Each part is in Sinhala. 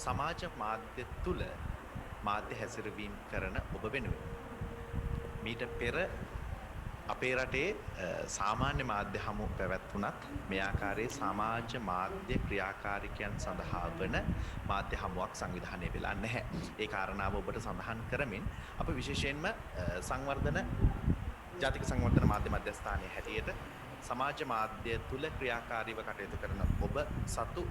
සමාජ මාධ්‍ය තුල මාධ්‍ය හැසිරවීම කරන ඔබ වෙනුවෙන් මීට පෙර අපේ රටේ සාමාන්‍ය මාධ්‍ය හමු පැවැත්වුණත් මේ ආකාරයේ සමාජ මාධ්‍ය ක්‍රියාකාරිකයන් සඳහා වන මාධ්‍ය හමුවක් සංවිධානය වෙලා නැහැ. ඒ කාරණාව ඔබට සඳහන් කරමින් අප විශේෂයෙන්ම සංවර්ධන ජාතික සංවර්ධන මාධ්‍ය මධ්‍යස්ථානයේ හැටියට සමාජ මාධ්‍ය තුල ක්‍රියාකාරීව කටයුතු කරන ඔබ සතු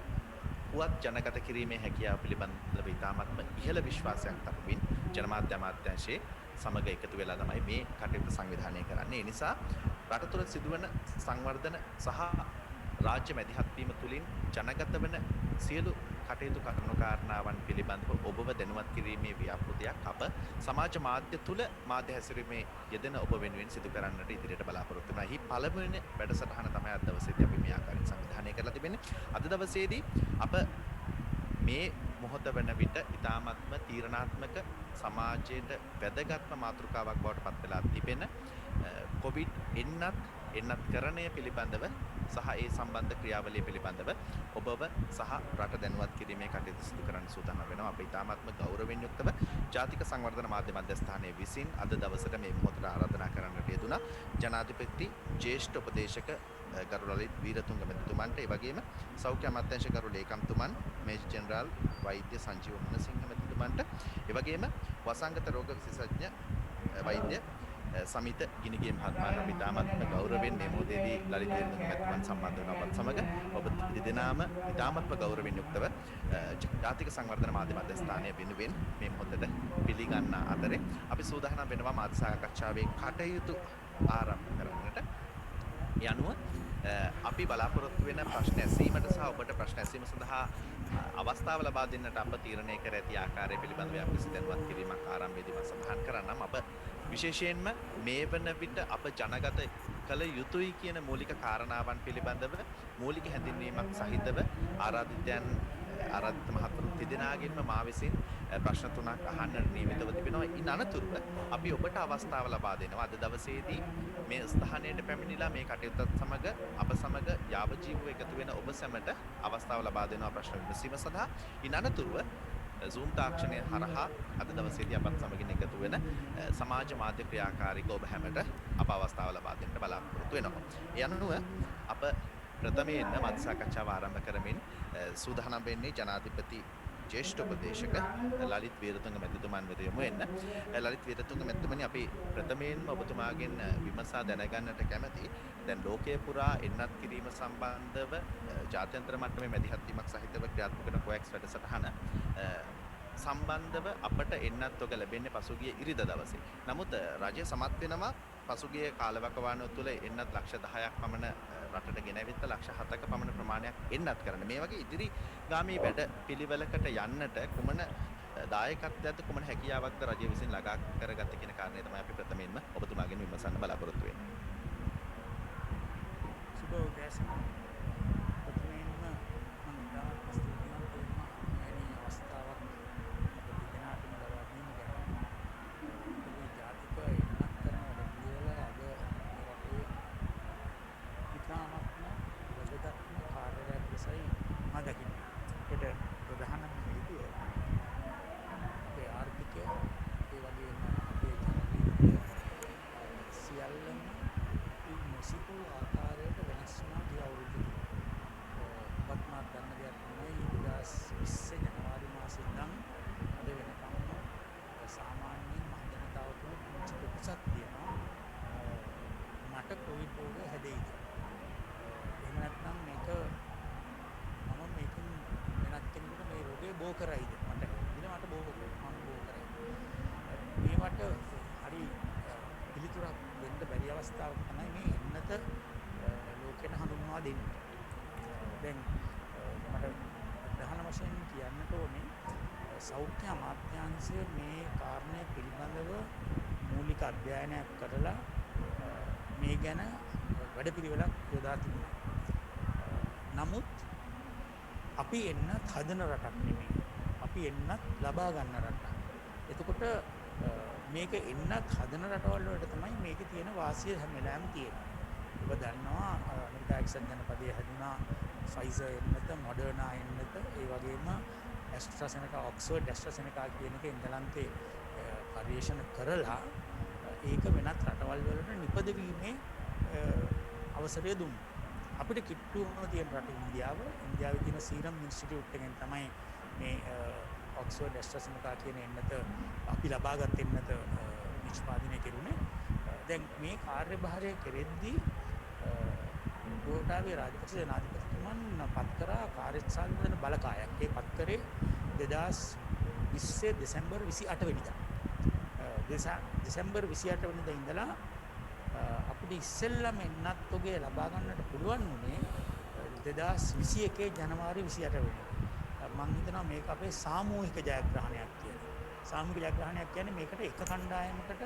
පුවත් ජනගත කිරීමේ හැකියාව පිළිබඳව ඉතාමත්ම ඉහළ විශ්වාසයක් දක්වමින් ජනමාධ්‍ය අමාත්‍යාංශයේ සමග එකතු වෙලා තමයි මේ කටයුතු සංවිධානය කරන්නේ. ඒ නිසා රට තුළ සිදුවන සංවර්ධන සහ රාජ්‍ය මැදිහත් වීම තුළින් ජනගත වන සියලු කටයුතු කරුණු කාරණාවන් පිළිබඳව ඔබව දැනුවත් කිරීමේ ව්‍යාපෘතියක් අප සමාජ මාධ්‍ය තුළ මාධ්‍ය හැසිරීමේ යෙදෙන ඔබ වෙනුවෙන් සිදු කරන්නට ඉදිරියට බලාපොරොත්තු වෙනවා. එහි පළවෙනි වැඩසටහන තමයි අද දවසේදී අපි මේ ආකාරයෙන් සංවිධානය කරලා තිබෙන්නේ. අද දවසේදී අප මේ මොහොත වන විට ඉතාමත්ම තීරණාත්මක සමාජයට වැදගත්ම මාතෘකාවක් බවට පත් වෙලා තිබෙන කොවිඩ් එන්නත් කරණය පිළිබඳව සහ ඒ සම්බන්ධ ක්‍රියාවලිය පිළිබඳව ඔබව සහ රට දැනුවත් කිරීමේ කටයුතු සිදු කරන්න සූදානම් වෙනවා. අප ඉතාමත්ම ගෞරවයෙන් යුක්තව ජාතික සංවර්ධන මාධ්‍ය මධ්‍යස්ථානයේ විසින් අද දවසට මේ මොහොතට ආරාධනා කරන්නට යෙදුණා ජනාධිපති ජ්‍යෙෂ්ඨ උපදේශක ගරු ලලිත් වීරතුංග මැතිතුමන්ට, ඒ වගේම සෞඛ්‍ය අමාත්‍යාංශ ගරු ලේකම්තුමන් මේජර් ජෙනරාල් වෛද්‍ය සංජීව මුණසිංහ මැතිතුමන්ට, ඒ වගේම වසංගත රෝග විශේෂඥ වෛද්‍ය සමිත ගිනිගේ මහත්මයාට අපි ඉතාමත්ම ගෞරවයෙන් මේ මොහොතේදී ලලිත් වීරතුංග මැතිතුමන් සම්බන්ධ වෙන අපත් සමග ඔබ දෙදෙනාම ඉතාමත්ම ගෞරවයෙන් යුක්තව ජාතික සංවර්ධන මාධ්‍ය මධ්‍යස්ථානය වෙනුවෙන් මේ මොහොතට පිළිගන්න අතරේ අපි සූදානම් වෙනවා මාධ්‍ය සාකච්ඡාවේ කටයුතු ආරම්භ කරන්නට. ඒ අනුව අපි බලාපොරොත්තු වෙන ප්‍රශ්න ඇසීමට සහ ඔබට ප්‍රශ්න ඇසීම සඳහා අවස්ථාව ලබා දෙන්නට අප තීරණය කර ඇති ආකාරය පිළිබඳව යම්කිසි දැනුවත් කිරීමක් ආරම්භයේදී මම සඳහන් කරන්නම්. අප විශේෂයෙන්ම මේ වන විට අප ජනගත කළ යුතුයි කියන මූලික කාරණාවන් පිළිබඳව මූලික හැඳින්වීමක් සහිතව ආරාධිත මහත්වරුන් දෙදෙනාගෙන්ම මා විසින් ප්‍රශ්න තුනක් අහන්නට නියමිතව තිබෙනවා. ඉන් අනතුරුව අපි ඔබට අවස්ථාව ලබා දෙනවා අද දවසේදී මේ ස්ථානයට පැමිණිලා මේ කටයුත්තත් සමග අප සමග යාවජීවව එකතු වෙන ඔබ සැමට අවස්ථාව ලබා දෙනවා ප්‍රශ්න විමසීම සඳහා. ඉන් අනතුරුව Zoom තාක්ෂණය හරහා අද දවසේදී අපත් සමගින් එකතු වෙන සමාජ මාධ්‍ය ක්‍රියාකාරීක ඔබ හැමට අප අවස්ථාව ලබා දෙන්න බලාපොරොත්තු වෙනවා. ඒ අනුව අප ප්‍රථමයෙන්ම මාධ්‍ය සාකච්ඡාව ආරම්භ කරමින් සූදානම් වෙන්නේ ජනාධිපති ජ්‍යෙෂ්ඨ උපදේශක ලලිත් වීරතුංග මැතිතුමන් වෙත යමු වෙන්න. ලලිත් වීරතුංග මැතිතුමනි, අපි ප්‍රථමයෙන්ම ඔබතුමාගෙන් විමසා දැනගන්නට කැමැති දැන් ලෝකයේ පුරා එන්නත් කිරීම සම්බන්ධව ජාත්‍යන්තර මට්ටමේ මැදිහත් වීමක් සහිතව ක්‍රියාත්මක කරන කොඑක්ස් වැඩසටහන සම්බන්ධව අපට එන්නත් ඔක ලැබෙන්නේ පසුගිය ඉරිදා දවසේ. නමුත් රජය සමත් වෙනවා පසුගිය කාලවකවානුව තුළ එන්නත් ලක්ෂ 10ක් පමණ රටට ගෙනවිත් ලක්ෂ 7ක පමණ ප්‍රමාණයක් එන්නත් කරන්න. මේ වගේ ඉදිරි ගාමී වැඩ පිළිවෙලකට යන්නට කුමන දායකත්වයක්ද කුමන හැකියාවක්ද රජය විසින් ළඟා කරගත්තේ කියන කාරණය තමයි අපි ප්‍රථමයෙන්ම ඔබතුමාගෙන් විමසන්න බලාපොරොත්තු වෙන්නේ. සුබ උදෑසන. ප්‍රථමයෙන්ම මම ඉතාමත් ස්තුතිවන්ත වෙනවා මෙවැනි අවස්ථාවක් අප දෙදෙනාටම ලබා දීම ගැන. මේ ජාතික එන්නත් කරන වැඩපිළිවෙල අද මේ රටේ ඉතාමත්ම වැදගත්ම කාර්යයක් ලෙසයි මම දකින්නේ. ඒකට ප්‍රධානම හේතුව අපේ ආර්ථිකය, ඒ වගේම අපේ ජනජීවිතය සියල්ලම නොසිතූ ආකාරයට වෙනස් වුණා ගිය අවුරුදු තුන. වත්මත් ගන්න දෙයක් තමයි 2020 ජනවාරි මාසෙ ඉඳන් අද වෙනකම්ම සාමාන්‍යයෙන් මහ ජනතාව තුළ පුංචි කොටසක් තියෙනවා මට කොවිඩ් රෝගය හැදෙයිද. එහෙම නැත්නම් මේකෙන් වෙනත් කෙනෙකුට මේ රෝගය බෝ කරයිද, මට බෝ කරයිද. මේවට හරි පිළිතුරක් දෙන්න බැරි අවස්ථාවක් තමයි මේ එන්නත ලෝකෙට හඳුන්වා දෙන්නේ. දැන් මට ප්‍රධාන වශයෙන් කියන්නට ඕනේ සෞඛ්‍ය අමාත්‍යාංශය මේ කාරණය පිළිබඳව මූලික අධ්‍යයනයක් කරලා මේ ගැන වැඩපිළිවෙලක් යොදා තිබුණා. නමුත් අපි එන්නත් හදන රටක් නෙමෙයි. අපි එන්නත් ලබා ගන්න රටක්. එතකොට මේක එන්නත් හදන රටවල් වලට තමයි මේකේ තියෙන වාසිය හැම වෙලාවෙම තියෙන්නේ. ඔබ දන්නවා අමරිකා එක්සත් ජනපදයේ හැදුනා ෆයිසර් එන්නත, මොඩර්නා එන්නත, ඒ වගේම ඇස්ට්‍රාසෙනකා ඔක්ස්ෆර්ඩ් ඇස්ට්‍රාසෙනකා කියන එක එංගලන්තේ පර්යේෂණ කරලා ඒක වෙනත් රටවල් වලට නිපදවීමේ අවසරය දුන්නා. අපිට කිට්ටුවම තියෙන රට ඉන්දියාවේ තියෙන සීරම් ඉන්ස්ටිටියුට් එකෙන් තමයි මේ ඔක්ස්ෆර්ඩ් ඇස්ට්‍රාසෙනකා කියන එන්නත අපි ලබාගත් එන්නත නිෂ්පාදනය කෙරුණේ. දැන් මේ කාර්යභාරය කෙරෙද්දී ගෝඨාභය රාජපක්ෂ ජනාධිපතිතුමන් පත් කරා කාර්යසාධන බලකායක්. ඒ පත් කරේ 2020 දෙසැම්බර් 28 වෙනිදා. දෙසැම්බර් 28 වෙනිදා ඉඳලා අපිට ඉස්සෙල්ලම එන්නත් ඔගේ ලබා ගන්නට පුළුවන් වුණේ 2021 ජනවාරි 28 වෙනිදා. මම හිතනවා මේක අපේ සාමූහික ජයග්‍රහණයක් කියලා. සාමූහික ජයග්‍රහණයක් කියන්නේ මේකට එක කණ්ඩායමකට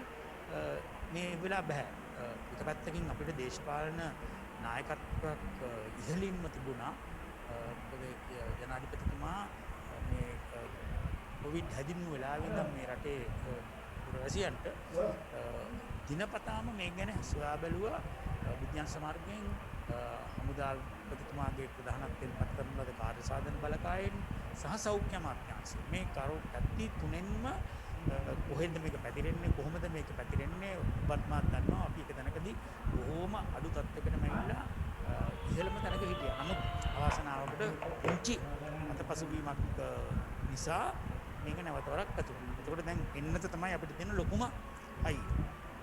මේ වෙලා බෑ. එක පැත්තකින් අපිට දේශපාලන නායකත්වයක් ඉහළින්ම තිබුණා. මොකද ජනාධිපතිතුමා මේ කොවිඩ් හැදින්න වෙලාවෙ ඉඳන් මේ රටේ පුරවැසියන්ට දිනපතාම මේ ගැන සොයා බැලුවා. විද්‍යාන සමාර්ගයෙන් හමුදාපතිතුමාගේ ප්‍රධානත්වයෙන් පත් කරන ලද කාර්යසාධන බලකායෙන් සහ සෞඛ්‍ය අමාත්‍යාංශයෙන් මේ පැති තුනෙන්ම කොහෙන්ද මේක පැතිරෙන්නේ, කොහොමද මේක පැතිරෙන්නේ, ඔබත් මාත් දන්නවා අපි එක තැනකදී බොහෝම අඩු තත්ත්වයකටම ඇවිල්ලා ඉහළම තැනක හිටියා. නමුත් අවාසනාවකට පුංචි අතපසුවීමක් නිසා මේක නැවත වරක් ඇති වුණා. ඒකට දැන් එන්නත තමයි අපිට තියෙන ලොකුම අයිය.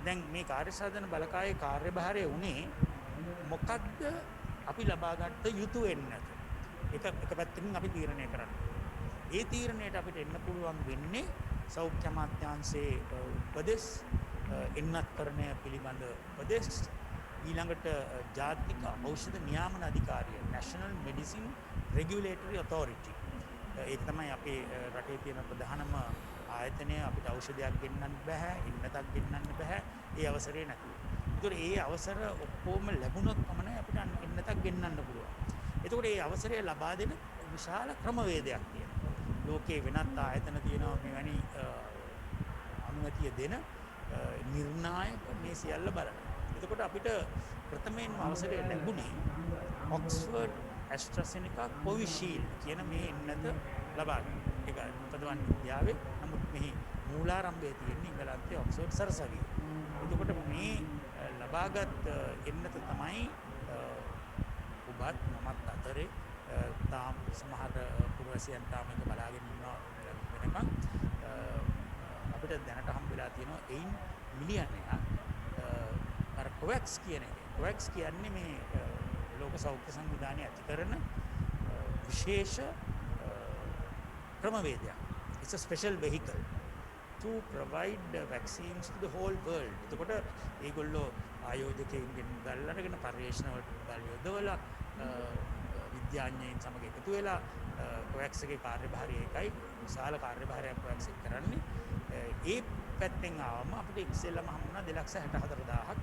දැන් මේ කාර්යසාධන බලකායේ කාර්යභාරය උනේ මොකද්ද අපි ලබාගත්ත යුතු එන්නත. එක පැත්තකින් අපි තීරණය කරන්නේ. ඒ තීරණයට අපිට එන්න පුළුවන් වෙන්නේ සෞඛ්‍ය අමාත්‍යාංශයේ උපදෙස්, එන්නත්කරණය පිළිබඳ උපදෙස්, ඊළඟට ජාතික ඖෂධ නියාමන අධිකාරිය National Medicine Regulatory Authority. ඒක තමයි අපේ රටේ තියෙන ප්‍රධානම ආයතනය. අපිට ඖෂධයක් ගෙන්නන්න බෑ, එන්නතක් ගෙන්නන්න බෑ ඒ අවසරේ නැතුව. ඒතකොට ඒ අවසර ඔක්කොම ලැබුණොත් පමණයි අපිට එන්නතක් ගෙන්නන්න පුළුවන්. ඒතකොට ඒ අවසරය ලබා දෙන විශාල ක්‍රමවේදයක් තියෙනවා. ලෝකේ වෙනත් ආයතන තියෙනවා මෙවැනි අනුමැතිය දෙන නිර්ණායක මේ සියල්ල බලන. එතකොට අපිට ප්‍රථමයෙන්ම අවසරය ලැබුණේ ඔක්ස්ෆර්ඩ් ඇස්ට්‍රාසෙනිකා කොවිෂීල්ඩ් කියන මේ එන්නත ලබා ගන්න. ඒක උපදවන්නේ ඉන්දියාවේ. නමුත් මෙහි මූලාරම්භය තියෙන්නේ ඉංගලන්තයේ ඔක්ස්ෆර්ඩ් සරසවියේ. එතකොට මේ ලබාගත් එන්නත තමයි ඔබත් මමත් අතරේ තාම සමහර පුරවැසියන් තාම එක බලාගෙන ඉන්නවා වෙනකන් අපිට දැනට හම්බ වෙලා තියෙනවා 1 මිලියනයක් අර කොවැක්ස් කියන එක. කොවැක්ස් කියන්නේ මේ ලෝක සෞඛ්‍ය සංවිධානය ඇති කරන විශේෂ ක්‍රමවේදයක්. It's a special vehicle to provide vaccines to the whole world. එතකොට ඒගොල්ලෝ ආයෝජකයින්ගෙන් ගල්ලාගෙන පර්යේෂණ වලට බල යොදවලා විද්‍යාඥයින් සමග එකතු වෙලා කොවැක්ස් එකේ කාර්යභාරය එකයි, විශාල කාර්යභාරයක් කොවැක්ස් එක කරන්නේ. ඒ පැත්තෙන් ආවම අපිට ඉස්සෙල්ලම හම්බුණා 264,000ක්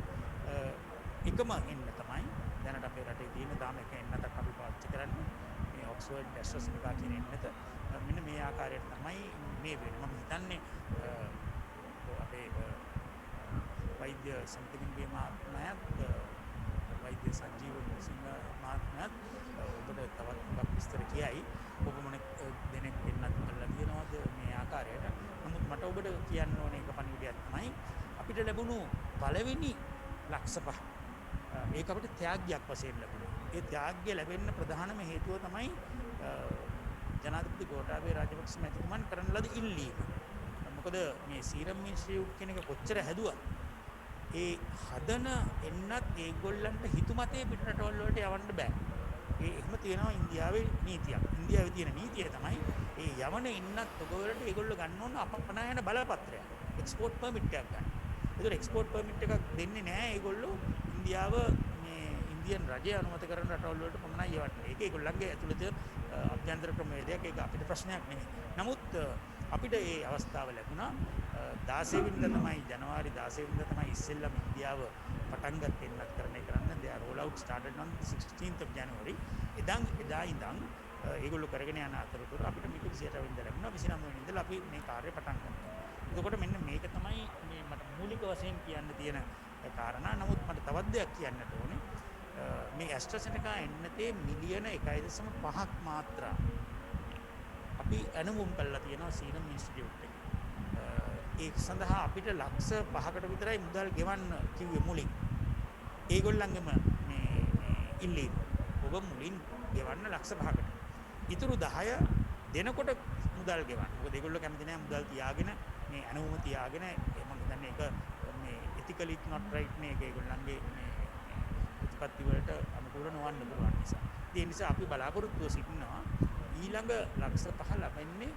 එකම එන්න තමයි දැනට අපේ රටේ තියෙන තාම එක එන්නතක් අපි පාවිච්චි කරන්නේ. මේ ඔක්ස්ෆර්ඩ් ඇස්ට්‍රාසෙනිකා කියන එන්නත මෙන්න මේ ආකාරයට තමයි මේ වෙන්නේ. මම හිතන්නේ අපේ වෛද්‍ය සමිතියේ මහත්මයාත් වෛද්‍ය සංජීව සිංහ මහත්මයාත් ඔබට තවත් මොකක් විස්තර කියයි. ඔබ මොන දෙනෙක් එන්නත් කරලා තියෙනවද මේ ආකාරයට. නමුත් මට ඔබට කියන්න ඕනේ එක පණිවිඩයක් තමයි අපිට ලැබුණු පළවෙනි ලක්ෂ 5. ඒක අපිට ත්‍යාගයක් වශයෙන් ලැබුණා. ඒ ත්‍යාගය ලැබෙන්න ප්‍රධානම හේතුව තමයි ජනාධිපති ගෝඨාභය රාජපක්ෂ මැතිතුමන් කරන ලද ඉල්ලීම. මොකද මේ සීරම් ඉන්ස්ටිටියුට් කියන එක කොච්චර හැදුවා ඒ හදන එන්නත් ඒගොල්ලන්ට හිතුමතේ පිටරටවල් වලට යවන්න බෑ. එහෙම තියෙනවා ඉන්දියාවේ නීතියක්. ඉන්දියාවේ තියෙන නීතිය තමයි ඒ යවන එන්නත් ඔබවලට ඒගොල්ලෝ ගන්න ඕන අපනයන බලපත්‍රයක්. එක්ස්පෝර්ට් පර්මිට් එකක් ගන්න. ඒතර එක්ස්පෝර්ට් පර්මිට් එකක් දෙන්නේ නැහැ ඒගොල්ලෝ ඉන්දියාව මේ ඉන්දියන් රජය අනුමත කරන රටවල් වලට පමණයි යවන්නේ. ඒක ඒගොල්ලන්ගේ ඇතුළත අභ්‍යන්තර ක්‍රමවේදයක්. ඒක අපිට ප්‍රශ්නයක් නෙමෙයි. නමුත් අපිට මේ අවස්ථාව ලැබුණා 16 වෙනිදා තමයි ජනවාරි 16 වෙනිදා තමයි ඉස්සෙල්ලාම ඉන්දියාව පටන් ගත්තේ එන්නත් කරන්නේ කරන්න. they are roll out started on 16th of January. එදා ඉඳන් ඒගොල්ලෝ කරගෙන යන අතරතුර අපිට මේක 28 වෙනිදා ලැබුණා. 29 වෙනිදා අපි මේ කාර්යය පටන් ගත්තා. එතකොට මෙන්න මේක තමයි මේ මට මූලික වශයෙන් කියන්න තියෙන කාරණා. නමුත් මට තවත් දෙයක් කියන්නට ඕනේ. මේ ඇස්ට්‍රාසෙනෙකා එන්නතේ මිලියන 1.5ක් මාත්‍රා අපි ඇනවුම් කළා තියෙනවා සීරම් ඉන්ස්ටිටියුට් එකේ. ඒක සඳහා අපිට ලක්ෂ 5කට විතරයි මුදල් ගෙවන්න කිව්වේ මුලින්. ඒගොල්ලන්ගෙම මේ ඉල්ලීම. ඔබ මුලින් ගෙවන්න ලක්ෂ 5කට. ඊටු 10 දෙනකොට මුදල් ගෙවන්න. මොකද ඒගොල්ලෝ කැමති නැහැ මුදල් තියාගෙන මේ ඇනවුම තියාගෙන මම හිතන්නේ ඒක මේ ethically not right නේ ඒගොල්ලන්ගේ මේ ප්‍රතිපත්ති වලට අනුකූල නොවන්න පුළුවන් නිසා. ඒ නිසා අපි බලාපොරොත්තුව සිටිනවා ඊළඟ ලක්ෂ 5 ලැබෙන්නේ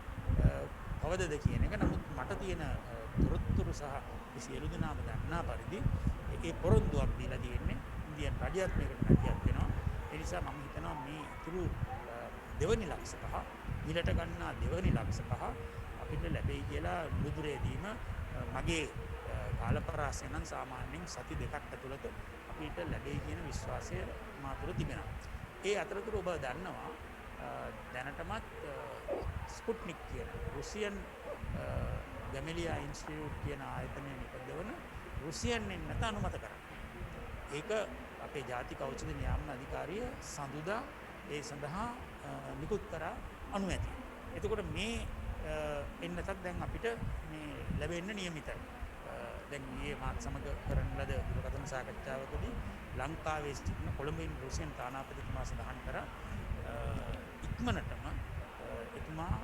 කවදද කියන එක. නමුත් මට තියෙන තොරතුරු සහ සියලු දෙනාම දන්නා පරිදි ඒ පොරොන්දුවක් දීලා තියෙන්නේ ඉන්දියන් රජයත් මේකට නැතිවත් වෙනවා. ඒ නිසා මම හිතනවා මේ ඉතුරු දෙවනි ලක්ෂ 5 ඊළට ගන්නා දෙවනි ලක්ෂ 5 අපිට ලැබෙයි කියලා මුදුරේදීම මගේ කාලපරාසය නම් සාමාන්‍යයෙන් සති දෙකක් ඇතුළත අපිට ලැබෙයි කියන විශ්වාසය මා තුළ තිබෙනවා. ඒ අතරතුර ඔබ දන්නවා දැනටමත් ස්පුට්නික් කියන රුසියන් ගැමෙලියා ඉන්ස්ටිටියුට් කියන ආයතනය නිපදවන රුසියන් එන්නත අනුමත කරා. ඒක අපේ ජාතික ඖෂධ නියාමන අධිකාරිය සඳුදා ඒ සඳහා නිකුත් කරා අනුමැතිය. එතකොට මේ එන්නතත් දැන් අපිට මේ ලැබෙන්න නියමිතයි. දැන් මේ මාත් සමග කරන ලද දුරකථන සාකච්ඡාවකදී ලංකාවේ සිටින කොළඹින් රුසියන් තානාපතිතුමා සඳහන් කරා ඉක්මනටම එතුමා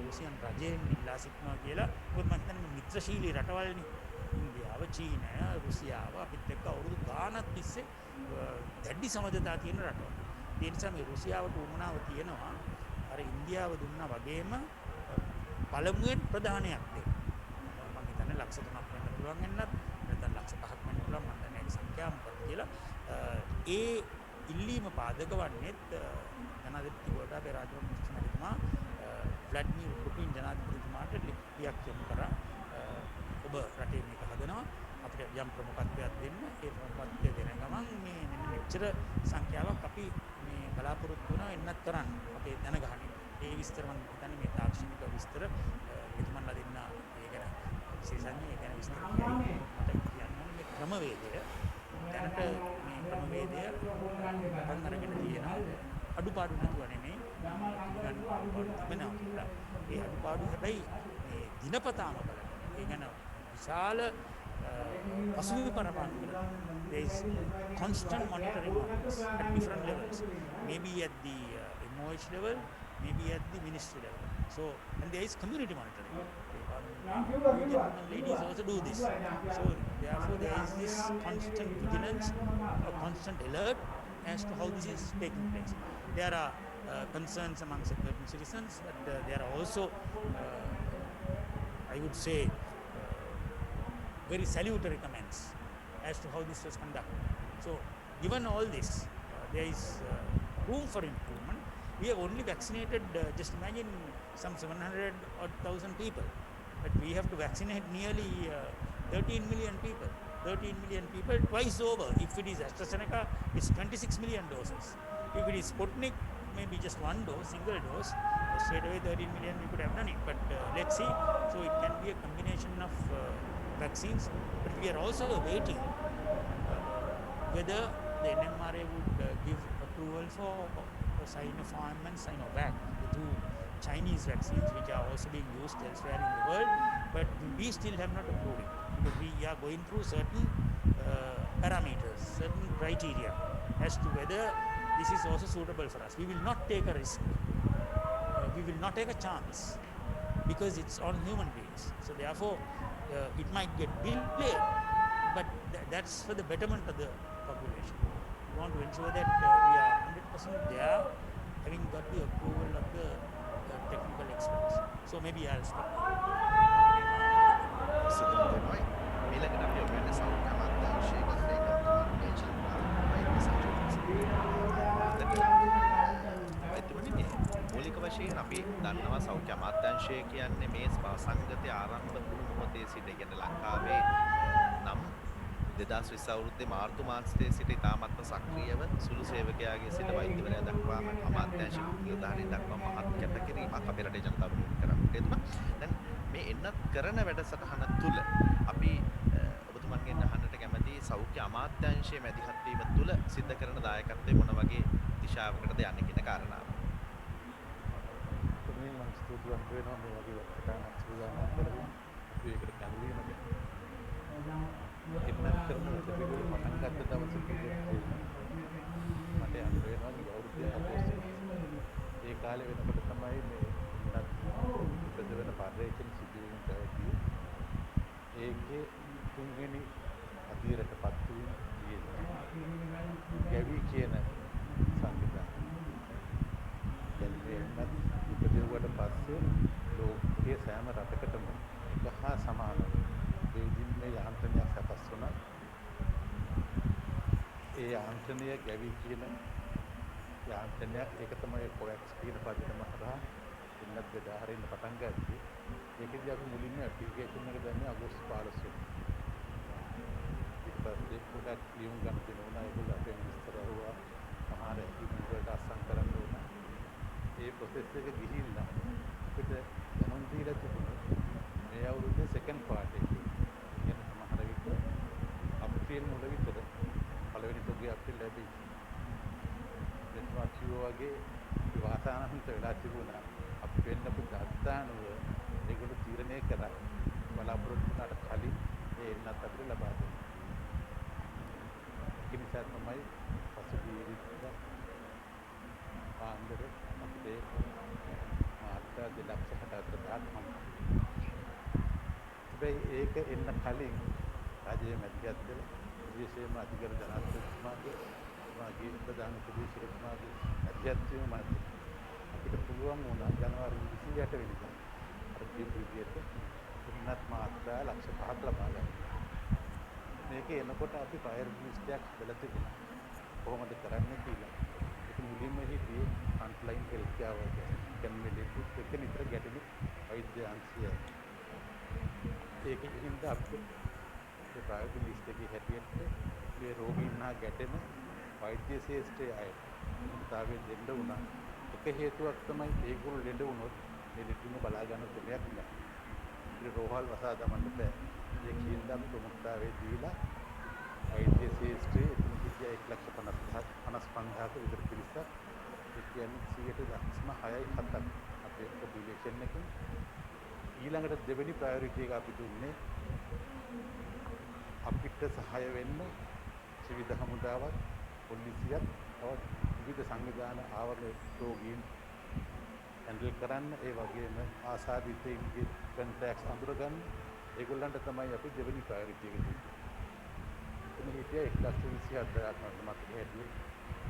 රුසියන් රජයෙන් ඉල්ලා සිටිනවා කියලා. මොකද මම හිතන්නේ මිත්‍රශීලී රටවල්නේ ඉන්දියාව, චීනය, රුසියාව අපිත් එක්ක අවුරුදු ගාණක් තිස්සේ දැඩි සමජතා තියෙන රටවල්. ඒ නිසා මේ රුසියාවට උවමනාව තියෙනවා අර ඉන්දියාව දුන්නා වගේම පළමුවෙන් ප්‍රධානයක් දෙන්න. මම හිතන්නේ ලක්ෂ 3ක් වෙන්න පුළුවන් වෙන්නත් නැත්නම් ලක්ෂ 5ක් වෙන්න පුළුවන් මම දන්නේ නැහැ සංඛ්‍යාව මොකක්ද කියලා. ඒ ඉල්ලීම පාදක වන්නේත් ජනාධිපති ගෝඨාභය රාජපක්ෂ මහත්මයා ව්ලාඩිමිර් පුටින් ජනාධිපතිතුමාට ලිපියක් යොමු කරා. ඔබ රටේ මේක හදනවා අපිට යම් ප්‍රමුඛත්වයක් දෙන්න. ඒ ප්‍රමුඛත්වය දෙන ගමන් මේ මෙන්න මෙච්චර සංඛ්‍යාවක් අපි මේ බලාපොරොත්තු වෙනවා එන්නත් කරන්න. අපේ දැනගහන්නේ. ඒ විස්තර මම හිතන්නේ මේ තාක්ෂණික විස්තර එතුමන්ලා දෙන්න ඒ ගැන විශේෂයෙන් ඒ ගැන විස්තර කියන්න මේ ක්‍රමවේදය දැනට මේ ක්‍රමවේදය පටන් අරගෙන තියෙනවා. අඩුපාඩු නැතුව නෙමෙයි තිබෙනවා. ඒ අඩුපාඩු හැබැයි මේ දිනපතාම බලන්න. ඒ ගැන විශාල පසුබිම් පරමාණු there is constant monitoring at different levels, maybe at the MOH level, maybe at the ministry level. So and there is community monitoring. Ladies also do this. So therefore there is this constant vigilance, a constant alert as to how this is taking place. There are concerns among certain citizens, but there are also I would say very salutary comments as to how this was conducted. So given all this, there is room for improvement. We have only vaccinated, just imagine, some 700,000 people, but we have to vaccinate nearly 13 million people. 13 million people twice over. If it is AstraZeneca, it's 26 million doses. If it is Sputnik, maybe just one dose, single dose, straight away 13 million we could have done it. But let's see. So it can be a combination of vaccines. But we are also waiting whether the NMRA would give approval for Sinopharm and Sinovac, the two Chinese vaccines which are also being used elsewhere in the world. But we still have not approved it because we are going through certain parameters, certain criteria as to whether this is also suitable for us. We will not take a risk. We will not take a chance because it's on human beings. So therefore, it might get delayed, but that's for the betterment of the population. We want to ensure that we are 100% there, having got the approval of the technical experts. So maybe I'll stop. ඊළඟට අපි ඔබ වෙන සෞඛ්‍ය අමාත්‍යාංශයේ ගම්ලේකම්තුමාගේ එතුමනි මූලික වශයෙන් අපි දන්නවා සෞඛ්‍ය අමාත්‍යාංශය කියන්නේ මේ සංගතය ආරම්භ වුණු මොහොතේ සිට කියන්නේ ලංකාවේ නම් 2020 අවුරුද්දේ මාර්තු මාසයේ සිට ඉතාමත්ම සක්‍රියව සුළු සේවකයාගේ සිට වෛද්‍යවරයා දක්වාම අමාත්‍යාංශ නිලධාරීන් දක්වා මහත් කැපකිරීමක් අපේ රටේ ජනතාව කරන්නේ. දැන් මේ එන්නත් කරන වැඩසටහන තුල අපි ඔබතුමන්ගෙන් අහන්නට කැමති සෞඛ්‍ය අමාත්‍යාංශයේ මැදිහත් වීම තුල සිද්ධ කරන දායකත්වය මොන වගේ දිශාවකටද යන්නේ කියන කාරණාව. ස්තුතිවන්ත වෙනවා මේ වගේ වැඩසටහනක් සූදානම් කරගෙන අපි ඒකට කැඳවීම ගැන. එන්නත් කරන වැඩපිළිවෙල පටන් ගත්ත දවසේ ඉඳන් මට යන්න වෙනවා ගිය අවුරුද්දේ අගෝස්තු මාසෙ. ඒ කාලේ වෙනකොට තමයි මේ එන්නත් ඉපද වෙන පර්යේෂණ සිදුවීම පැවතියේ. ඒකේ තුන්වෙනි අධීරටපත් වීම තියෙන්නේ ගැවි කියන සංවිධානය. එන්නත් ඉපදුවට පස්සේ ලෝකයේ සෑම රටකටම එක හා සමාන වේදින්නේ යාන්ත්‍රණයක් සකස් වුණා. ඒ යාන්ත්‍රණය ගැවි කියන යාන්ත්‍රණයක් ඒක තමයි කොවැක්ස් කියන පදනම හරහා එන්නත් බෙදා හරින්න පටන් ගත්තේ. ඒකදී අපි මුලින්ම ඇප්ලිකේෂන් එක දැම්මේ අගෝස්තු 15 වෙනිදා. ඊට පස්සේ පොඩක් ලියුම් ගන්න දෙනවා. ඒගොල්ලෝ අපෙන් විස්තර අහුවා. සමහර ඇක්ටිවිටි වලට අස්සම් කරන්න ඕන. ඒ ප්‍රොසෙස් එක ගිහිල්ලා අපිට දැනුම් දීලා තිබුණා මේ අවුරුද්දේ සෙකන්ඩ් පාර්ට් එකේ කියන සමහර විට අප්‍රේල් මුල විතර පළවෙනි තොගේ අපිට ලැබෙයි. එතකොට වගේ වාතාවරණයට වෙලා තිබුණා අපි වෙන්නපු දත්තානුව ඒගොල්ලෝ තීරණය කරා බලාපොරොත්තු වුණාට කලින් ඒ එන්නත් අපිට ලබා දෙන්න. ඒ නිසා තමයි පසුගිය ඉරිදා පාන්දර අපේ මාත්‍රා 264,000 හැබැයි ඒක එන්න කලින් රජයේ මැදිහත් වෙලා විශේෂයෙන්ම අධිකර ජනාධිපතිතුමාගේ මාගේ ප්‍රධාන උපදේශකතුමාගේ මැදිහත්වීම මත අපිට පුළුවන් වුණා ජනවාරි 28 වෙනිදා අර කියපු විදිහට එන්නත් මාත්‍රා 5,00,000ක් ලබා ගන්න. මේක එනකොට අපි ෆයර් ලිස්ට් එකක් හදලා තිබුණා. කොහොමද කරන්නේ කියලා. ඒක මුලින්ම හිටියේ ෆ්‍රන්ට්ලයින් හෙල්ත් කෙයාර් වර්කර්ස් කම්යුනිටි එක නිතර ගැටලු වෛද්‍ය අංශයයි. ඒකෙන් හින්දා අපිට ඒ ප්‍රයිවට් ලිස්ට් එකේ හැටියට මේ රෝගීන් හා ගැටෙන වෛද්‍ය ශාස්ත්‍රයේ අය උත්සාහයෙන් දෙන්න උනා. එක හේතුවක් තමයි ඒගොල්ලෝ ලෙඩ වුණොත් මේ ලෙඩුම බලා ගන්න දෙයක් නෑ. ඒ රෝහල් වසා දමන්න බෑ. ඒ කියෙන්දම ප්‍රමුඛතාවයේ දීලා වෛද්‍ය ශාස්ත්‍රයේ එතන කිව්වා 1,55,000ක විතර පිරිසක් ඒ කියන්නේ 6.7ක් අපේ පොපියුලේෂන් එකේ ඊළඟට දෙවෙනි ප්‍රයොරිටි එක අපි දුන්නේ අපිට සහාය වෙන්න ත්‍රිවිධ හමුදාවත් පොලිසියත් තවත් විවිධ සංවිධාන ආවරණ රෝගීන් හැන්ඩල් කරන්න ඒ වගේම ආසාදිතයින්ගේ කොන්ටැක්ට්ස් අඳුරගන්න ඒගොල්ලන්ට තමයි අපි දෙවෙනි ප්‍රයොරිටි එක දුන්නේ. එතන හිටිය 1,27,000ක් මතක හැටියේ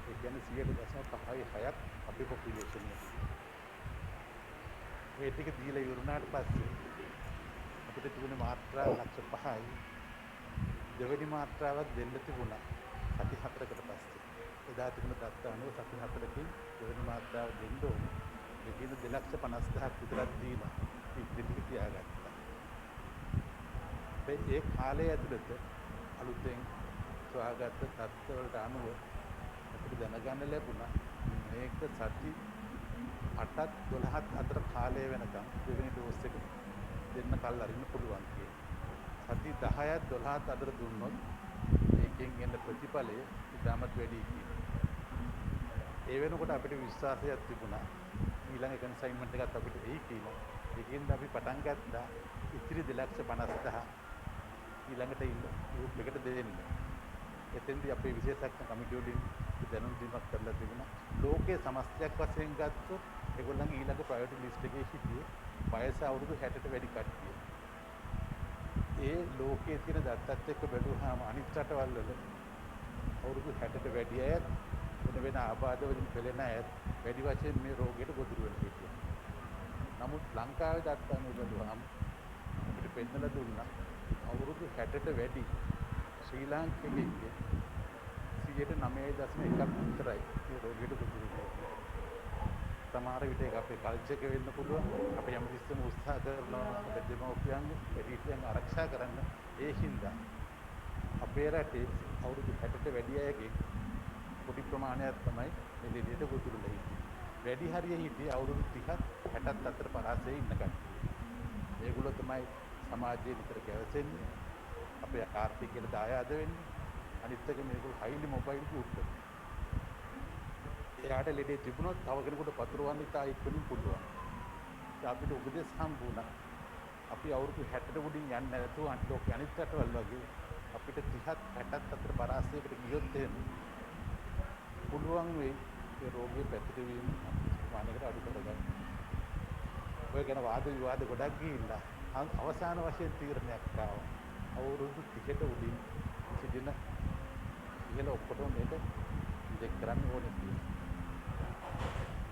ඒ කියන්නේ 100.56ක් අපේ පොපියුලේෂන් එක. මේ ටික දීලා ඉවරනාට පස්සේ අපිට තිබුණේ මාත්‍රා 5,00,000යි. දෙවෙනි මාත්‍රාවක් දෙන්න තිබුණා සති 4කට පස්සේ. එදා තිබුණ දත්ත අනුව සති 4කින් දෙවෙනි මාත්‍රාව දෙන්න ඕනේ. මේකෙන් 2,50,000ක් විතරක් දීලා ඉතිරි තියාගත්තා. ඒ කාලය ඇතුළත අලුතෙන් සොයාගත්ත තත්ත්ව වලට අනුව අපිට දැනගන්න ලැබුණා මේක සති 8ත් 12ත් අතර කාලය වෙනකම් දෙවෙනි ඩෝස් එක දෙන්න කල් අරින්න පුළුවන් කියලා. සති 10ත් 12ත් අතර දුන්නොත් ඒකෙන් එන ප්‍රතිඵලය ඉතාමත් වැඩි කියලා. ඒ වෙනකොට අපිට විශ්වාසයක් තිබුණා ඊළඟ කන්සයින්මන්ට් එකත් අපිට එයි කියලා. ඒකෙන් අපි පටන් ගත්තා ඉතිරි 2,50,000 ඊළඟට ඉන්න ගෲප් එකට දෙන්න. එතෙන්දී අපේ විශේෂඥ කමිටුව වලින් දැනුම් දීමක් කරලා තිබුණා. ලෝකයේ සමස්තයක් වශයෙන් ගත්තොත් ඒගොල්ලන්ගේ ඊළඟ ප්‍රයොරිටි ලිස්ට් එකේ හිටියේ වයස අවුරුදු 60ට වැඩි කට්ටිය. ඒ ලෝකයේ තියෙන දත්තත් එක්ක බැලුවාම අනිත් රටවල් වල අවුරුදු 60ට වැඩි අය වෙන ආබාධ වලින් පෙළෙන අය වැඩි වශයෙන් මේ රෝගයට ගොදුරු වෙලා හිටියා. නමුත් ලංකාවේ දත්ත අනුව බැලුවාම අපිට පෙන්නලා දුන්නා අවුරුදු 60ට වැඩි ශ්‍රී ලාංකිකයෙක්ගේ 9.1ක් විතරයි මේ රෝගයට ගොදුරු වෙන්නේ. සමහර විට ඒක අපේ කල්චර් එක වෙන්න පුළුවන්. අපි හැමතිස්සෙම උත්සාහ කරනවා දෙමව්පියන්ගේ එඩිටියන් ආරක්ෂා කරන්න. ඒ හින්දා අපේ රටේ අවුරුදු 60ට වැඩි අයගේ පොඩි ප්‍රමාණයක් තමයි මේ ලෙඩේට ගොදුරු වෙලා ඉන්නේ. වැඩි හරිය හිටියේ අවුරුදු 30ත් 60ත් අතර පරාසයේ ඉන්න කට්ටිය. ඒගොල්ලෝ තමයි සමාජයේ විතර ගැවසෙන්නේ. අපේ ආර්ථිකයට දායාද වෙන්නේ. අනිත් එක මේගොල්ලෝ highly mobile group එක. එයාට ලෙඩේ තිබුණොත් තව කෙනෙකුට පතුරවන්න ඉතා ඉක්මනින් පුළුවන්. අපිට උපදෙස් හම්බුණා. අපි අවුරුදු 60ට උඩින් යන්නේ නැතුව අනිත් අනිත් රටවල් වගේ අපිට 30ත් 60ත් අතර පරාසයකට ගියොත් එහෙම පුළුවන් වෙයි ඒ රෝගයේ පැතිරවීම ප්‍රමාණයකට අඩු කරගන්න. ඔය ගැන වාද විවාද ගොඩක් ගිහිල්ලා අවසාන වශයෙන් තීරණයක් ආවා. අවුරුදු 30ට උඩින් සිටින ඉහළ ඔක්කොටම මේක ඉන්ජෙක්ට් කරන්න ඕනේ කියලා.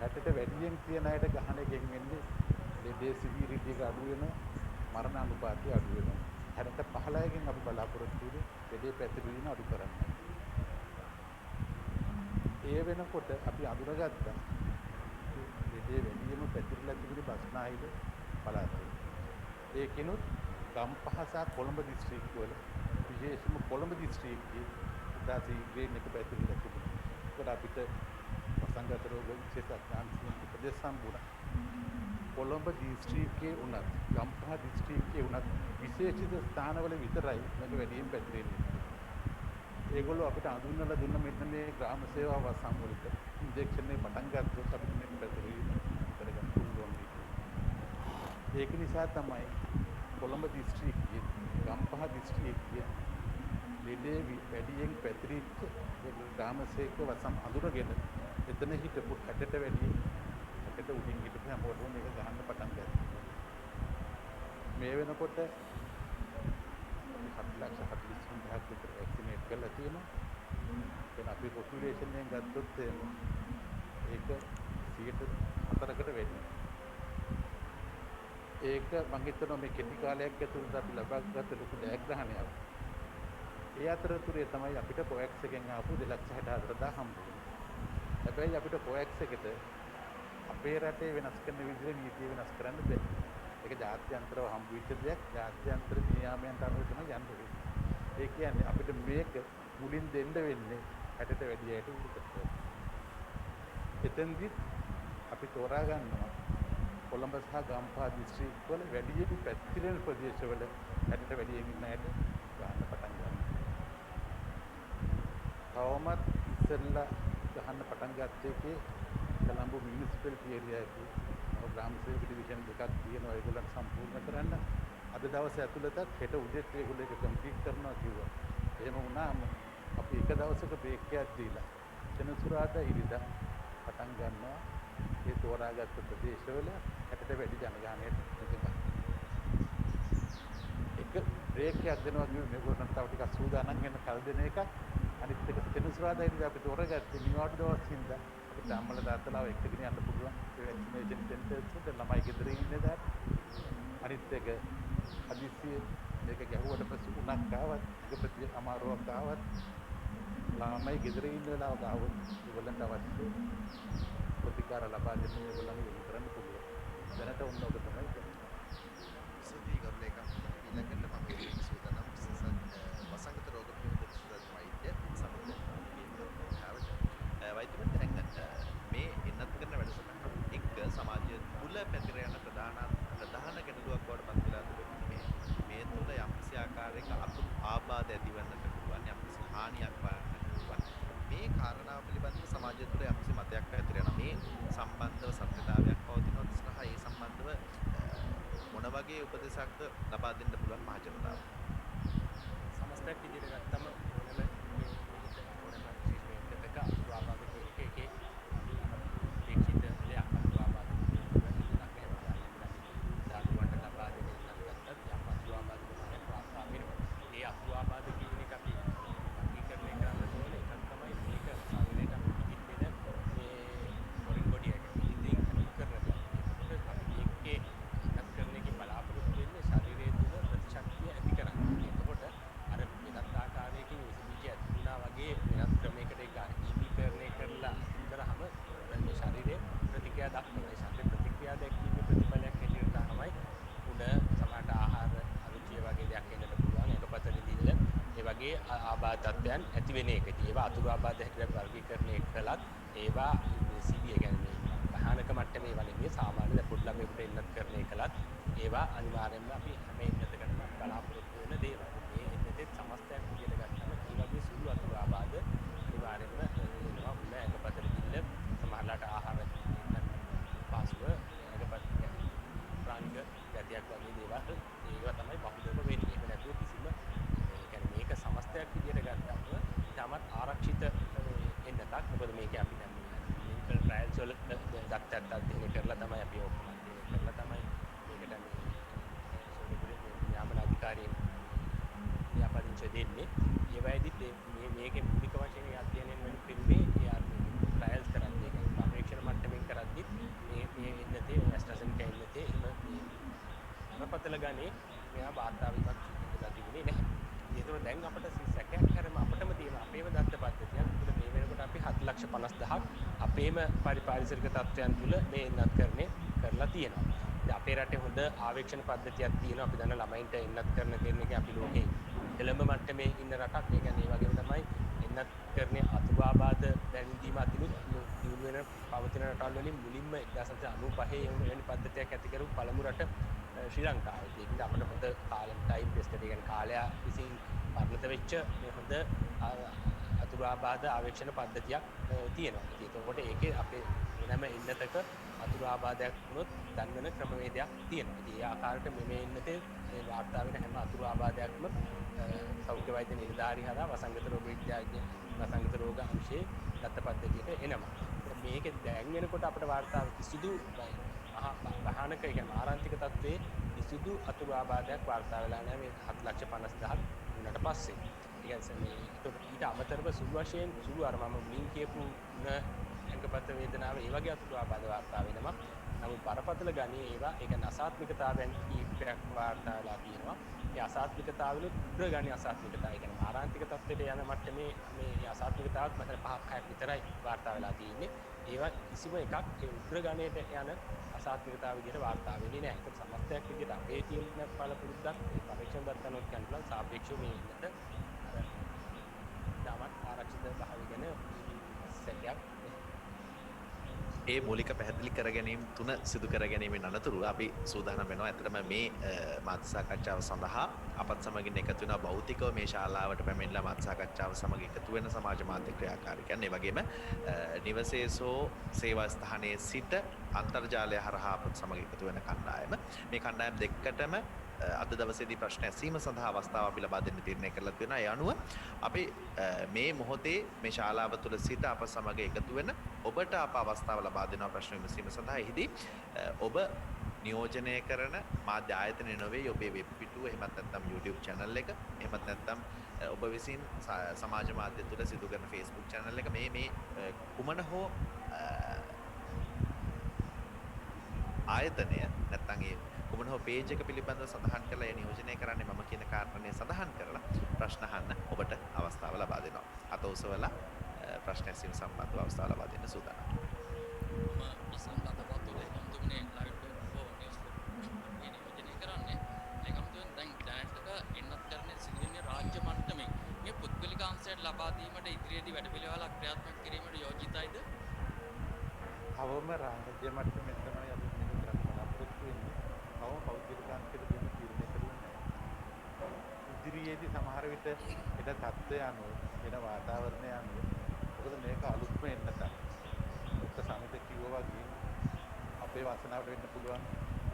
60ට වැඩියෙන් කියන අයට ගහන එකෙන් වෙන්නේ ලෙඩේ සිවිරිටි එක අඩු වෙනවා, මරණ අනුපාතය අඩු වෙනවා. 65කින් අපි බලාපොරොත්තු වෙන්නේ ලෙඩේ පැතිරීම අඩු කරන්න. ඒ වෙනකොට අපි අඳුරගත්තා ලෙඩේ වැඩිම පැතිරිලා තිබුණේ බස්නාහිර පළාතේ. ඒකිනුත් ගම්පහ සහ කොළඹ දිස්ත්‍රික්ක වල විශේෂයෙන්ම කොළඹ දිස්ත්‍රික්කයේ උදාසී ග්‍රේන් එක පැතිරිලා තිබුණා. ඒකට අපිට වසංගත රෝග විශේෂඥයන් උපදෙස් හම්බුණා. කොළඹ දිස්ත්‍රික්කයේ උනත් ගම්පහ දිස්ත්‍රික්කයේ උනත් විශේෂිත ස්ථානවල විතරයි මේක වැඩියෙන් පැතිරෙන්නේ. ඒගොල්ලෝ අපිට අඳුන්වලා දුන්න මෙන්න මේ ග්‍රාම සේවා වසම් වලට ඉන්ජෙක්ෂන් එක පටන් ගත්තොත් අපිට මේක පැතිරීම කරගන්න පුළුවන්. ඒක නිසා තමයි කොළඹ දිස්ත්‍රික්කයේ ගම්පහ දිස්ත්‍රික්කයේ ලෙඩේ වැඩියෙන් පැතිරිච්ච ග්‍රාම සේවක වසම් අඳුරගෙන එතන හිටපු 60ට වැඩි 60ට උඩින් හිටපු හැමෝටම මේක ගහන්න පටන් ගත්තා. මේ වෙනකොට 7,43,000ක් විතර වැක්සිනේට් කරලා තියෙනවා. දැන් අපි පොපියුලේෂන් එකෙන් ගත්තොත් ඒක 4%කට වැඩි. ඒක මම හිතනවා මේ කෙටි කාලයක් ඇතුළත අපි ලබාගත් ලොකු ජයග්‍රහණයක්. ඒ අතරතුරේ තමයි අපිට කොවැක්ස් එකෙන් ආපු 2,64,000 හම්බ වුණේ. හැබැයි අපිට කොවැක්ස් එකට අපේ රටේ වෙනස් කරන විදිහේ නීතිය වෙනස් කරන්න බැහැ. ඒක ජාත්‍යන්තරව හම්බ වෙච්ච දෙයක්. ජාත්‍යන්තර නියාමයන්ට අනුව තමයි යන්න වෙන්නේ. ඒ කියන්නේ අපිට මේක මුලින් දෙන්න වෙන්නේ 60ට වැඩි අයට විතරයි. එතෙන්දි අපි තෝරා ගන්නවා කොළඹ සහ ගම්පහ දිස්ත්‍රික්කවල වැඩියෙන් පැතිරෙන ප්‍රදේශවල 60ට වැඩියෙන් ඉන්න අයට ගන්න පටන් ගන්නවා. තවමත් ඉස්සෙල්ලා ගහන්න පටන් ගත්ත එකේ කොළඹ මියුනිසිපැලිටි ඒරියා එකේ ග්‍රාම සේවක ඩිවිෂන් දෙකක් තියෙනවා. ඒගොල්ලන් සම්පූර්ණ කරන්න අද දවසේ ඇතුළතත් හෙට උදේට ඒගොල්ලෝ ඒක කම්ප්ලීට් කරනවා කිව්වා. එහෙම වුණාම අපි එක දවසක බ්‍රේක් එකක් දීලා සෙනසුරාදා ඉරිදා පටන් ගන්නවා ඒ තෝරාගත්ත ප්‍රදේශවල 60ට වැඩි ජනගහනයට එක බ්‍රේක් එකක් දෙනවා කිව්ව මේගොල්ලන්ට තව ටිකක් සූදානම් වෙන්න කල් දෙන එකක්. අනිත් එක සෙනසුරාදා ඉරිදා අපි තෝරාගත්තේ නිවාඩු දවස් හින්දා අපිට අම්මලා තාත්තලාව එක්කගෙන යන්න පුළුවන් ඒ වැක්සිනේෂන් සෙන්ටර්ස් වලට ළමයි ගෙදර ඉන්නේ දාට. අනිත් එක හදිස්සියේ මේක ගැහුවට පස්සේ උණක් ආවත් එක අමාරුවක් ආවත් ළමයි ගෙදර ඉන්න වෙලාවක ආවොත් ඒගොල්ලන්ට අවශ්‍ය ප්‍රතිකාර ලබා දෙන්න ඒගොල්ලන් යොමු කරන්න පුළුවන්. දැනට ඔන්න ඔබ තමයි සුදී ගොල්ලේක ඊළඟට මම මේ සූදානම් වසංගත රෝග ප්‍රතිරෝධක සුදුසු වෛද්‍ය සමග වෛද්‍යවරුන් දැන් මේ එන්නත් කරන වැඩසටහන එක්ක සමාජය තුල පැතිර යන ප්‍රධාන ගැටලුවක් බවට පත් වෙලා තිබෙන්නේ මේ තුල යම්කිසි ආකාරයක ආබාධ ඇතිවන්නට පුළුවන් යම්කිසි හානියක් වන්නට පුළුවන්. මේ කාරණාව පිළිබඳව සමාජය තුළ යම්කිසි මතයක් පැතිර යනවා. මේ සම්බන්ධව සත්‍යතාවයක් පවතිනොත් සහ ඒ සම්බන්ධව මොන වගේ උපදේශක්ද ලබා දෙන්න පුළුවන් මහ ජනතාවට? සමස්තයක් විදිහට ගත්තම ඕනම ට්‍රීට්මන්ට් එකක ආබාධ එකේ අපේක්ෂිත දෙයක් ආබාධ දරුවන්ට ලබා දෙන එකක් ගත්තත් යම් ආබාධ ප්‍රමාණයක් ප්‍රාප්ත වෙනවා. ඒ ආබාධ කියන එක අපි වර්ගීකරණය කරන්න ඕනේ. එකක් තමයි මේක ශරීරයට පිටින් වෙන මේ ෆොරින් බොඩි එක ඉදින් අනුකරන එක. ඒකට අපි ඒකේ ඉන්නත් කරන එකේ බලාපොරොත්තු වෙන්නේ ශරීරයේ තුල ප්‍රතිශක්තිය ඇති කරගන්න. එතකොට අර වෙනත් ආකාරයකින් විසබීජ ඇතිුණා වගේ වෙනත් ක්‍රමයකට ඒක ඉදිකරණය කරලා ඉඳරහම මේ ශරීරයේ ප්‍රතික්‍රියා දක්වනවා. ඒ ශරීර ප්‍රතික්‍රියා දැක්වීමේ ප්‍රතිඵලයක් හැටියට තමයි උඩ සමහරට ආහාර අරුචිය වගේ දෙයක් එන්නට පුළුවන්. ඒකපත නිදිල්ල ඒ වගේ ආබාධ තත්ත්වයන් ඇති වෙන එකදී ඒවා අතුරු ආබාධ හැටියට වර්ගීකරණය කළත් ඒවා CBA කියන්නේ භයානක මට්ටමේ ඒවා නෙමෙයි සාමාන්‍ය පොඩි ළමයෙකුට එන්නත් කරන එකලත් ඒවා අනිවාර්යයෙන්ම අපි හැම එන්නතකටම බලාපොරොත්තු වෙන දේවල්. මේ එන්නතේ සමස්තයක් විදිහට ගත්තම ඒ වගේ සුළු අතුරු ආබාධ අනිවාර්යයෙන්ම එනවා. උඩ ඒකපත නිදිල්ල සමහරලාට ආහාර පාසුව ඒකපත පද්ධතියක් වගේ දේවල් ඒවා තමයි බහුලව වෙන්නේ. ඒක නැතුව කිසිම ඒ කියන්නේ මේක සමස්තයක් විදියට ගත්තම තාමත් ආරක්ෂිත එන්නතක්. මොකද මේක අපි දැන් ක්ලිනිකල් ට්‍රයල්ස් වල දක්තත් අධ්‍යයනය කරලා තමයි අපි ඔක්කොම අධ්‍යයනය කරලා තමයි මේකට මේ නියාමන අධිකාරියෙන් ලියාපදිංචිය දෙන්නේ. ඒ වගේදීත් මේකේ මූලික වශයෙන් අධ්‍යයනයෙන් වෙන පිළිමේ ට්‍රයල්ස් කරද්දී පරීක්ෂණ මට්ටමින් කරද්දී මේ එන්නතේ ඇස්ට්‍රාසෙනිකා එන්නතේ බරපතල ගණේ මෙයා වාතාවරණයක් සිදුලා තිබුණේ නැහැ. ඒතර දැන් අපිට සැකයක් කරම අපිටම තියෙන අපේම දත්ත පද්ධතියක්. මොකද මේ වෙනකොට අපි 7,50,000ක් අපේම පරිපාරිසරික තත්ත්වයන් තුල මේ එන්නත්කරණය කරලා තියෙනවා. ඉතින් අපේ රටේ හොඳ ආවේක්ෂණ පද්ධතියක් තියෙනවා. අපි දන්න ළමයින්ට එන්නත්කරණ කරන එක අපි ලෝකේ එළඹ මට්ටමේ ඉන්න රටක්. ඒ කියන්නේ ඒ වගේම තමයි එන්නත්කරණයේ අතුවාබාධ දැනීම අතිනුත් දියුණු වෙන පවතින රටවල් වලින් මුලින්ම 1995 එවැනි පද්ධතියක් ඇති කරු පළමු රට ශ්‍රී ලංකාව. ඒකද අපිට හොඳ ටයිම් ටෙස්ට් එක කියන්නේ කාලය විසින් පරිණත වෙච්ච මේ හොඳ අතුරුආබාධ ආවේක්ෂණ පද්ධතියක් තියෙනවා. ඒකකොට ඒකේ අපේ වෙනම ඉන්නතක අතුරුආබාධයක් වුණොත් දන්වන ක්‍රමවේදයක් තියෙනවා. ඉතින් ඒ ආකාරයට මේ ඉන්නතේ මේ වාර්තා වෙන හැම අතුරුආබාධයක්ම සෞඛ්‍ය වෛද්‍ය නිලධාරී හරහා වසංගත රෝග විද්‍යාඥ වසංගත රෝග අංශයේ දත්ත පද්ධතියට එනවා. මේක දැන් වෙනකොට අපිට වාර්තා කිසිදු භයානක කියන්නේ ආරාන්තික තත්ත්වයේ කිසිදු අතුරුආබාධයක් වාර්තා වෙලා නැහැ මේ 7,50,000ක් වුණාට පස්සේ. ඒ කියන්නේ ඊට අමතරව සුළු වශයෙන් සුළු අර මම මුලින් කියපු අංගපත වේදනාව ඒ වගේ අතුරුආබාධ වාර්තා වෙනවා. නමුත් බරපතල ගණයේ ඒවා ඒක අසාත්මිකතාවයන් කීපයක් වාර්තා වෙලා තියෙනවා. ඒ අසාත්මිකතාවවල උග්‍ර ගණයේ අසාත්මිකතාවය කියන්නේ ආරාන්තික තත්ත්වයට යන මට්ටමේ මේ අසාත්මිකතාවක් මත 5-6ක් විතරයි වාර්තා වෙලා තියෙන්නේ. ඒවා කිසිම එකක් ඒ උග්‍ර ගණයට යන අසාත්මිකතාව විදිහට වාර්තා වෙන්නේ නැහැ. ඒක සමස්තයක් විදිහට අපේ තියෙන පළපුරුද්දක් ඒ පරීක්ෂණ දත්තනොත් කියනවා සාපේක්ෂව මේ ඉන්නත අර දාමත් ආරක්ෂිත භාවය ගැන සැකයක්. ඒ මූලික පැහැදිලි කර ගැනීම තුන සිදු කර ගැනීමෙන් අනතුරුව අපි සූදානම් වෙනවා. ඇත්තටම මේ මාධ්‍ය සාකච්ඡාව සඳහා අපත් සමගින් එකතු වෙන භෞතිකව මේ ශාලාවට පැමිණලා මාධ්‍ය සාකච්ඡාව සමග එකතු වෙන සමාජ මාධ්‍ය ක්‍රියාකාරිකයන්, ඒ වගේම නිවසේසෝ සේවා ස්ථානයේ සිට අන්තර්ජාලය හරහා අපත් සමග එකතු වෙන කණ්ඩායම. මේ කණ්ඩායම් දෙකටම අද දවසේදී ප්‍රශ්න ඇසීම සඳහා අවස්ථාව අපි ලබා දෙන්න තීරණය කරලා තියෙනවා. ඒ අනුව අපි මේ මොහොතේ මේ ශාලාව තුළ සිට අප සමග එකතු වෙන ඔබට අප අවස්ථාව ලබා දෙනවා ප්‍රශ්න විමසීම සඳහා. එහිදී ඔබ නියෝජනය කරන මාධ්‍ය ආයතනය නොවේ ඔබේ වෙබ් පිටුව, එහෙමත් නැත්නම් YouTube channel එක, එහෙමත් නැත්නම් ඔබ විසින් සමාජ මාධ්‍ය තුළ සිදු කරන Facebook channel එක, මේ කුමන හෝ ආයතනය නැත්නම් ඒ කුමන හෝ පේජ් එක පිළිබඳව සඳහන් කරලා ඒ නියෝජනය කරන්නේ මම කියන කාරණේ සඳහන් කරලා ප්‍රශ්න අහන්න ඔබට අවස්ථාව ලබා දෙනවා. අත ඔසවලා ප්‍රශ්න ඇසීම සම්බන්ධව අවස්ථාව ලබා දෙන්න සූදානම්. රාජ්‍ය මට්ටමින් මේ පුද්ගලික අංශයට ලබා දීමට ඉදිරියේදී වැඩපිළිවෙලක් ක්‍රියාත්මක කිරීමට යෝජිතයිද? අවම රාජ්‍ය මට්ටමින් තමයි අපි මේක කරන්න බලාපොරොත්තු වෙන්නේ. අවම පෞද්ගලික අංශයට දෙන්න තීරණය කරලා නැහැ. ඉදිරියේදී සමහර විට එන තත්ත්වය අනුව, එන වාතාවරණය අනුව, මොකද මේක අලුත්ම එන්න තමයි. ඒක සමිත කිව්වා වගේ අපේ වාසනාවට වෙන්න පුළුවන්,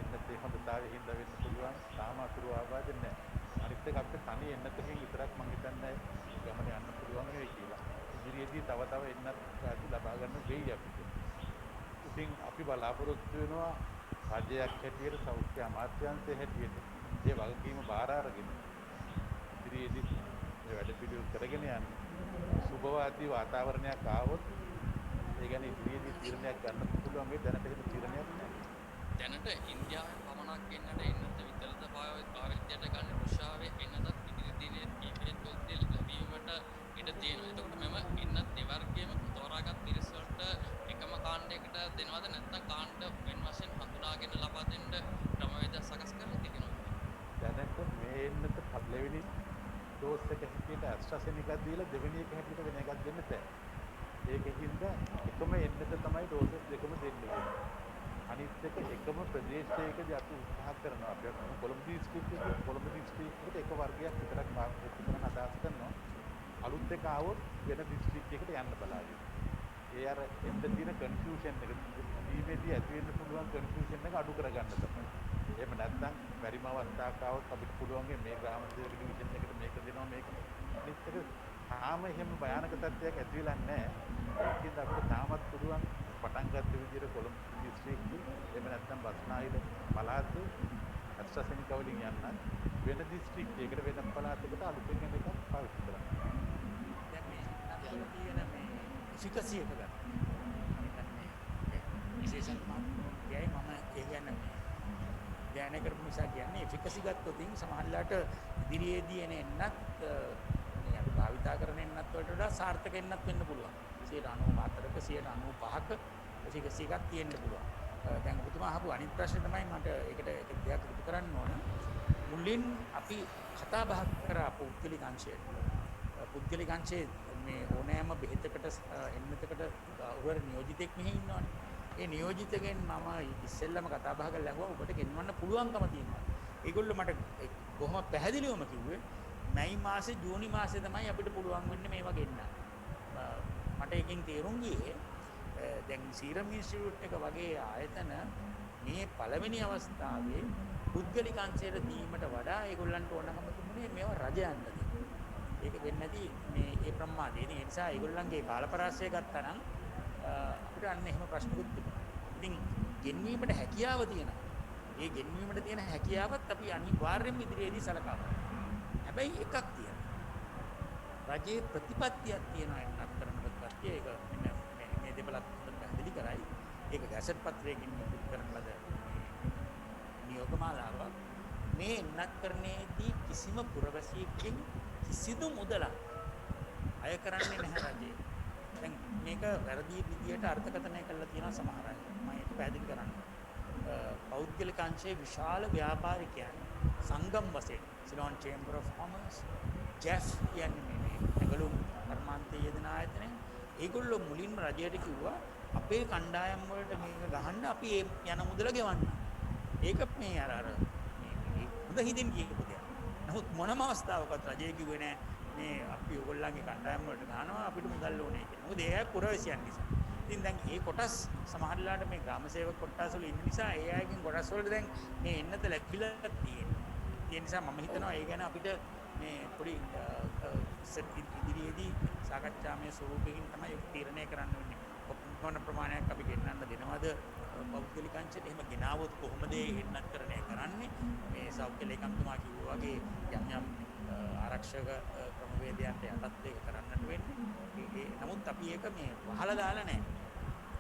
එන්නත් ඒ හොඳතාවයේ හින්දා වෙන්න පුළුවන්. තාම අතුරු ආබාධ නැහැ. අනිත් එක අපිට තනි එන්නතකින් විතරක් මම හිතන්නේ ගමන යන්න පුළුවන් වෙයි කියලා. ඉදිරියේදී තව එන්නත් රාජ්‍ය ලබා ගන්න වෙයි අපිට. ඉතින් අපි බලාපොරොත්තු වෙනවා රාජ්‍යයක් හැටියට, සෞඛ්‍ය අමාත්‍යාංශයේ හැටියට මේ වගකීම බාර අරගෙන ඉදිරියේදී මේ වැඩ පිළිවෙල කරගෙන යන්න සුබවාදී වාතාවරණයක් ආවොත් ඒ කියන්නේ ඉදිරියේදී තීරණයක් ගන්න පුළුවන්. මේ දැනට එහෙම තීරණයක් නැහැ. දැනට ඉන්දියාවෙන් පමණක් එන්නට එන්නත විතරද පාවිච්චියට ගන්න රුසියාවේ එන්නතත් ඉදිරි දිනේ කීපයක් තුළදී ලැබීමට ඉඩ තියෙනවා. එතකොට මෙම එන්නත් දෙවර්ගයේම තෝරාගත් පිරිස වලට එකම කාණ්ඩයකට දෙනවද නැත්නම් කාණ්ඩ වෙන වශයෙන් හඳුනාගෙන ලබා දෙන්න ක්‍රමවේද සකස් කරලා තියෙනවා. දැනට මේ එන්නත පළවෙනි ඩෝස් එක හැටියට ඇස්ට්‍රාසෙනිකා දීලා දෙවෙනි එක හැටියට වෙන එකක් දෙන්න බෑ. ඒකකින්ද එකම එන්නත තමයි ඩෝස් දෙකම දෙන්නේ. අනිත් එක එකම ප්‍රදේශයකදී අපි උත්සාහ කරනවා. අපි කොළඹ දිස්ත්‍රික්කයකට එක වර්ගයක් විතරක් පාවිච්චි කරන අදහස් කරනවා. අලුත් එක ආවොත් වෙන දිස්ත්‍රික්කයකට යන්න බලාගෙන. ඒ අර එන්න තියෙන කන්ෆියුෂන් එක දීමේදී ඇති වෙන්න පුළුවන් කන්ෆියුෂන් එක අඩු කරගන්න තමයි. එහෙම නැත්නම් බැරිම අවස්ථාවක් ආවොත් අපිට පුළුවන් මේ ග්‍රාම සේවක ඩිවිෂන් එකට මේක දෙනවා මේක. අනිත් එක තාම එහෙම භයානක තත්ත්වයක් ඇති වෙලා නැහැ. ඒකෙන්ද අපිට තාමත් පුළුවන් පටන් ගත්ත විදිහට කොළඹ දිස්ත්‍රික්කෙ එහෙම නැත්නම් බස්නාහිර පළාත අස්ට්‍රාසෙනිකා වලින් යන්න වෙන දිස්ත්‍රික්කයකට වෙන පළාතකට අලුතෙන් එන එකක් පාවිච්චි කරන්න. දැන් මේ අතල තියෙන මේ efficacy එක ගන්න. විශේෂයෙන්ම කියයි මම ඒ කියන්නේ ධ්‍යාන කරපු නිසා කියන්නේ efficacy ගත්තොත් සමහරලාට ඉදිරියේදී එන්නත් මේ අපි භාවිතා කරන එන්නත් වලට වඩා සාර්ථක එන්නත් වෙන්න පුළුවන්. 94ක 95ක efficacy එකක් තියෙන්න පුළුවන්. දැන් ඔබතුමා අහපු අනිත් ප්‍රශ්නේ තමයි මට ඒකට එක දෙයක් ඉදිරි කරන්න ඕන. මුලින් අපි කතා බහ කරා පුද්ගලික අංශයට. පුද්ගලික අංශයේ මේ ඕනෑම බෙහෙතකට එන්නතකට උවර නියෝජිතෙක් මෙහි ඉන්නවනේ. ඒ නියෝජිතගෙන් මම ඉස්සෙල්ලම කතා බහ කරලා ඇහුවා ඔබට ගෙන්වන්න පුළුවන්කම තියෙනවා. ඒගොල්ලෝ මට කොහොම පැහැදිලිවම කිව්වේ මැයි මාසේ ජූනි මාසේ තමයි අපිට පුළුවන් වෙන්නේ මේවා ගෙන්නන්න. මට එකෙන් තේරුම් ගියේ දැන් සීරම් ඉන්ස්ටිටියුට් එක වගේ ආයතන මේ පළවෙනි අවස්ථාවේ පුද්ගලික අංශයට දීමට වඩා ඒගොල්ලන්ට ඕනකම තිබුණේ මේවා රජයන්ට දෙන්න. ඒක වෙන්නේ නැති මේ ඒ ප්‍රමාදේ. ඒ නිසා ඒගොල්ලන්ගේ කාලපරාසය ගත්තා නම් අපිට අන්න එහෙම ප්‍රශ්නකුත් තිබුණා. ඉතින් ගෙන්වීමට හැකියාව තියෙනවා. ඒ ගෙන්වීමට තියෙන හැකියාවත් අපි අනිවාර්යයෙන්ම ඉදිරියේදී සලකා බලනවා. හැබැයි එකක් තියෙනවා. රජයේ ප්‍රතිපත්තියක් තියෙනවා එන්නත් කරන ප්‍රතිපත්තිය. ඒක මේ දෙපළත් පැහැදිලි කරයි. ඒක ගැසට් පත්‍රයකින් නිකුත් කරන ලද නියෝගමාලාවක්. මේ එන්නත් කරන්නේදී කිසිම පුරවැසියෙක්ගෙන් කිසිදු මුදලක් අය කරන්නේ නැහැ රජය. දැන් මේක වැරදි විදියට අර්ථකථනය කරලා තියෙනවා සමහර අය. මම ඒක පැහැදිලි කරන්න. පෞද්ගලික අංශයේ විශාල ව්‍යාපාරිකයන් සංගම් වශයෙන් Ceylon chamber of commerce, JAAF කියන්නේ මේ ඇඟලුම් කර්මාන්තයේ යෙදෙන ආයතනය. ඒගොල්ලෝ මුලින්ම රජයට කිව්වා අපේ කණ්ඩායම් වලට මේක ගහන්න අපි යන මුදල ගෙවන්න. ඒක මේ අර හොඳ හිතින් කියපු දෙයක්. නමුත් මොනම අවස්ථාවකවත් රජය කිව්වේ නෑ මේ අපි ඔයගොල්ලන්ගේ කණ්ඩායම් වලට ගහනවා අපිට මුදල් ඕනේ කියලා. මොකද ඒ අය පුරවැසියන් නිසා. ඉතින් දැන් මේ කොටස් සමහරලාට මේ ග්‍රාම සේවක කොටස් වල ඉන්න නිසා ඒ අයගෙන් කොටස් වලට දැන් මේ එන්නත ලැබිලා තියෙනවා. ඒ නිසා මම හිතනවා ඒ ගැන අපිට මේ පොඩි ඉදිරියේදී සාකච්ඡාමය ස්වරූපයකින් තමයි තීරණය කරන්න වෙන්නේ. මොන ප්‍රමාණයක් අපි ගෙන්නන්න දෙනවද පෞද්ගලික අංශයට? එහෙම ගෙනාවොත් කොහොමද එන්නත් කරන්නේ? මේ සෞඛ්‍ය ලේකම්තුමා කිව්වා වගේ යම් යම් ආරක්ෂක ක්‍රමවේදයන්ට යටත් ඒක කරන්නට වෙන්නේ. නමුත් අපි ඒක මේ වහලා දාලා නැහැ.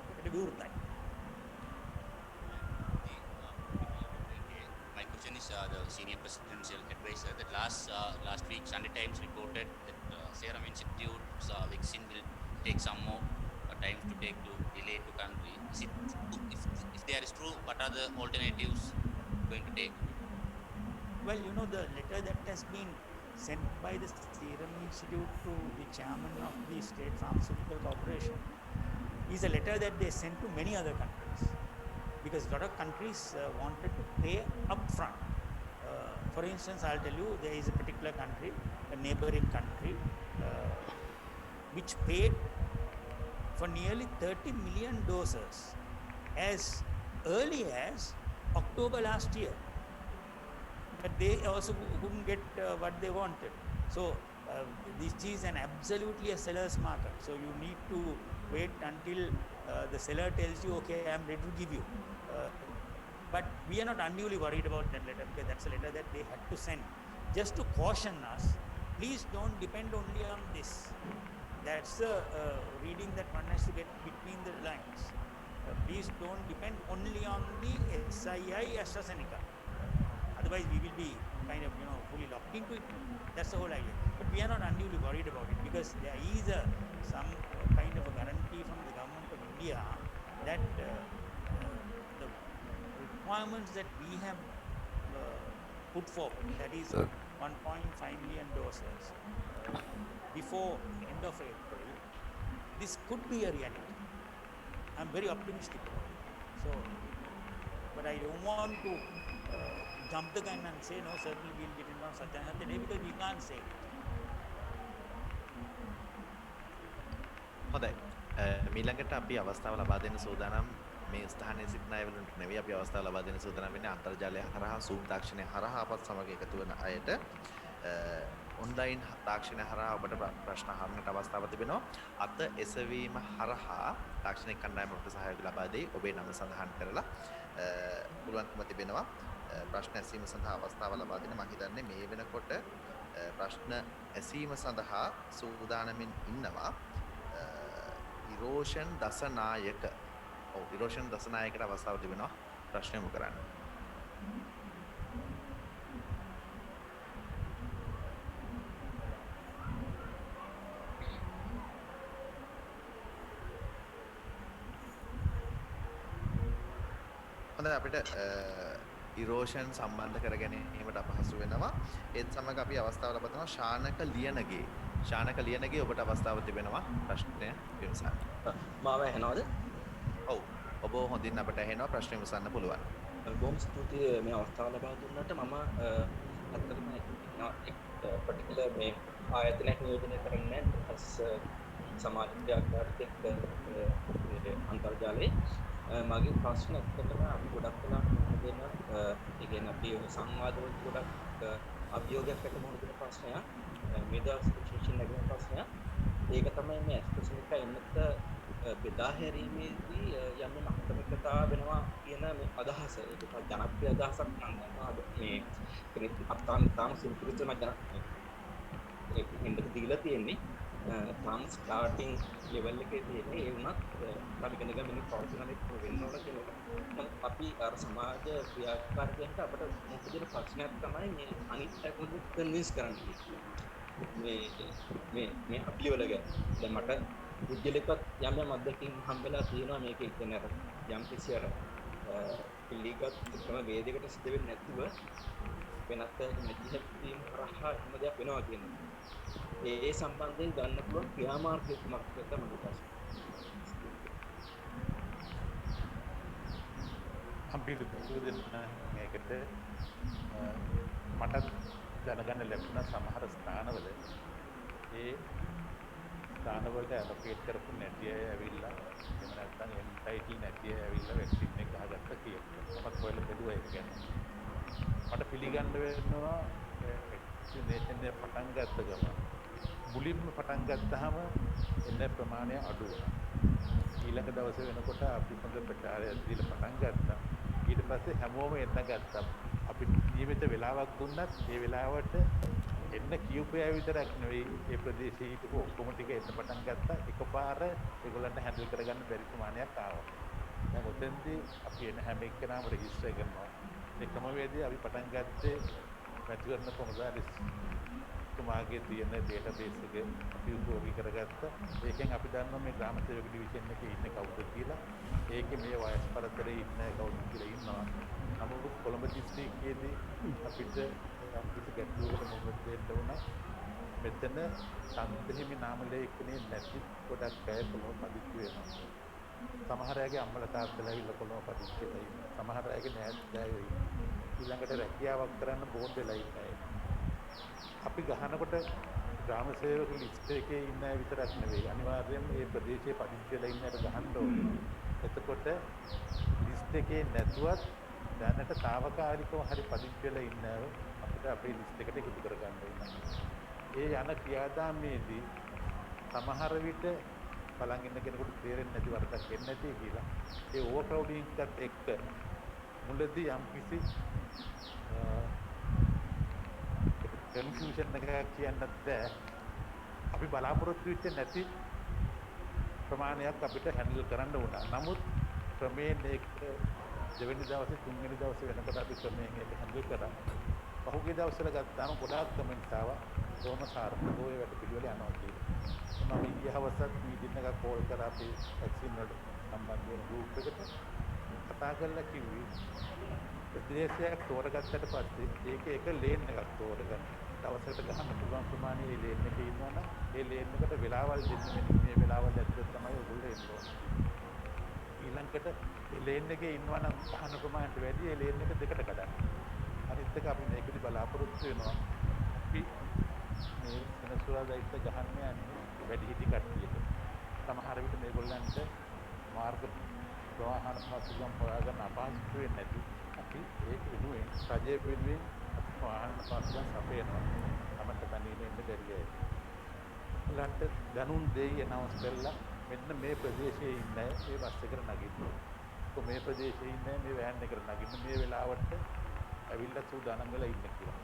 ඒකට විවෘතයි. My question is the senior presidential advisor that last week Sunday Times reported that Serum Institute's vaccine will take some more time to take to delay to country. Is it, if there is true, what are the alternatives going to take? Well, you know, the letter that has been sent by the Serum Institute to the chairman of the State Pharmaceutical Corporation is a letter that they sent to many other countries, because a lot of countries wanted to pay upfront. For instance, I'll tell you, there is a particular country, a neighboring country, which paid for nearly 30 million doses as early as October last year. But they also couldn't get what they wanted. So this is an absolutely a seller's market. So you need to wait until the seller tells you, okay, I am ready to give you. But we are not unduly worried about that letter, because that's a letter that they had to send just to caution us. Please don't depend only on this. That's the reading that one has to get between the lines. Please don't depend only on the SII AstraZeneca. Otherwise, we will be kind of, fully locked into it. That's the whole idea. But we are not unduly worried about it, because there is some kind of a guarantee from the government of India that the requirements that we have put forward, that is 1.5 million doses before end of April, this could be a reality. I'm very optimistic about it. So, but I don't want to jump the gun and say, no, certainly we'll get it on such and such a day, because we can't say it. හොඳයි. මීළඟට අපි අවස්ථාව ලබා දෙන්න සූදානම් මේ ස්ථානයේ සිටින අයවලුන්ට නෙවෙයි අපි අවස්ථාව ලබා දෙන සූදානම් වෙන්නේ අන්තර්ජාලය හරහා Zoom තාක්ෂණය හරහා අපත් සමග එකතු වන අයට ඔන්ලයින් තාක්ෂණය හරහා ඔබට ප්‍රශ්න අහන්නට අවස්ථාව තිබෙනවා. අත එසවීම හරහා තාක්ෂණික කණ්ඩායම ඔබට සහයෝගය ලබා දෙයි. ඔබේ නම සඳහන් කරලා පුළුවන්කම තිබෙනවා ප්‍රශ්න ඇසීම සඳහා අවස්ථාව ලබා දෙන්න. මම හිතන්නේ මේ වෙනකොට ප්‍රශ්න ඇසීම සඳහා සූදානමින් ඉන්නවා ඉරෝෂන් දසනායක. ඔව් ඉරෝෂන් දසනායකට අවස්ථාව තිබෙනවා ප්‍රශ්න යොමු කරන්න. හොඳයි අපිට ඉරෝෂන් සම්බන්ධ කර ගැනීමට අපහසු වෙනවා. ඒත් සමග අපි අවස්ථාව ලබා දෙනවා ශානක ලියනගේ. ශානක ලියනගේ ඔබට අවස්ථාව තිබෙනවා ප්‍රශ්නය විමසන්න. මාව ඇහෙනවද? ඔව්. ඔබ හොඳින් අපට ඇහෙනවා ප්‍රශ්න විමසන්න පුළුවන්. බොහොම ස්තුතියි මේ අවස්ථාව ලබා දුන්නට. මම අත්‍තරම පර්ටිකුලර් මේ ආයතනයක් නියෝජනය කරන්නේ සමාජ ක්‍රියාකාරීත්වයක් අන්තර්ජාලයේ මගේ ප්‍රශ්න ඇත්තටම අපි ගොඩක් වෙලා මොන දෙන ඒ කියන්නේ අපි සංවාදවල ගොඩක් අභියෝගයක් එක්ක මොන දෙන ප්‍රශ්නයක් මේ දවස් විශේෂයෙන් නැගෙන ප්‍රශ්නයක් ඒක තමයි මේ ඇස්ට්‍රොසෙනිකා එන්නත බෙදා හැරීමේදී යම් මහත්මකතා වෙනවා කියන මේ අදහස ඒක ජනප්‍රිය අදහසක් නම් මේ කෙනෙක් අත්තාම සිම්පලිස්ට් මචං ඒක හින්දට දීලා තියෙන්නේ තාම ස්ටාර්ටින් ලෙවල් එකේ තියෙන්නේ ඒ වුණත් අපි ඉගෙන ගන්න ප්‍රොෆෙෂනල් වෙන්න ඕන කියලා අපි අර සමාජ ක්‍රියාකාරීත්වයට අපිට මොකද දෙන ප්‍රශ්නයක් තමයි මේ අනිත් අයට කන්වින්ස් කරන්නේ මේ අපි වල ගැන දැන් මට පුද්ගලිකවත් යම් අත්දැකීම් හම්බෙලා තියෙනවා මේක ඉතින් අර යම් කිසි අර පිළිගත් ක්‍රම වේදයකට සිද්ධ වෙන්නේ නැතුව වෙනත් මෙදිහත් වීම හරහා එහෙම දෙයක් වෙනවා කියන්නේ ඒ සම්බන්ධයෙන් ගන්න පුළුවන් ක්‍රියාමාර්ගය කුමක්ද කියලා මම හිතනවා. අපිට දෙන්න මේකට මට දැනගන්න ලැබුණ සමහර ස්ථානවල ඒ ස්ථානවලට ඇලොකේට් කරපු නැති අය ඇවිල්ලා එහෙම නැත්නම් එන්ටයිටල් නැති අය ඇවිල්ලා වැක්සින් එක ගහගත්ත කියලා. මමත් හොයලා බැලුවා ඒක ගැන. මට පිළිගන්න වෙනවා වැක්සිනේෂන් එක පටන් ගත්ත ගමන් මුලින්ම පටන් ගත්තාම එන්න ප්‍රමාණය අඩු වුණා. ඊළඟ දවසේ වෙනකොට අපි හොඳ ප්‍රචාරයක් දීලා පටන් ගත්තා. ඊට පස්සේ හැමෝම එන්න ගත්තා. අපි නියමිත වෙලාවක් දුන්නත් ඒ වෙලාවට එන්න කියූපය විතරක් නෙවෙයි ඒ ප්‍රදේශයේ හිටපු ඔක්කොම ටික එන්න පටන් ගත්තා. එකපාර ඒගොල්ලන්ට හැන්ඩල් කරගන්න බැරි ප්‍රමාණයක් ආවා. දැන් ඔතෙන්දී අපි එන හැම එක්කෙනාම රෙජිස්ටර් කරනවා. ඒ ක්‍රමවේදය අපි පටන් ගත්තේ මැතිවරණ කොමසාරිස් තුමාගේ තියෙන ඩේටාබේස් එක අපි උපයෝගී කරගත්තා. ඒකෙන් අපි දන්නවා මේ ග්‍රාම සේවක ඩිවිෂන් එකේ ඉන්නේ කවුද කියලා. ඒකේ මේ වයස් පරතරේ ඉන්න කවුද කියලා ඉන්නවා. නමුත් කොළඹ දිස්ත්‍රික්කයේදී අපිට අපිට ගැටලුවකට මුහුණ දෙන්න වුණා. මෙතන සම්ප්‍රහිමි නාම ලේඛනයේ නැති ගොඩක් අය කොළඹ පදිංචි වෙනවා. සමහර අයගේ අම්මලා තාත්තලා ඇවිල්ලා කොළඹ පදිංචි වෙලා ඉන්නවා. සමහර අයගේ නෑදෑයෝ ඉන්නවා. ඊළඟට රැකියාවක් කරන්න බෝන්ඩ් වෙලා ඉන්නේ. අපි ගහනකොට ග්‍රාම සේවක ලිස්ට් එකේ ඉන්න අය විතරක් නෙවෙයි අනිවාර්යයෙන්ම මේ ප්‍රදේශයේ පදිංචි වෙලා ඉන්න අයට ගහන්න ඕනේ. එතකොට ලිස්ට් එකේ නැතුවත් දැනට తాවකාලිකව හරි පදිංචි වෙලා ඉන්න අය අපිට අපේ ලිස්ට් එකට එකතු කරගන්න වෙනවා. ඒ යන ක්‍රියාදාමයේදී සමහර විට බලන් ඉන්න කෙනෙකුට තේරෙන්නේ නැති වරදක් වෙන්නේ නැති කියලා ඒ ඕවර්ක්‍රවුඩින් එකත් එක්ක මුලදී යම් කිසි කන්ෆියුෂන් එකක් කියන්නත් බෑ. අපි බලාපොරොත්තු වෙච්ච නැති ප්‍රමාණයක් අපිට හැන්ඩල් කරන්න වුණා. නමුත් ක්‍රමයෙන් ඒක දෙවෙනි දවසේ තුන්වෙනි දවසේ වෙනකොට අපි ක්‍රමයෙන් ඒක හැන්ඩල් කරා. පහුගිය දවස්වල ගත්තාම ගොඩාක් කමෙන්ට්ස් ආවා. කොහොම සාර්ථකව ඒ වැඩ පිළිවෙල යනවා කියලා. මම ඊයේ හවසත් මීටින් එකක් කෝල් කරා අපි වැක්සින් වලට සම්බන්ධ වෙන ගෲප් එකට කතා කරලා කිව්වේ ප්‍රදේශයක් තෝරගත්තට පස්සේ ඒකේ එක ලේන් එකක් තෝරගන්න. දවසකට ගහන්න පුළුවන් ප්‍රමාණයේ ලේන් එකේ ඉන්නවනම් ඒ ලේන් එකට වෙලාවල් දෙන්න මෙන්න මේ වෙලාවල් ඇතුළත තමයි ඔයගොල්ලෝ එන්න ඕනේ. ඊළඟට ඒ ලේන් එකේ ඉන්නවනම් ගහන ප්‍රමාණයට වැඩි ඒ ලේන් එක දෙකට කඩන්න. අනිත් එක අපි මේකදී බලාපොරොත්තු වෙනවා අපි මේ වෙනසුරාදායිත් ගහන්න යන්නේ වැඩි හිටි කට්ටියට. සමහර විට මේගොල්ලන්ට මාර්ග ප්‍රවාහන පහසුකම් හොයාගන්න අපහසු වෙන්නේ නැති අපි ඒක වෙනුවෙන් රජය වෙනුවෙන් අපි ප්‍රවාහන පහසුකම් සපයනවා. තමන්ට තනියම ඉන්න බැරියයි. ඊළඟට ගනුන් දෙයි අනවුන්ස් කළා මෙන්න මේ ප්‍රදේශයේ ඉන්නේ මේ බස් එකට නගින්න. මේ ප්‍රදේශයේ ඉන්නේ මේ වෑන් එකට නගින්න මේ වෙලාවට ඇවිල්ලා සූදානම් වෙලා ඉන්න කියලා.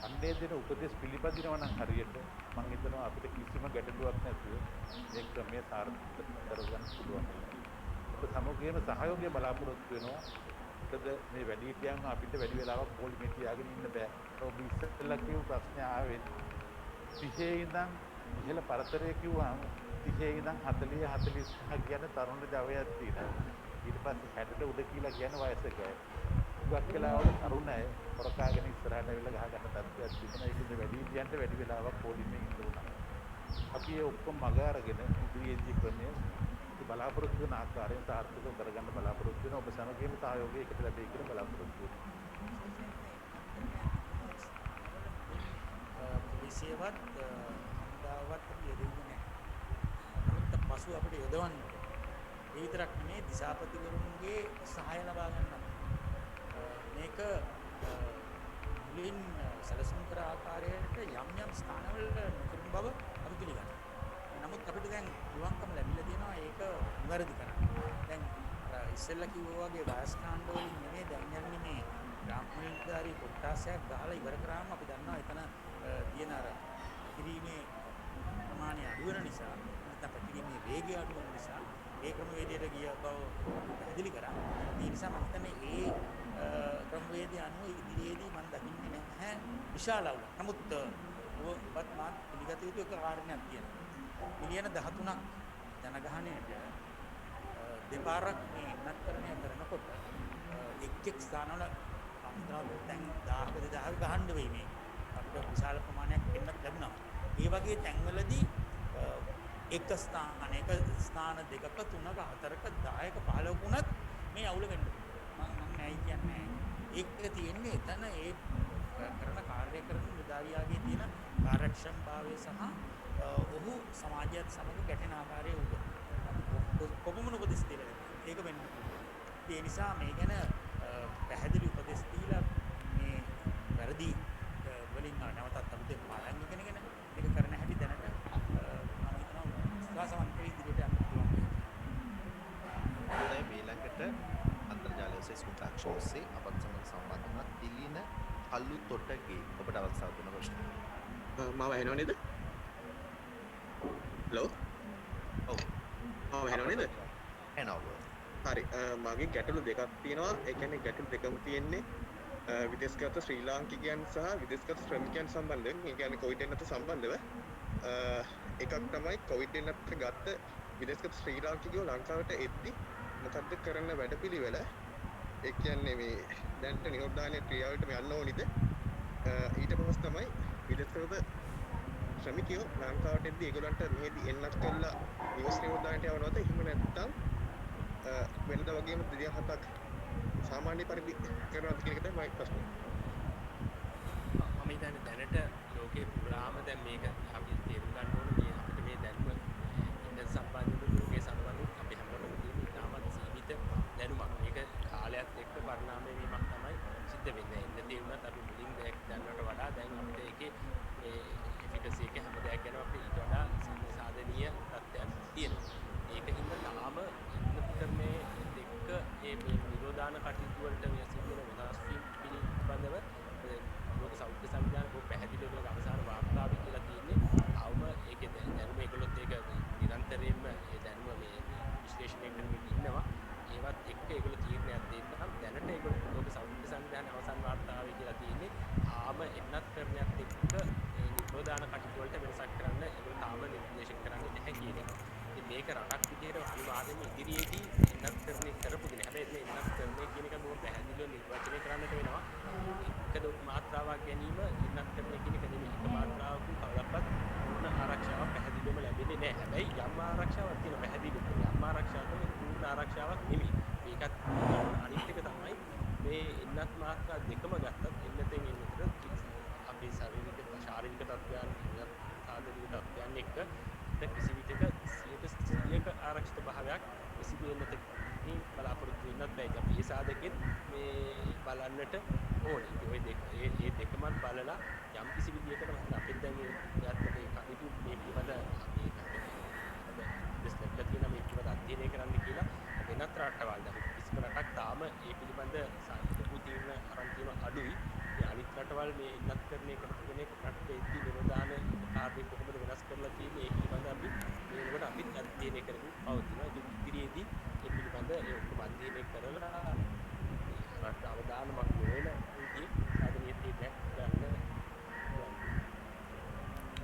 අන්නේ දෙන උපදේශ පිළිපදිනවා නම් හරියට මම හිතනවා අපිට කිසිම ගැටලුවක් නැතුව මේ ක්‍රමයේ සාර්ථක කරගන්න පුළුවන්. අප සමගියම සහයෝගය බලාපොරොත්තු වෙනවා. මොකද මේ වැඩිහිටියන් අපිට වැඩි වෙලාවක් පොලිමේ තියාගෙන ඉන්න බෑ. ඔබ ඉස්සෙල්ලා කියපු ප්‍රශ්නේ ආවේ 30 ඉඳන් ඉහළ පරතරය කිව්වම 30 ඉඳන් 40 45 කියන තරුණ ජවයක් තියෙනවා. ඊට පස්සේ 60ට උඩ කියලා කියන්නේ වයසකයි. ගොඩක් වෙලාවල තරුණ අය හොරකාගෙන ඉස්සරහට ඇවිල්ලා ගහ ගන්න තත්ත්වයක් තිබුණා. ඒකෙන් වැඩිහිටියන්ට වැඩි වෙලාවක් පොලිමේ ඉන්න උනා. අපි ඒ ඔක්කොම මග අරගෙන ඉදිරියේදී ක්‍රමයේ බලාපොරොත්තු වෙන ආකාරයෙන් සාර්ථකව කරගන්න බලාපොරොත්තු වෙන ඔබ සමගියම සහයෝගය එකට ලැබෙයි කියලා බලාපොරොත්තු වෙනවා. පොලිසියවත් හමුදාවත් අපි යොදන්නේ නැහැ. නමුත් පසු අපිට යොදවන්න ඒ විතරක් නෙමේ දිසාපතිවරුන්ගේ සහාය ලබා ගන්න. මේක මුලින් සැලසුම් කර ආකාරයට යම් යම් ස්ථානවල නොකරන බව අපි පිළිගන්නවා. නමුත් අපිට දැන් පුළුවන්කම ලැබිලා තියෙනවා ඒක නිවැරදි කරන්න. දැන් අර ඉස්සෙල්ලා කිව්වා වගේ වයස්කාණ්ඩ වලින් නෙමෙයි දැන් යන්නේ මේ ග්‍රාමීණධාරී කොට්ටාසයක් ගහලා ඉවර කරාම අපි දන්නවා එතන තියෙන අර කිරීමේ ප්‍රමාණය අඩු වෙන නිසා නැත්නම් කිරීමේ වේගය අඩු වෙන නිසා ඒ ක්‍රමවේදයට ගිය බව පැහැදිලි කරා. ඒ නිසා මම හිතන්නේ ඒ ක්‍රමවේදය අනුව ඉදිරියේදී මම දකින්නේ නැහැ විශාල අවුලක්. නමුත් ඔබත් මාත් පිළිගත යුතු එක කාරණයක් තියෙනවා. මිලියන 13ක් ජනගහනයට දෙපාරක් මේ නත්කරණය කරනකොට එක් ස්ථානවල අමුද්‍රව්‍ය දැන් 1000ක 2000ක ගහන්න වෙයි මේ අපිට විශාල ප්‍රමාණයක් එන්නත් ලැබුණා. ඒ වගේ තැන්වලදී එක ස්ථාන දෙකක තුනක හතරක 10ක 15ක වුණත් මේ අවුල වෙන්න මම නෑ කියන්නේ. ඒක තියෙන්නේ එතන ඒ කරන කාර්ය කරන නිලධාරියාගේ තියෙන කාර්යක්ෂමතාවය සහ ඔහු සමාජයත් සමග ගැටෙන ආකාරයේ උඩ කොපමණ උපදෙස් දීලා ඒක වෙන්න පුළුවන්. ඒ නිසා මේ ගැන පැහැදිලි උපදෙස් දීලා මේ වැරදි වලින් නැවතත් අපිට පාඩම් ඉගෙනගෙන ඒක කරන හැටි දැනට මම හිතනවා විශ්වාසවන්තව ඉදිරියට යන්න පුළුවන්. දැන් ඊළඟට අන්තර්ජාලය ඔස්සේ සූත්‍රාක්ෂ ඔස්සේ අපත් සමග සම්බන්ධ වුණා දිලින කල්ලු තොටගේ ඔබට අවස්ථාව දුන්න ප්‍රශ්න. මම ඇහෙනව නේද? හලෝ. ඔව්. මම ඇහෙනව නේද? ඇහෙනවා. හරි. මගේ ගැටලු දෙකක් තියෙනවා. ඒ කියන්නේ ගැටලු දෙකම තියෙන්නේ විදේශගත ශ්‍රී ලාංකිකයන් සහ විදේශගත ශ්‍රමිකයන් සම්බන්ධයෙන්. ඒ කියන්නේ කොවිඩ් 19 සම්බන්ධව. එකක් තමයි කොවිඩ් 19 ගත්ත විදේශගත ශ්‍රී ලාංකිකයෝ ලංකාවට එද්දි මොකද්ද කරන වැඩපිළිවෙල? ඒ කියන්නේ මේ දැන්ට නියෝජ්‍යාලයේ ක්‍රියාවලට යන්න ඕනිද? ඊට පස්සේ තමයි විදේශගත ශ්‍රමිකයෝ ලංකාවට එද්දි ඒගොල්ලන්ට මෙහෙදි එන්නත් කළා නිවස් නියෝජ්‍යාලයට යවනවද? එහෙම නැත්නම් වෙනද වගේම දින 7ක් සාමාන්‍ය පරිදි කරනවද කියන එක තමයි මගේ ප්‍රශ්නේ. මම හිතන්නේ දැනට ලෝකේ පුරාම දැන් මේක අපි තේරුම් ගන්න ඕනේ මේ අපිට මේ දැනුම ඉන්න සම්බන්ධව ලෝකයේ සම්බන්ධව අපි හැමෝටම තියෙන ඉතාමත් සීමිත දැනුමක්. මේක කාලයත් එක්ක පරිණාමය වීමක් තමයි සිද්ධ වෙන්නේ. ඉන්න තේරුණත් අපි මුලින් දැනනට වඩා දැන් අපිට ඒකේ මේ එෆිකසි එක හැම දෙයක් ගැන අපිට ඊට වඩා සාධනීය තත්ත්වයක් තියෙනවා. ඒකින්ද තාම ඉන්න මේ ඒ නිරෝධාන කටයුතු වලට මේ සිදුවන වෙනස් වීම් පිළිබඳව ලෝක සෞඛ්‍ය සංවිධානය බොහෝ පැහැදිලිව මේක අවසාන වාර්තාවයි කියලා තියෙන්නේ. අවම ඒකේ දැනුම ඒගොල්ලොත් ඒක නිරන්තරයෙන්ම ඒ දැනුම මේ විශ්ලේෂණය කරමින් ඉන්නවා. ඒවත් එක්ක ඒගොල්ලෝ තීරණයක් දෙන්න නම් දැනට ඒගොල්ලෝ ලෝක සෞඛ්‍ය සංවිධානයේ අවසාන වාර්තාවයි කියලා තියෙන්නේ. ආම එන්නත් කරණයක් එක්ක ඒ නිරෝධාන කටයුතු වලට වෙනසක් කරන්න ඒගොල්ලෝ තාම නිර්දේශ කරන්නේ නැහැ කියන එක. මේක රටක් විදිහට අනිවාර්යයෙන්ම ඉදිරියේදී එන්නත් කරන්නේ කරපු දෙයක්. හැබැයි මේ එන්නත් කරන්නේ කියන එක බොහොම පැහැදිලිව නිර්වචනය කරන්නට වෙනවා. එක මාත්‍රාවක් ගැනීම එන්නත් කරන්නේ කියන එක නෙමෙයි. එක මාත්‍රාවක කවදාවත් පූර්ණ ආරක්ෂාවක් පැහැදිලිවම ලැබෙන්නේ නැහැ. හැබැයි යම් ආරක්ෂාවක් තියෙන පැහැදිලිව. යම් ආරක්ෂාවක් නෙමෙයි පූර්ණ ආරක්ෂාවක් නෙමෙයි. මේකත් අනිත් එක තමයි මේ එන්නත් මාත්‍රා දෙකම ගත්තත් එන්නතෙන් එන්නතට අපේ ශාරීරික තත්ත්වයන් සාධනික තත්ත්වයන් එක්ක කිසි විටක 100% ආරක්ෂිත භාවයක් කිසි දෙයකට බලාපොරොත්තු කියන්නත් බෑ. ඉතින් අපි ඒ සාධකෙත් මේ බලන්නට ඕනේ. ඉතින් ওই දෙක ඒ දෙකමත් බලලා යම් කිසි විදියකට මම අපිට දැන් මේ ක්‍රියාත්මක කටයුතු මේ පිළිබඳ අපි දෙස්ලක්ලා තියෙන මේ පිළිබඳ අධ්‍යයනය කරන්න කියලා වෙනත් රටවල් දැන් කිසිම රටක් තාම ඒ පිළිබඳ ලොකු තීරණ අරන් තියෙන අඩුයි. ඒ අනිත් රටවල් මේ ඉන්නත් කරන එකට තියෙන එක රටේදී වෙනදාන කාර්ය කොහොමද වෙනස් කරලා තියෙන්නේ ඒ පිළිබඳ අපි මේ වෙනකොට අපිත් අධ්‍යයනය කරමින් පවතිනවා. ඉතින් ඉදිරියේදී ඒ පිළිබඳ ඒ ඔක්කොම අධ්‍යයනය කරලා රට අවදානමක් නොවන විදිහේ සාධනීය තීරණයක් ගන්න.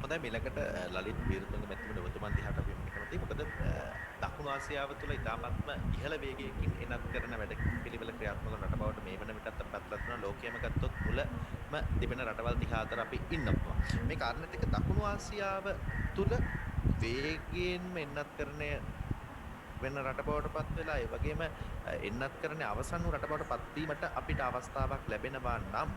හොඳයි මිලකට ලලිත් වීරතුංග මැතිතුමනි ඔබතුමන් දිහාට අපි යන්න කැමතියි. මොකද දකුණු ආසියාව තුළ ඉතාමත්ම ඉහළ වේගයකින් එනත් කරන වැඩ පිළිවෙල ක්‍රියාත්මක වන රට බවට මේ වන විටත් අපි පත්ලත් වෙනවා. ලෝකයේම ගත්තොත් මුලම තිබෙන රටවල් 34 අපි ඉන්නවා. මේ කාරණේත් එක්ක දකුණු ආසියාව තුළ වේගයෙන්ම එන්නත් කරන වෙන රට බවට පත් වෙලා ඒ වගේම එන්නත් කරන්නේ අවසන් වූ රට බවට පත්වීමට අපිට අවස්ථාවක් ලැබෙනවා නම්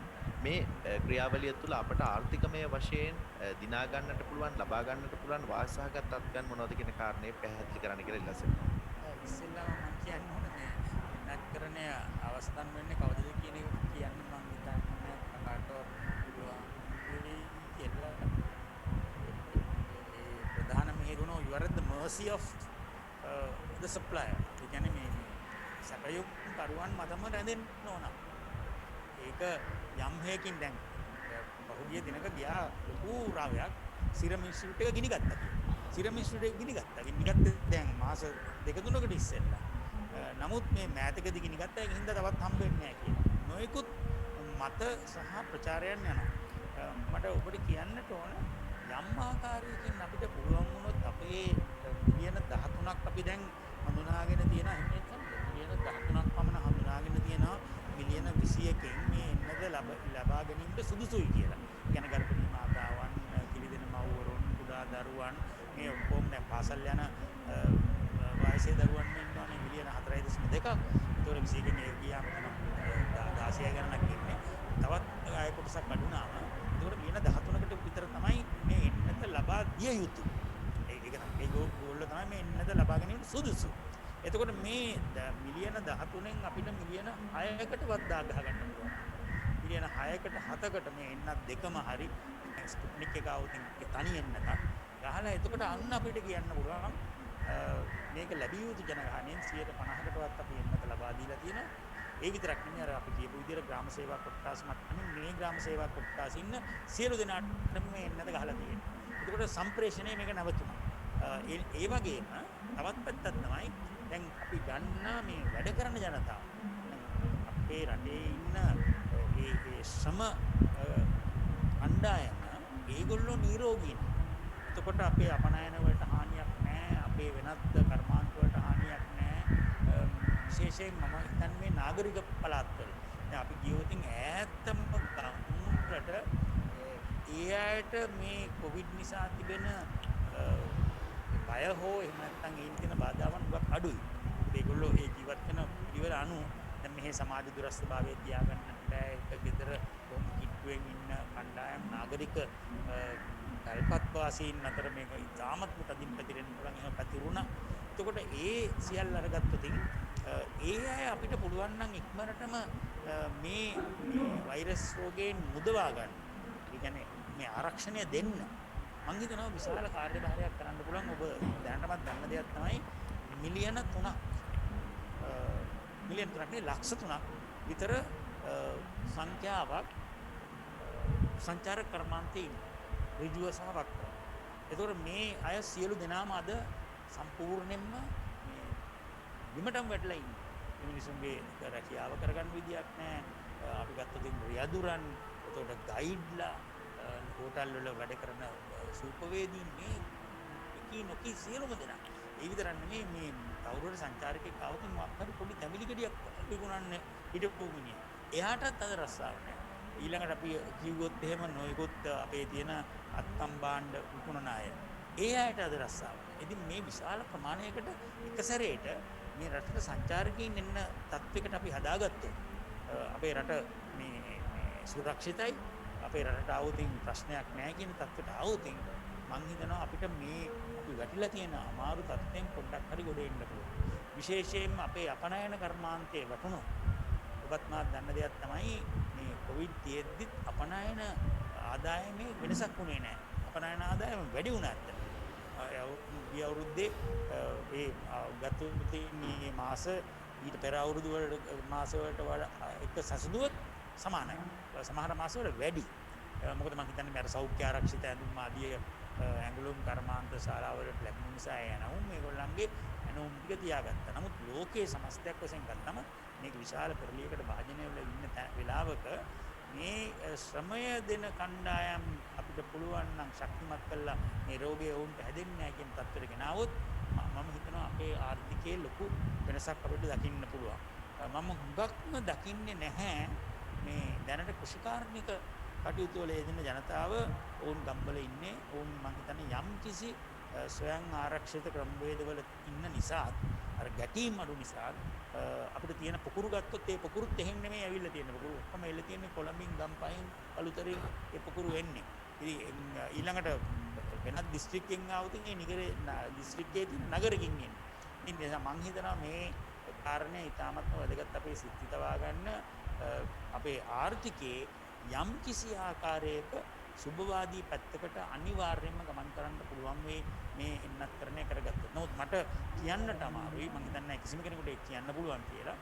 මේ ක්‍රියාවලිය තුළ අපට ආර්ථිකමය වශයෙන් දිනා ගන්නට පුළුවන් ලබා ගන්නට පුළුවන් වාසසහගත තත්ත්වයන් මොනවද කියන කාරණේ පැහැදිලි කරන්න කියලා ඉල්ලා සිටිනවා. ඉස්සෙල්ලාම මම කියන්න ඕනේ මේ එන්නත් කරන අවස්ථන් වෙන්නේ කවදද කියන එක කියන්න මම හිතන්නේ කාටවත් පුළුවන්. ඒ ප්‍රධාන මෙහෙරුණෝ you are at the mercy of the supplier. ඒ කියන්නේ මේ සැපයුම් කරුවන් මතම රැඳෙන්න ඕන. ඒක යම් හේකින් දැන් බහුගිය දිනක ගියා ලොකු රාවයක් සිරම් ඉන්ස්ටිටියුට් එක ගිනි ගත්තා. සිරම් ඉන්ස්ටිටියුට් එක ගිනි ගත්තා. ගිනි ගත්තේ දැන් මාස දෙක තුනකට ඉස්සෙල්ලා. නමුත් මේ මෑතකදී ගිනි ගත්තා. ඒක හින්දා තවත් හම්බෙන්නේ නැහැ කියලා. නොයෙකුත් මත සහ ප්‍රචාරයන් යනවා. මට ඔබට කියන්නට ඕන යම් ආකාරයකින් අපිට පුළුවන් වුණොත් අපේ මිලියන 13ක් අපි දැන් හඳුනාගෙන තියෙනවා. එහෙම නැත්නම් මිලියන 13ක් පමණ හඳුනාගෙන තියෙනවා. මිලියන 21කින් මේ එන්නද ලබා ගැනීමට සුදුසුයි කියලා. කියන ගර්භණී මාතාවන්, කිලිදෙන මව්වරුන්, කුඩා දරුවන් මේ ඔක්කොම දැන් පාසල් යන වයසේ දරුවන් ඉන්නවනේ මිලියන 4.2ක්. ඒතකොට 21කින් ඒ ගියාම තමයි 16 ගණනක් ඉන්නේ. තවත් ආය කොටසක් අඩුනාම ඒතකොට මිලියන 13කට විතර තමයි මේ එන්නත ලබා දිය යුතු. ඒක තමයි ඒ ගෝල්ල තමයි මේ එන්නත ලබා ගැනීමට සුදුසු. එතකොට මේ මිලියන 13න් අපිට මිලියන 6කට වද්දා ගහ ගන්න පුළුවන්. මිලියන 6කට 7කට මේ එන්නත් දෙකම හරි ස්පුට්නික් එක આવුතින් තනි එන්නතක් ගහලා එතකොට අන්න අපිට කියන්න පුළුවන් මේක ලැබිය යුතු ජනගහනයෙන් 50%කටවත් අපි එන්නත ලබා දීලා තියෙනවා. ඒ විතරක් නෙමෙයි අර අපි කියපු විදිහට ග්‍රාම සේවා කොට්ටාස් මට්ටමින් මේ ග්‍රාම සේවා කොට්ටාස් ඉන්න සියලු දෙනාට මේ එන්නත ගහලා තියෙනවා. එතකොට සම්ප්‍රේෂණය මේක නැවතුණා. ඒ වගේම තවත් පැත්තක් තමයි දැන් අපි ගන්නා මේ වැඩ කරන ජනතාව අපේ රටේ ඉන්න ඒ ශ්‍රම අණ්ඩායම ඒගොල්ලෝ නිරෝගී නේ. එතකොට අපේ අපනයන වලට හානියක් නැහැ. අපේ වෙනත් කර්මාන්ත වලට හානියක් නැහැ. විශේෂයෙන් මම හිතන්නේ මේ නාගරික පළාත්වල. දැන් අපි ගියොතින් ඈතම ගම්වලට ඒ අයට මේ කොවිඩ් නිසා තිබෙන බය හෝ එහෙම නැත්නම් ඒන් තියෙන බාධාවන් ගොඩක් අඩුයි. ඒගොල්ලෝ ඒ ජීවත් වෙන පිළිවෙල අනුව දැන් මෙහි සමාජ දුරස්ථභාවය තියාගන්න බෑ. ඒක ගෙදර කොහොම කිට්ටුවෙන් ඉන්න කණ්ඩායම් නාගරික තල්පත් වාසීන් අතර මේක ඉතාමත්ම තදින් පැතිරෙන්න පුළුවන්. එහෙම පැතිරුණා. එතකොට ඒ සියල්ල අරගත්තොතින් ඒ අය අපිට පුළුවන් නම් ඉක්මනටම මේ වෛරස් රෝගයෙන් මුදවා ගන්න. ඒ කියන්නේ මේ ආරක්ෂණය දෙන්න මං හිතනවා විශාල කාර්යභාරයක් කරන්න පුළුවන්. ඔබ දැනටමත් දන්න දෙයක් තමයි මිලියන 3ක් මිලියන 3ක් නේ ලක්ෂ 3ක් විතර සංඛ්‍යාවක් සංචාරක කර්මාන්තයේ ඍජුව සහ වක්‍ර. ඒතකොට මේ අය සියලු දෙනාම අද සම්පූර්ණයෙන්ම මේ බිමටම වැටලා ඉන්නේ. මේ මිනිසුන්ගේ රැකියාව කරගන්න විදියක් නැහැ. අපි ගත්තොත් රියදුරන්, එතකොට ගයිඩ්ලා, හෝටල් වල වැඩ කරන සූපවේදීන් මේ එකී නොකී සියලුම දෙනා. ඒ විතරක් නෙමෙයි මේ කවුරුහරි සංචාරකයෙක් ආවොත් මොකක්ද පොඩි තැඹිලි ගෙඩියක් විකුණන්නේ හිටපු මිනිහා. එයාටත් අද රස්සාව නැහැ. ඊළඟට අපි කිව්වොත් එහෙම නොයෙකුත් අපේ තියෙන අත්තම් භාණ්ඩ විකුණන අය. ඒ අයට අද රස්සාව. ඉතින් මේ විශාල ප්‍රමාණයකට එක සැරේට මේ රටට සංචාරකයන් එන්න තත්වයකට අපි හදාගත්තොත් අපේ රට මේ සුරක්ෂිතයි. අපේ රටට ආවොතින් ප්‍රශ්නයක් නැහැ කියන තත්ත්වයට ආවොතින් මං හිතනවා අපිට මේ අපි වැටිලා තියෙන අමාරු තත්ත්වයෙන් පොඩ්ඩක් හරි ගොඩ එන්න පුළුවන්. විශේෂයෙන්ම අපේ අපනයන කර්මාන්තයේ වටුණු ඔබත් මාත් දන්න දෙයක් තමයි මේ කොවිඩ් තියෙද්දිත් අපනයන ආදායමේ වෙනසක් වුණේ නැහැ. අපනයන ආදායම වැඩි වුණා ඇත්තට. ගිය අවුරුද්දේ ඒ ගත මේ මාස ඊට පෙර අවුරුදු වල මාස වලට වඩා එක සැසඳුවොත් සමානයි. සමහර මාස වල වැඩි. මොකද මම හිතන්නේ මේ අර සෞඛ්‍ය ආරක්ෂිත ඇඳුම් ආදී ඇඟලුම් කර්මාන්ත ශාලාවලට ලැබුණු නිසා යනවුම් මේගොල්ලන්ගේ ඇඳුම් ටික තියාගත්තා. නමුත් ලෝකයේ සමස්තයක් වශයෙන් ගත්තම මේක විශාල පෙරලියකට භාජනය වෙලා ඉන්න වෙලාවක මේ ශ්‍රමය දෙන කණ්ඩායම් අපිට පුළුවන් නම් ශක්තිමත් කළා මේ රෝගය වුන්ට හැදෙන්නේ නැහැ කියන තත්ත්වයට ගෙනාවොත් මම හිතනවා අපේ ආර්ථිකයේ ලොකු වෙනසක් අපිට දකින්න පුළුවන්. මම හුඟක්ම දකින්නේ නැහැ මේ දැනට කෘෂිකාර්මික කටයුතු වල යෙදෙන ජනතාව වුන් ගම්වල ඉන්නේ වුන් මම හිතන්නේ යම් කිසි ස්වයං ආරක්ෂිත ක්‍රමවේදවල ඉන්න නිසා අර ගැටීම් අඩු නිසා අපිට තියෙන පොකුරු ගත්තොත් ඒ පොකුරුත් එහෙන් නෙමෙයි ඇවිල්ලා තියෙන්නේ. පොකුරු ඔක්කොම එල්ල තියෙන්නේ කොළඹින් ගම්පහින් අලුතරින් ඒ පොකුරු එන්නේ. ඉතින් ඊළඟට වෙනත් දිස්ත්‍රික්කෙන් ආවොත් ඒ නිගරේ දිස්ත්‍රික්කයේ තියෙන නගරකින් එන්නේ. ඉතින් මම හිතනවා මේ කාරණේ ඉතාමත්ම වැදගත් අපේ සිත්තිතවා ගන්න අපේ ආර්ථිකයේ යම් කිසි ආකාරයක සුබවාදී පැත්තකට අනිවාර්යයෙන්ම ගමන් කරන්න පුළුවන් වෙයි මේ එන්නත්කරණය කරගත්තොත්. නමුත් මට කියන්නට අමාරුයි. මම හිතන්නේ කිසිම කෙනෙකුට ඒක කියන්න පුළුවන් කියලා.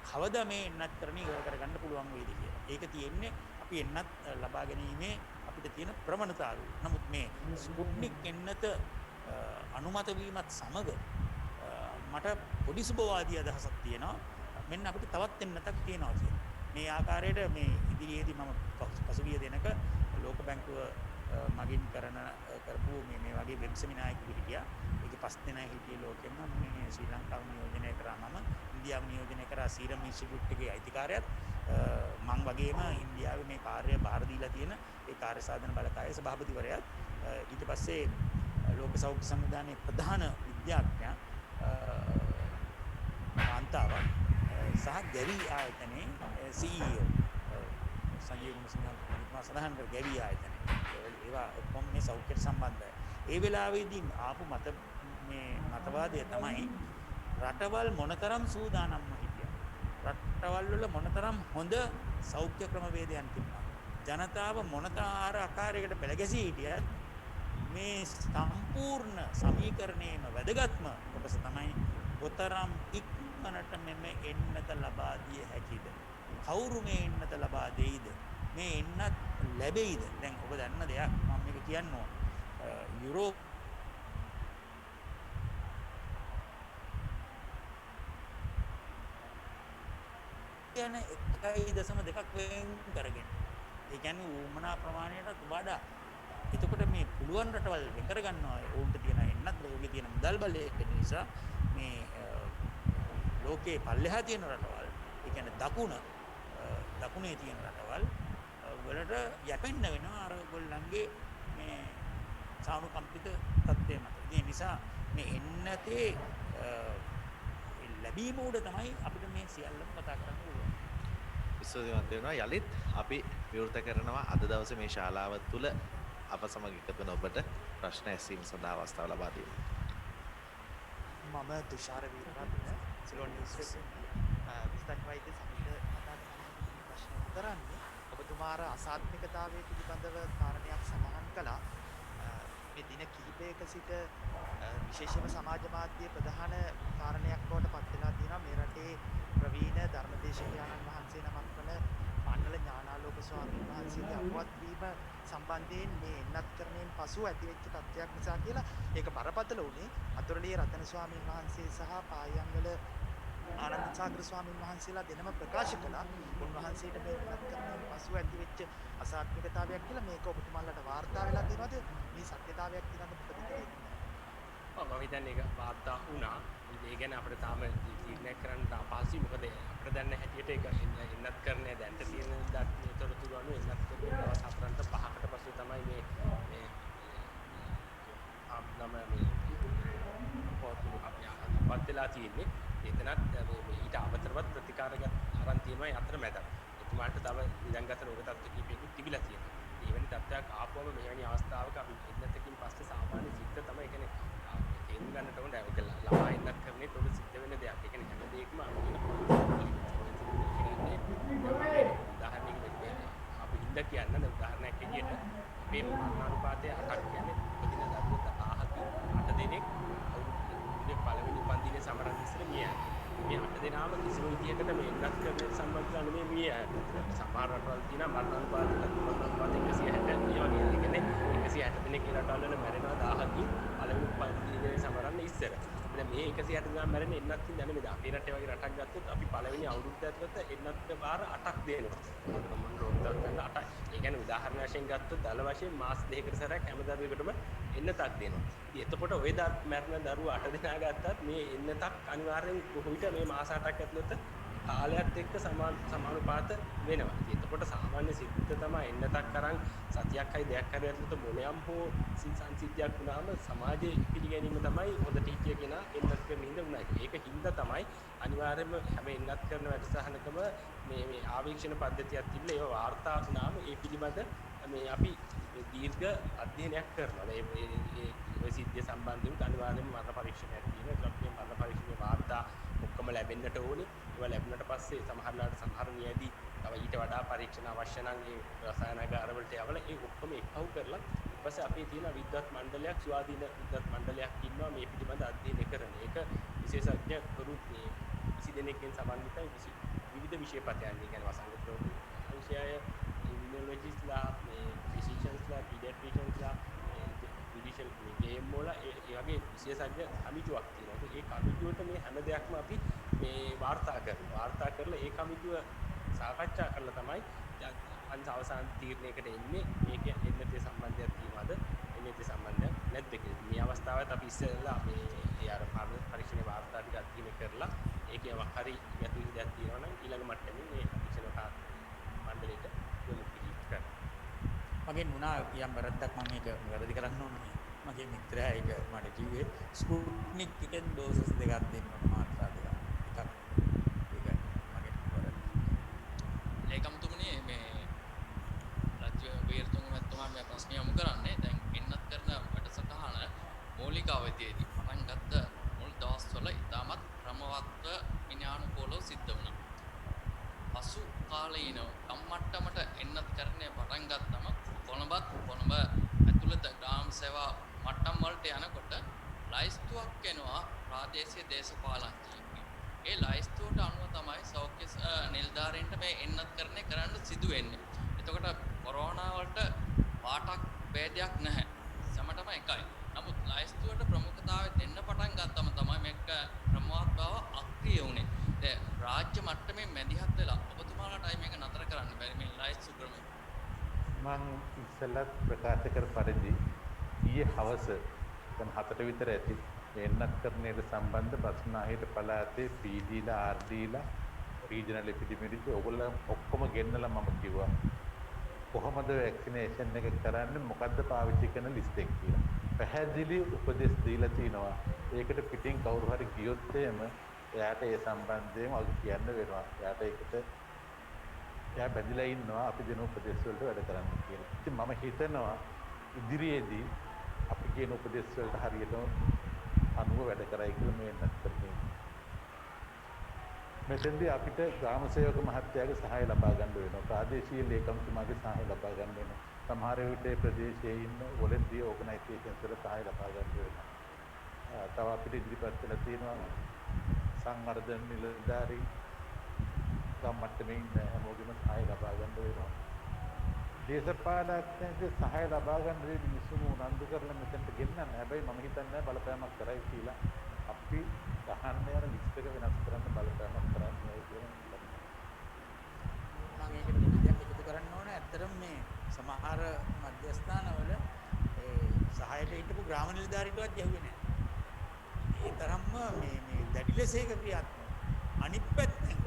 කවදා මේ එන්නත්කරණය ඉවර කරගන්න පුළුවන් වෙයිද කියලා. ඒක තියෙන්නේ අපි එන්නත් ලබා ගැනීමේ අපිට තියෙන ප්‍රවණතාවය. නමුත් මේ ස්පුට්නික් එන්නත අනුමත වීමත් සමග මට පොඩි සුබවාදී අදහසක් තියෙනවා. මෙන්න අපිට තවත් එන්නතක් තියෙනවා කියලා. මේ ආකාරයට මේ ඉදිරියේදී මම පසුගිය දිනක ලෝක බැංකුව මගින් කරපු මේ වගේ වෙබ් සෙමිනාරයක හිටියා. ඒකේ 5 දෙනා හිටියේ ලෝකෙම මේ ශ්‍රී ලංකාව නියෝජනය කරා මම ඉන්දියාව නියෝජනය කරා සීරම් ඉන්ස්ටිටියුට් එකේ අයිතිකාරයත් මම වගේම ඉන්දියාවේ මේ කාර්යය බාර දීලා තියෙන ඒ කාර්ය සාධන බලකායේ සභාපතිවරයාත් ඊට පස්සේ ලෝක සෞඛ්‍ය සංවිධානයේ ප්‍රධාන විද්‍යාඥයා කාන්තාවක් සහ ගැවි ආයතනයේ CEO සංජීව ගුණසිංහ මහත්මයා සඳහන් කර ගැවි ආයතනය. ඒවා ඔක්කොම මේ සෞඛ්‍යයට සම්බන්ධයි. ඒ වෙලාවේදී ආපු මතවාදය තමයි රටවල් මොනතරම් සූදානම්ව හිටියා. රටවල් වල මොනතරම් හොඳ සෞඛ්‍ය ක්‍රමවේදයන් තිබුණා. ජනතාව මොනතර ආකාරයකට පෙළගැසී හිටියත් මේ සම්පූර්ණ සමීකරණයේම වැදගත්ම කොටස තමයි කොතරම් ඉක්මනට මෙම එන්නත ලබා දිය හැකිද? කවුරු මේ එන්නත ලබා දෙයිද? මේ එන්නත් ලැබෙයිද? දැන් ඔබ දන්න දෙයක් මම මේක කියන්න ඕන. යුරෝප යන 1.2ක් වෙන් කරගෙන. ඒ කියන්නේ උමනා ප්‍රමාණයටත් වඩා. එතකොට මේ පුළුවන් රටවල් වෙන් කරගන්නවා. ඕන්ට තියෙන එන්නත් ලෝකේ තියෙන මුදල් බලය නිසා මේ ලෝකේ පල්ලෙහා තියෙන රටවල්, ඒ කියන්නේ දකුණේ තියෙන රටවල් වලට යැපෙන්න වෙනවා අර ගොල්ලන්ගේ මේ සානුකම්පිත තත්ත්වය මත. ඒ නිසා මේ එන්නතේ ලැබීම උඩ තමයි අපිට මේ සියල්ලම කතා කරන්න පුළුවන්. විශ්වවිද්‍යාලය වෙනවා යලිත් අපි විවෘත කරනවා අද දවසේ මේ ශාලාව තුළ අප සමග එකතු වෙන ඔබට ප්‍රශ්න ඇසීම සඳහා අවස්ථාව ලබා දීම. මම තුෂාර වීරරත්න සිලෝන් නිවුස් විස්තර වෛද්‍ය සමිතිය කතා ප්‍රශ්න කරන්නේ ඔබතුමා අසාත්මිකතාවය පිළිබඳව කාරණයක් සඳහන් කළා. මේ දින කිහිපයක සිට විශේෂයෙන්ම සමාජ මාධ්‍ය ප්‍රධාන කාරණයක් බවට පත් වෙලා තියෙනවා මේ රටේ ප්‍රවීණ ධර්මදේශකයන්න් වහන්සේ නමක් වන මණ්ඩල ඥානාලෝක ස්වාමීන් වහන්සේගේ අපවත් වීම සම්බන්ධයෙන් මේ එන්නත්කරණයෙන් පසු ඇතිවෙච්ච තත්ත්වයක් නිසා කියලා ඒක බරපතල වුණේ අතුරුලිය රතන ස්වාමීන් වහන්සේ සහ පායංගල ආනන්ද සාගර ස්වාමීන් වහන්සේලා දෙනම ප්‍රකාශ කළා උන්වහන්සේට මේ එන්නත්කරණයෙන් පසු ඇතිවෙච්ච අසාත්මිකතාවයක් කියලා මේක ඔබතුමාලට වාර්තා වෙලා තියෙනවද මේ සත්‍යතාවයක් තියෙනවද ප්‍රතික්‍රියා මම හිතන්නේ ඒක වාර්තා වුණා. ඒ ගැන අපිට තාම තීරණය කරන්න අපහසුයි. මොකද අපිට දැන් හැටියට ඒක එන්නත් කරන්නේ දැන්ට තියෙන තොරතුරු අනුව එන්නත් කරන්නේ දවස් 4ට 5කට පස්සේ තමයි මේ ආම්නම මේ පොතු අපිපත් වෙලා තියෙන්නේ. එතනත් ඊට අමතරව ප්‍රතිකාරයක් අරන් තියෙනවා අතරමැද. එතුමාට තව ඉඳන්ගත රෝග තත්ත්ව කිහිපයකුත් තිබිලා තියෙනවා. එවැනි තත්ත්වයක් ආපුවම මෙවැනි අවස්ථාවක අපි එන්නතකින් පස්සේ සාමාන්‍ය සිද්ධ තමයි කියන්නේ තේරුම් ගන්නට ඕනේ ඒක ළමා එන්නත් කරන්නේ උඩ සිද්ධ වෙන පිළිබඳ උදාහරණයක් විදිහට අපේ මරණානුපාතය 8ක් කියන්නේ උපදින දරුවෝ 1000කින් 8 දෙනෙක් අවුරුද්දේ පළවෙනි උපන්දිනේ සමරන්න ඉස්සර මිය යනවා. මේ 8 දෙනාම කිසිම විදිහකට මේ එන්නත් කරන සම්බන්ධලා නෙමෙයි මිය යන්නේ. සමහර රටවල් තියෙනවා මරණානුපාතය 160 ඒ වගේ. ඒ කියන්නේ 160 දෙනෙක් ඒ රටවල් වල මැරෙනවා 1000කින් පළවෙනි උපන්දිනේ සමරන්න ඉස්සර. දැන් මේ 160 දෙනා මැරෙන්නේ එන්නත් කින් දැනෙන්නේ. අපේ රටේ වගේ රටක් ගත්තොත් අපි පළවෙනි අවුරුද්ද ඇතුළත එන්නත් වාර 8ක් දෙනවා. මොන රෝග ගන්න 8යි. ඒ කියන්නේ උදාහරණ වශයෙන් ගත්තොත් දල වශයෙන් මාස දෙකකට සැරයක් හැම දරුවෙකුටම එන්නතක් දෙනවා. ඉතින් එතකොට ওই මැරෙන දරුවෝ 8 දෙනා ගත්තත් මේ එන්නතක් අනිවාර්යෙන් කොහොමිට මේ මාස 8ක් ඇතුළත කාලයත් එක්ක සමානුපාත වෙනවා. ඉතින් එතකොට සාමාන්‍ය සිද්ධ තමයි එන්නතක් කරන් සතියක් හරි දෙයක් හරි ඇතුළත මොනියම් හෝ සංසිද්ධියක් වුණාම සමාජයේ පිළිගැනීම තමයි හොඳට හිතිය කෙනා එන්නත් කරන හින්දා වුණා. ඒක හින්දා තමයි අනිවාර්යයෙන්ම හැම එන්නත් කරන වැඩසටහනකම මේ ආවේක්ෂණ පද්ධතියක් තිබිලා ඒව වාර්තා වුණාම ඒ පිළිබඳ මේ අපි දීර්ඝ අධ්‍යයනයක් කරනවා. ඒ සිද්ධිය සම්බන්ධව අනිවාර්යයෙන්ම මරණ පරීක්ෂණයක් තියෙනවා. ඒත් මේ මරණ පරීක්ෂණයේ වාර්තා ඔක්කොම ලැබෙන්නට ඕනේ. ඒවා ලැබුණට පස්සේ සමහරලාට සමහර නියදී තව ඊට වඩා පරීක්ෂණ අවශ්‍ය නම් ඒ රසායනාගාර වලට යවලා ඒ ඔක්කොම එකතු කරලා ඊට පස්සේ අපේ තියෙන විද්වත් මණ්ඩලයක් ස්වාධීන විද්වත් මණ්ඩලයක් ඉන්නවා මේ පිළිබඳ අධ්‍යයනය කරන. ඒක විශේෂඥ කරුත් මේ 20 දෙනෙක්ගෙන් සමන්විතයි විවිධ විෂය පතයන්. ඒ කියන්නේ වසංගත රෝග විෂය, ඉම්යුනොලොජිස්ට්ලා, මේ ෆිසිෂියන්ස්ලා, පීඩියාට්‍රිෂියන්ස්ලා, ජුඩිෂල් ගේම් වල ඒ වගේ විශේෂඥ කමිටුවක් තියෙනවා. ඒ කමිටුවට මේ හැම දෙයක්ම අපි මේ වාර්තා කරනවා. වාර්තා කරලා ඒ කමිටුව සාකච්ඡා කරලා තමයි අවසාන තීරණයකට එන්නේ. මේක එන්නතේ සම්බන්ධයක් තියෙනවද? එන්නතේ සම්බන්ධයක් නැද්ද කියලා. මේ අවස්ථාවත් අපි ඉස්සෙල්ලා මේ අර පරීක්ෂණ වාර්තා ටික අධ්‍යයනය කරලා ඒකේ වක් හරි ගැටලු දෙයක් තියෙනවා නම් ඊළඟ මට්ටමේ මේ පරීක්ෂණ මණ්ඩලයට යොමු කරන්න. මගෙන් වුණා යම් වැරද්දක් මම ඒක වැරදි කරන්න ඕනේ. මගේ මිත්‍රයා ඒක මට කිව්වේ ස්පුට්නික් එකෙන් ඩෝසස් දෙකක් දෙන්න මාත්‍රා දෙකක්. එකක් ඒක මගේ වැරද්ද. ඒකම්තුමනි මේ රාජ්‍ය වීරතුංග මහත්මයා මේ ප්‍රශ්නය යොමු කරන්නේ දැන් එන්නත් කරන වැඩසටහන මූලික අවධියේදී පටන් ගත්ත මුල් දවස්වල ඉතාමත් ක්‍රමවත්ව විඥානුකූලව සිද්ධ වුණා. පසු කාලීනව කම්මට්ටමට එන්නත් කරන්නේ පටන් ගත්තම කොළඹ ඇතුළත ග්‍රාම සේවා මට්ටම් වලට යනකොට ලයිස්තුවක් එනවා ප්‍රාදේශීය දේශපාලනඥයින්ගේ. ඒ ලයිස්තුවට අනුව තමයි සෞඛ්‍ය නිලධාරීන්ට මේ එන්නත් කරන්න සිදු වෙන්නේ. එතකොට කොරෝනා වලට පාටක් ભેදයක් නැහැ. සමටම එකයි. නමුත් ලයිස්තුවට ප්‍රමුඛතාවය දෙන්න පටන් ගත්තම තමයි මේක ක්‍රමවත් බව අක්‍රිය වුණේ. දැන් රාජ්‍ය මට්ටමේ මැදිහත් වෙලා ඔබතුමාලාටයි මේක නතර කරන්න බැරි මේ ලයිස්තු ක්‍රමය. මං ඉස්සෙල්ලත් ප්‍රකාශ කර පරිදි ඊයේ හවස දැන් 7ට විතර ඇති එන්නත් කරන්නේට සම්බන්ධ බස්නාහිර පළාතේ පීඩීලා ආර්ඩීලා රීජනල් එපිඩිමියොලොජි ඔයගොල්ලෝ ඔක්කොම ගෙන්නලා මම කිව්වා කොහොමද වැක්සිනේෂන් එක කරන්නේ මොකද්ද පාවිච්චි කරන ලිස්ට් එක කියලා. පැහැදිලි උපදෙස් දීලා තිනවා. ඒකට පිටින් කවුරු හරි ගියොත් එහෙම එයාට ඒ සම්බන්ධයෙන් අග කියන්න වෙනවා. එයාට ඒකට එයා බැඳිලා ඉන්නවා අපි දෙන උපදෙස් වලට වැඩ කරන්න කියලා. ඉතින් මම හිතනවා ඉදිරියේදී අපි කියන උපදෙස් වලට හරියටම අනුව වැඩ කරයි කියලා මේ වෙනස් කරන්නේ. මෙතෙන්දී අපිට ග්‍රාම සේවක මහත්තයාගේ සහාය ලබා ගන්න වෙනවා. ප්‍රාදේශීය ලේකම්තුමාගේ සහාය ලබා ගන්න වෙනවා. සමහර විට ප්‍රදේශයේ ඉන්න වොලන්ටියර් ඕගනයිසේෂන්ස් වල සහාය ලබා ගන්න වෙනවා. තව අපිට ඉදිරිපත් වෙලා තියෙනවා සංවර්ධන නිලධාරී ගම් මට්ටමේ ඉන්න හැමෝගෙම සහාය ලබා ගන්න වෙනවා. දේශපාලනඥයන්ගේ සහාය ලබා ගන්න දේ මිනිස්සුම උනන්දු කරලා මෙතනට ගෙන්නන්න. හැබැයි මම හිතන්නේ බලපෑමක් කරයි කියලා. අපි ගහන්න යන ලිස්ට් එක වෙනස් කරන්න බලපෑමක් කරන්නේ කියලා. මම ඒකට දෙයක් එකතු කරන්න ඕනේ. ඇත්තටම මේ සමහර මධ්‍යස්ථානවල ඒ සහායට හිටපු ග්‍රාම නිලධාරීන්ටවත් යහුවේ නැහැ. ඒ තරම්ම මේ දැඩි ලෙස ඒක ක්‍රියාත්මක. අනිත් පැත්තෙන්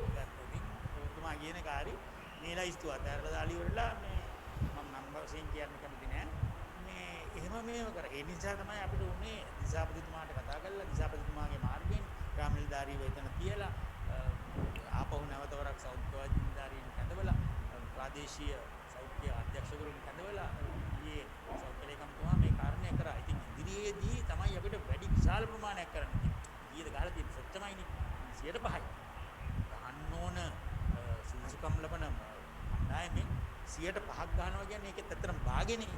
ඔබතුමා කියන කාරි මේ ලයිස්තුව අතහැරලා දාලා ඉවරලා මේ මම නම් වශයෙන් කියන්න කැමති නෑ. මේ එහෙම මේව කර. ඒ නිසා තමයි අපිට උනේ දිසාපතිතුමාට කතා කරලා දිසාපතිතුමාගේ මාර්ගයෙන් ග්‍රාම නිලධාරීව එතන තියලා ආපහු නැවතවරක් සෞඛ්‍ය නිලධාරීන් කැඳවලා ප්‍රාදේශීය සෞඛ්‍ය අධ්‍යක්ෂකවරුන් කැඳවලා ඊයේ සෞඛ්‍ය ලේකම්තුමා මේ කාරණය කරා. ඉතින් ඉදිරියේදී තමයි අපිට වැඩි විශාල ප්‍රමාණයක් කරන්න තියෙන්නේ. ඊයේ ගහලා තියෙන සත්‍යමයිනේ 105යි. ගහන්න ඕන සුදුසුකම් ලබන කණ්ඩායමෙන් 100ට 5ක් ගන්නවා කියන්නේ ඒකෙත් ඇත්තටම භාගෙනේ.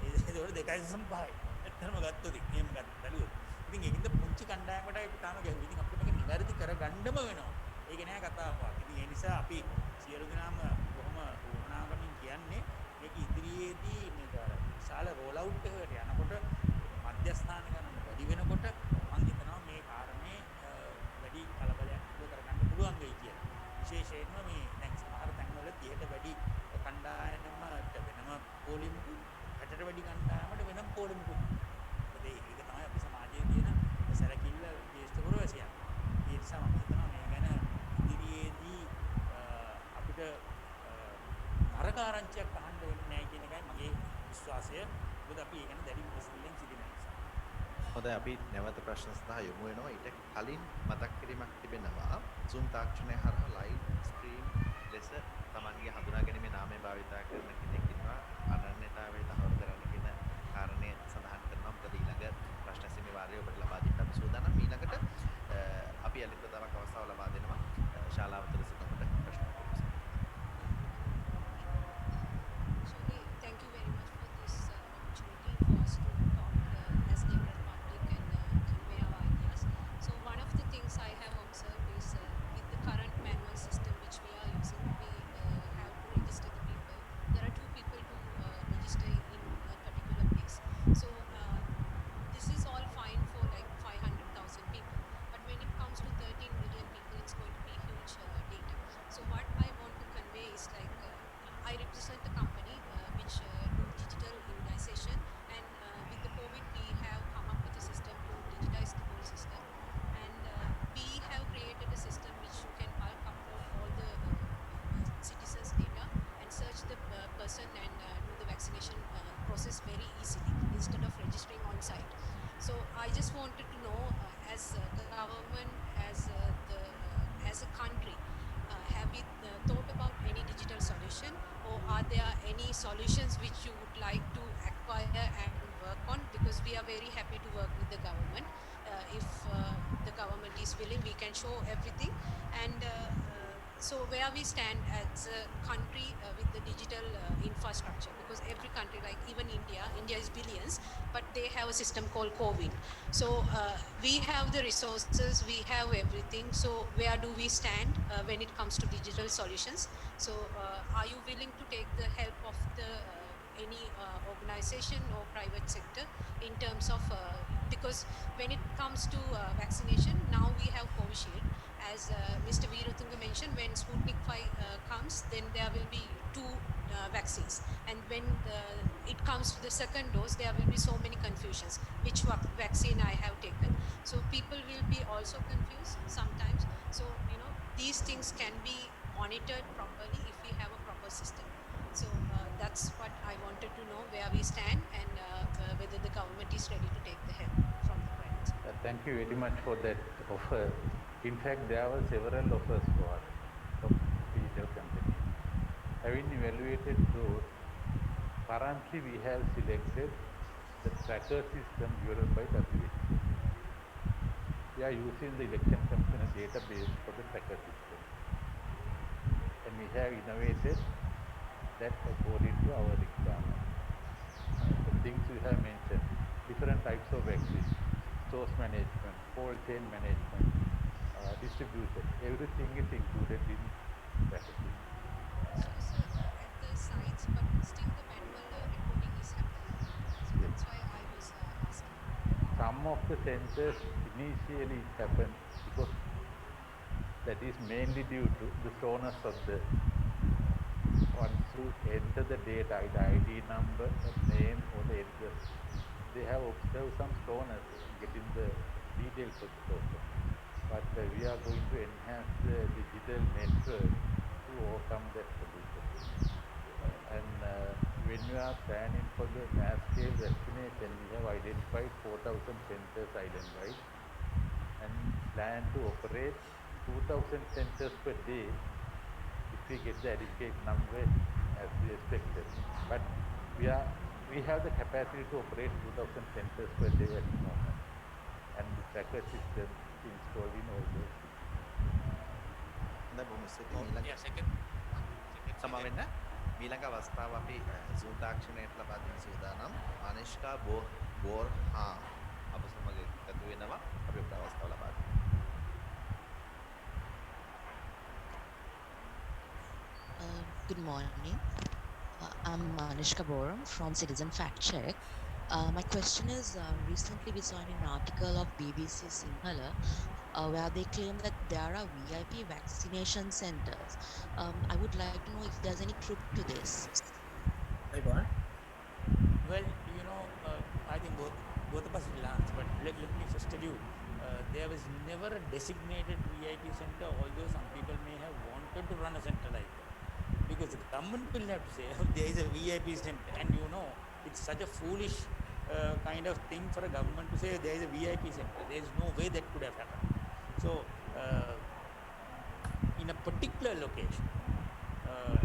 ඒකෝට 2.5යි. ඇත්තටම ගත්තොත් එහෙම බැලුවොත්. ඉතින් ඒකින්ද පුංචි කණ්ඩායමකට ඒක තාම ගැහුවා. ඉතින් අපිට මේක නිවැරදි කරගන්නම වෙනවා. ඒක නෑ කතාවක්. ඉතින් ඒ නිසා අපි සියලු දෙනාම කොහොම වුණාකමින් කියන්නේ මේක ඉදිරියේදී මේක විශාල රෝල් අවුට් එකකට යනකොට මධ්‍යස්ථාන ගණන වැඩි වෙනකොට මම හිතනවා මේ කාරණේ වැඩි කලබලයක් කරගන්න පුළුවන් වෙයි කියලා. විශේෂයෙන්ම මේ දැන් සමහර තැන්වල 30ට වැඩි කණ්ඩායමකට වෙනම පොලිමුකුත් 60ට වැඩි කණ්ඩායමකට වෙනම පොලිමුකුත්. මොකද ඒක තමයි අපි සමාජයේ තියෙන සැලකිල්ල ජ්‍යෙෂ්ඨ පුරවැසියන්. ඒ නිසා මම හිතනවා මේ ගැන ඉදිරියේදී අපිට නරක ආරංචියක් අහන්න වෙන්නේ නැහැ කියන එකයි මගේ විශ්වාසය. මොකද අපි ඒ ගැන දැඩි විමසිල්ලෙන් සිටින නිසා. හොඳයි අපි නැවත ප්‍රශ්න සඳහා යොමු වෙනවා. ඊට කලින් මතක් කිරීමක් තිබෙනවා. Zoom තාක්ෂණය හරහා ලයිව් ස්ට්‍රීම් ලෙස තමන්ගේ හඳුනා ගැනීමේ නාමය භාවිත කරන කෙනෙක් ඉන්නවා. අනන්‍යතාවය තහවුරු කරන්න කියන කාරණය සඳහන් කරනවා. මොකද ඊළඟ ප්‍රශ්න සීමේ වාරය ඔබට ලබා දෙන්න අපි සූදානම්. ඊළඟට අපි අලිත් ප්‍රතාවක් අවස්ථාව ලබා දෙනවා. ශාලාව තුළ සිටකොට ප්‍රශ්න අහන්න. Thank you very much for this opportunity for us to talk as general public and convey our ideas. So one of the things I have observed is with the current manual system which we are using, we have to register the people. There are two people to register in a particular place. So this is all fine for like 500,000 people. But when it comes to 13 million people, it's going to be huge data. So what I want to convey is like I represent a company which do digital immunization, and with the COVID we have come up with a system to digitize the whole system, and we have created a system which you can bulk upload all the citizens data and search the person and do the vaccination process very easily instead of registering on site. So I just wanted to know as the government, as a country, have we thought about any digital solution, or are there any solutions which you would like to acquire and work on? Because we are very happy to work with the government. If the government is willing, we can show everything. And so where we stand as a country with the digital infrastructure, because every country, like even India is billions, but they have a system called CoWIN. So we have the resources, we have everything. So where do we stand when it comes to digital solutions? So are you willing to take the help of the any organization or private sector in terms of because when it comes to vaccination, now we have Covishield. As Mr. Veeratunga mentioned, when Sputnik 5 comes, then there will be 2 vaccines. And when it comes to the second dose, there will be so many confusions. Which vaccine I have taken? So people will be also confused sometimes. So, these things can be monitored properly if we have a proper system. So that's what I wanted to know, where we stand and whether the government is ready to take the help from the private sector. Thank you very much for that offer. In fact, there were several offers for us from digital companies. Having evaluated those, currently we have selected the tracker system developed by WHO. We are using the election commission database for the tracker system. And we have innovated that according to our requirements. The things we have mentioned, different types of vaccines, source management, cold chain management, distribution, everything is included in that. So at the sites, but still the manual recording is happening. So that's why I was asking. Some of the centers initially it happened because that is mainly due to the slowness of the once you enter the data, the ID number, the name or the address, they have observed some slowness in getting the details of the person. But we are going to enhance the digital network to overcome that solution. And when we are planning for the mass scale vaccination, we have identified 4,000 centers island-wide and plan to operate 2,000 centers per day if we get the adequate number as we expected. But we have the capacity to operate 2,000 centers per day at the moment. And the tracker system is installed in all those. Yeah, second. සමා වෙන්න. මීළඟ අවස්ථාව අපි Zoom තාක්ෂණයට ලබා දෙන සූදානම් අනිෂ්කා බෝර්හා අප සමග එකතු වෙනවා. අපි ඔබට අවස්ථාව ලබා දෙමු. Good morning. I'm Manishka Boram from Citizen Fact Check. My question is, recently we saw an article of BBC Sinhala where they claim that there are VIP vaccination centers. I would like to know if there's any truth to this. Like what? Well, I think both of us will answer, but let me first tell you, there was never a designated VIP center, although some people may have wanted to run a center like that. Because the government will have to say, there is a VIP center, and it's such a foolish kind of thing for a government to say there is a VIP center. There is no way that could have happened. So, in a particular location,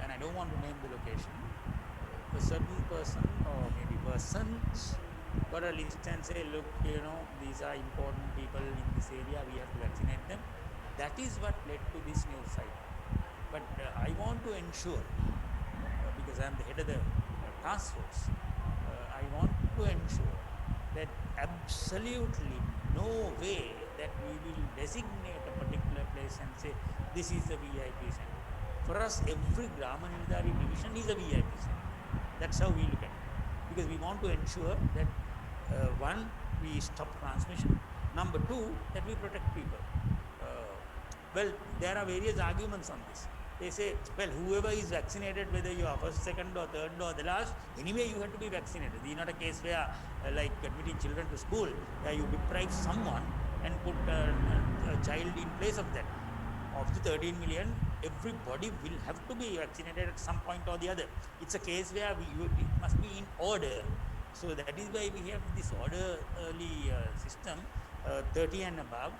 and I don't want to name the location, a certain person or maybe persons got a list and say, look, these are important people in this area, we have to vaccinate them. That is what led to this news site. But I want to ensure, because I am the head of the task force, I want to ensure that absolutely no way that we will designate a particular place and say, this is the VIP center. For us, every Grama Nilidhari division is a VIP center. That's how we look at it. Because we want to ensure that, one, we stop transmission. Number two, that we protect people. Well, there are various arguments on this. They say, well, whoever is vaccinated, whether you are first, second or third or the last, anyway you have to be vaccinated. This is not a case where, like admitting children to school, where you deprive someone and put a child in place of that. Of the 13 million, everybody will have to be vaccinated at some point or the other. It's a case where it must be in order. So that is why we have this orderly system, 30 and above,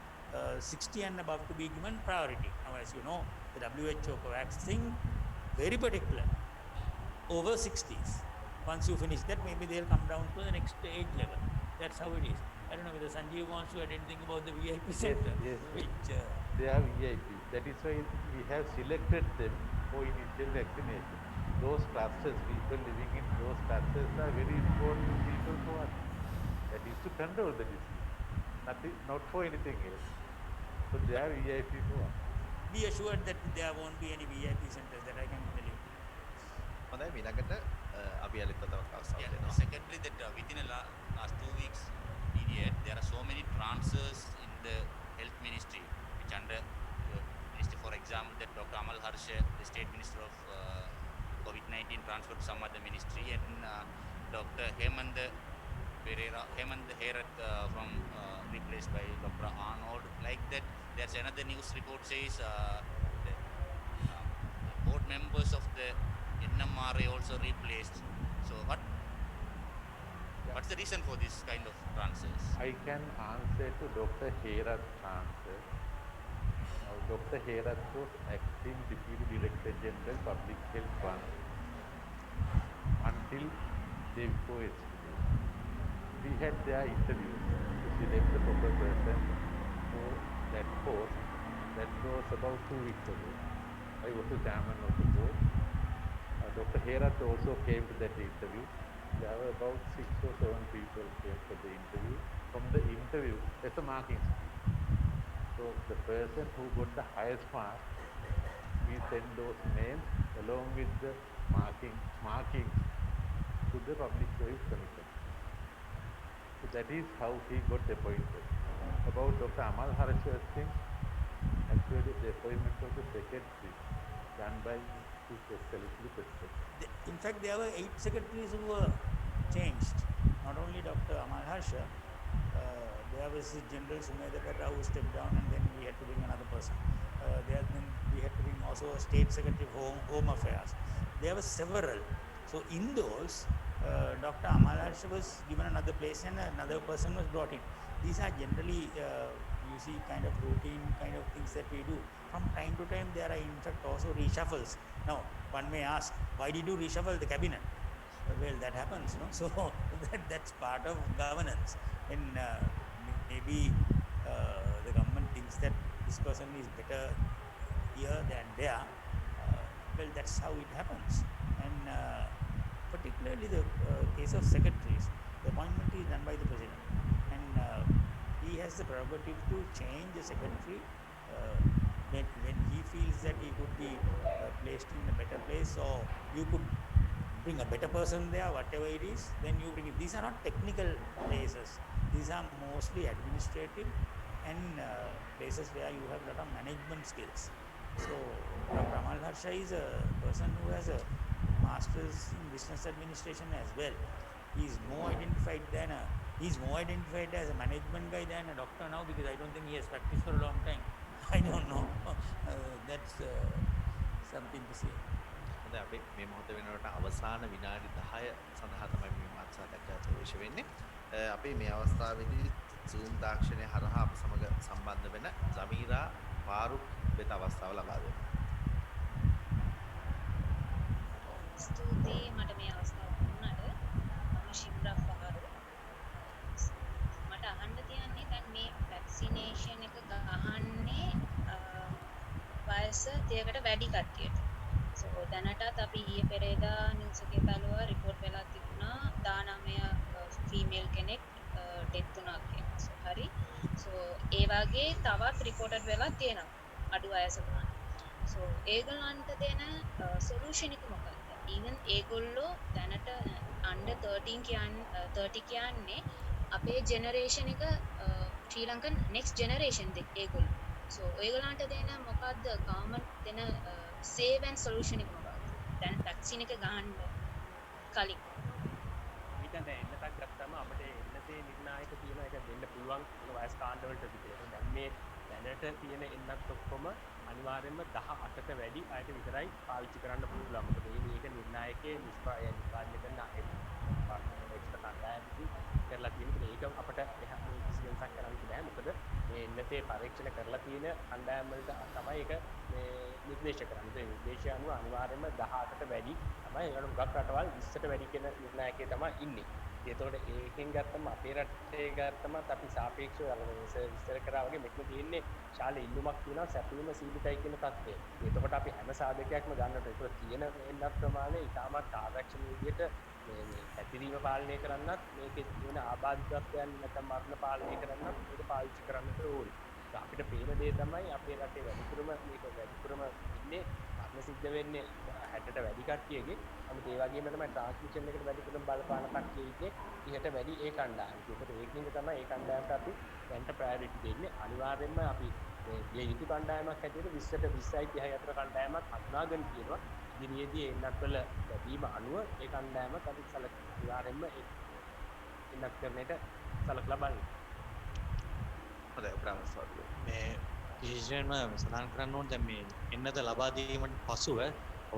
60 and above to be given priority. Now, as you know, the WHO COVAX thing, very particular, over 60s. Once you finish that, maybe they'll come down to the next age level. That's how it is. I don't know whether Sanjeev wants to add anything about the VIP center. Yes, which they are VIP. That is why we have selected them for initial vaccination. Those clusters, people living in those clusters are very important people for us. That is to control the disease, not for anything else. So they are VIP for us. Be assured that there won't be any VIP centers, that I can tell you. හොඳයි මීළඟට අපි අලිත් තවත් අවස්ථාවක් Yeah, දෙනවා. secondly, that within the last 2 weeks period, there are so many transfers in the health ministry, which under ministry, for example, that Dr. Amal Harsha, the state minister of COVID-19, transferred to some other ministry, and Dr. Hemant Herath from replaced by Dr. Arnold. Like that, there's another news report says the board members of the NMRA also replaced. So what's the reason for this kind of transfers? I can answer to Dr. Herath's answer. Now, Dr. Herath was acting Deputy Director General Public Health Fund until day before yesterday. We had their interviews to select the proper person for that post. That was about 2 weeks ago. I was the chairman of the board. Dr. Herath also came to that interview. There were about 6 or 7 people came for the interview. From the interview, there's a marking scheme. So the person who got the highest mark, we send those names along with the markings to the Public Service Commission. So that is how he got appointed. About Dr. Amal Harsha's thing, actually the appointment of the secretary done by Chief Executive President. In fact, there were 8 secretaries who were changed. Not only Dr. Amal Harsha, there was General Sumedhakar Rao who stepped down, and then we had to bring another person. We had to bring also a State Secretary of Home Affairs. There were several. So in those, Dr. Amal Harsha was given another place and another person was brought in. These are generally, you see, kind of routine kind of things that we do. From time to time, there are in fact also reshuffles. Now, one may ask, why did you reshuffle the cabinet? Well, that happens, no? So that's part of governance. And maybe the government thinks that this person is better here than there. Well, that's how it happens. And particularly the case of secretaries, the appointment is done by the president, and he has the prerogative to change the secretary when he feels that he could be placed in a better place, or you could bring a better person there, whatever it is, then you bring it. These are not technical places. These are mostly administrative and places where you have a lot of management skills. So Dr. Amal Harsha is a person who has a master's in business administration as well. He's more identified as a management guy than a doctor now, because I don't think he has practiced for a long time. I don't know. That's something to say. හොඳ අපි මේ මොහොත වෙනකොට අවසාන විනාඩි 10 සඳහා තමයි මේ මාත් සාකච්ඡා ප්‍රවේශ වෙන්නේ. අපි මේ අවස්ථාවේදී Zoom තාක්ෂණය හරහා අප සමග සම්බන්ධ වෙන ජමීරා ෆාරුක් වෙත අවස්ථාව ලබා දෙනවා. ස්තුතියි මට මේ අවස්ථාව දුන්නාට. මම ශිම්රා ෆාරුක්. මට අහන්න තියන්නේ දැන් මේ වැක්සිනේෂන් එක ගහන්නේ වයස 30කට වැඩි කට්ටියට. So දැනටත් අපි ඊයේ පෙරේදා නිවුස් එකේ බැලුවා රිපෝට් වෙලා තිබුණා 19 ෆීමේල් කෙනෙක් ඩෙත් වුණා කියලා. So හරි. So ඒ වගේ තවත් රිපෝටඩ් වෙලා තියෙනවා අඩු වයස ගන්න. So ඒගොල්ලන්ට දෙන සොලියුෂන් එක මොකක්ද? even ඒගොල්ලෝ දැනට under 30 කියන්නේ අපේ ජෙනරේෂන් එක ශ්‍රී ලංකන් next generation ඒගොල්ලෝ. So ඒගොල්ලන්ට දෙන මොකක්ද ගවර්න්මන්ට් දෙන save and solution එක මොකක්ද? දැන් වැක්සින් එක ගන්න කලින් ඊට දැන් එන්නතක් ගත්තම අපිට එන්නතේ නිර්ණායක තියෙන එක දෙන්න පුළුවන් වයස් කාණ්ඩ වලට විතර. දැන් මේ දැනට තියෙන එන්නත් ඔක්කොම අනිවාර්යයෙන්ම 18ට වැඩි අයට විතරයි පාවිච්චි කරන්න පුළුවන්. මොකද මේක නිර්ණායකයේ නිෂ්පාදනය කරන එක්ස්ට්‍රා කණ්ඩායමකින් කරලා තියෙන ඒක අපිට කිසි වෙනසක් කරන්න බෑ. මොකද මේ එන්නතේ පරීක්ෂණ කරලා තියෙන කණ්ඩායම් වලට තමයි ඒක මේ නිර්දේශ කරන්නේ. ඒ නිර්දේශය අනුව අනිවාර්යයෙන්ම 18ට වැඩි තමයි ඒකට ගොඩක් රටවල් 20ට වැඩි කියන නිර්ණායකයේ තමයි ඉන්නේ. ඒතකොට ඒකෙන් ගත්තම අපේ රටේ ගත්තම අපි සාපේක්ෂව විස්තර කරා වගේ මෙතන තියෙන්නේ ශාල ඉල්ලුමක් තියෙනවා සැපීම සීමිතයි කියන තත්ත්වය. ඒතකොට අපි හැම සාධකයක්ම ගන්නට ඒක තියෙන එන්නත් ප්‍රමාණය ඉතාමත් ආරක්ෂණ විදියට මේ පැතිරීම පාලනය කරන්නත් මේකේ තියෙන ආබාධිතත්වයන් නැත්නම් මරණ පාලනය කරන්නත් මේක පාවිච්චි කරන්නට ඕනේ. අපිට පේන දේ තමයි අපේ රටේ වැඩිපුරම ඉන්නේ මරණ සිද්ධ වෙන්නේ 60ට වැඩි කට්ටියගේ. නමුත් ඒ වගේම තමයි ට්‍රාන්ස්මිෂන් එකට වැඩිපුරම බලපාන කට්ටිය ඉන්නේ 30ට වැඩි ඒ කණ්ඩායම. ඒකට ඒකින්ද තමයි ඒ කණ්ඩායමට අපි දැන්ට ප්‍රයොරිටි දෙන්නේ. අනිවාර්යයෙන්ම අපි මේ යුතු කණ්ඩායමක් හැටියට 20ට 20යි 30යි අතර කණ්ඩායමක් හඳුනාගෙන තියෙනවා. ඉදිරියේදී එන්නත් වල ලැබීම අනුව ඒ කණ්ඩායමත් අපි අනිවාර්යයෙන්ම එන්නත් කරන්නට සලකලා බලන්න. හොඳයි ප්‍රාමස්වාදී. මේ විශේෂයෙන්ම සඳහන් කරන්න ඕනේ දැන් මේ එන්නත ලබා දීමට පසුව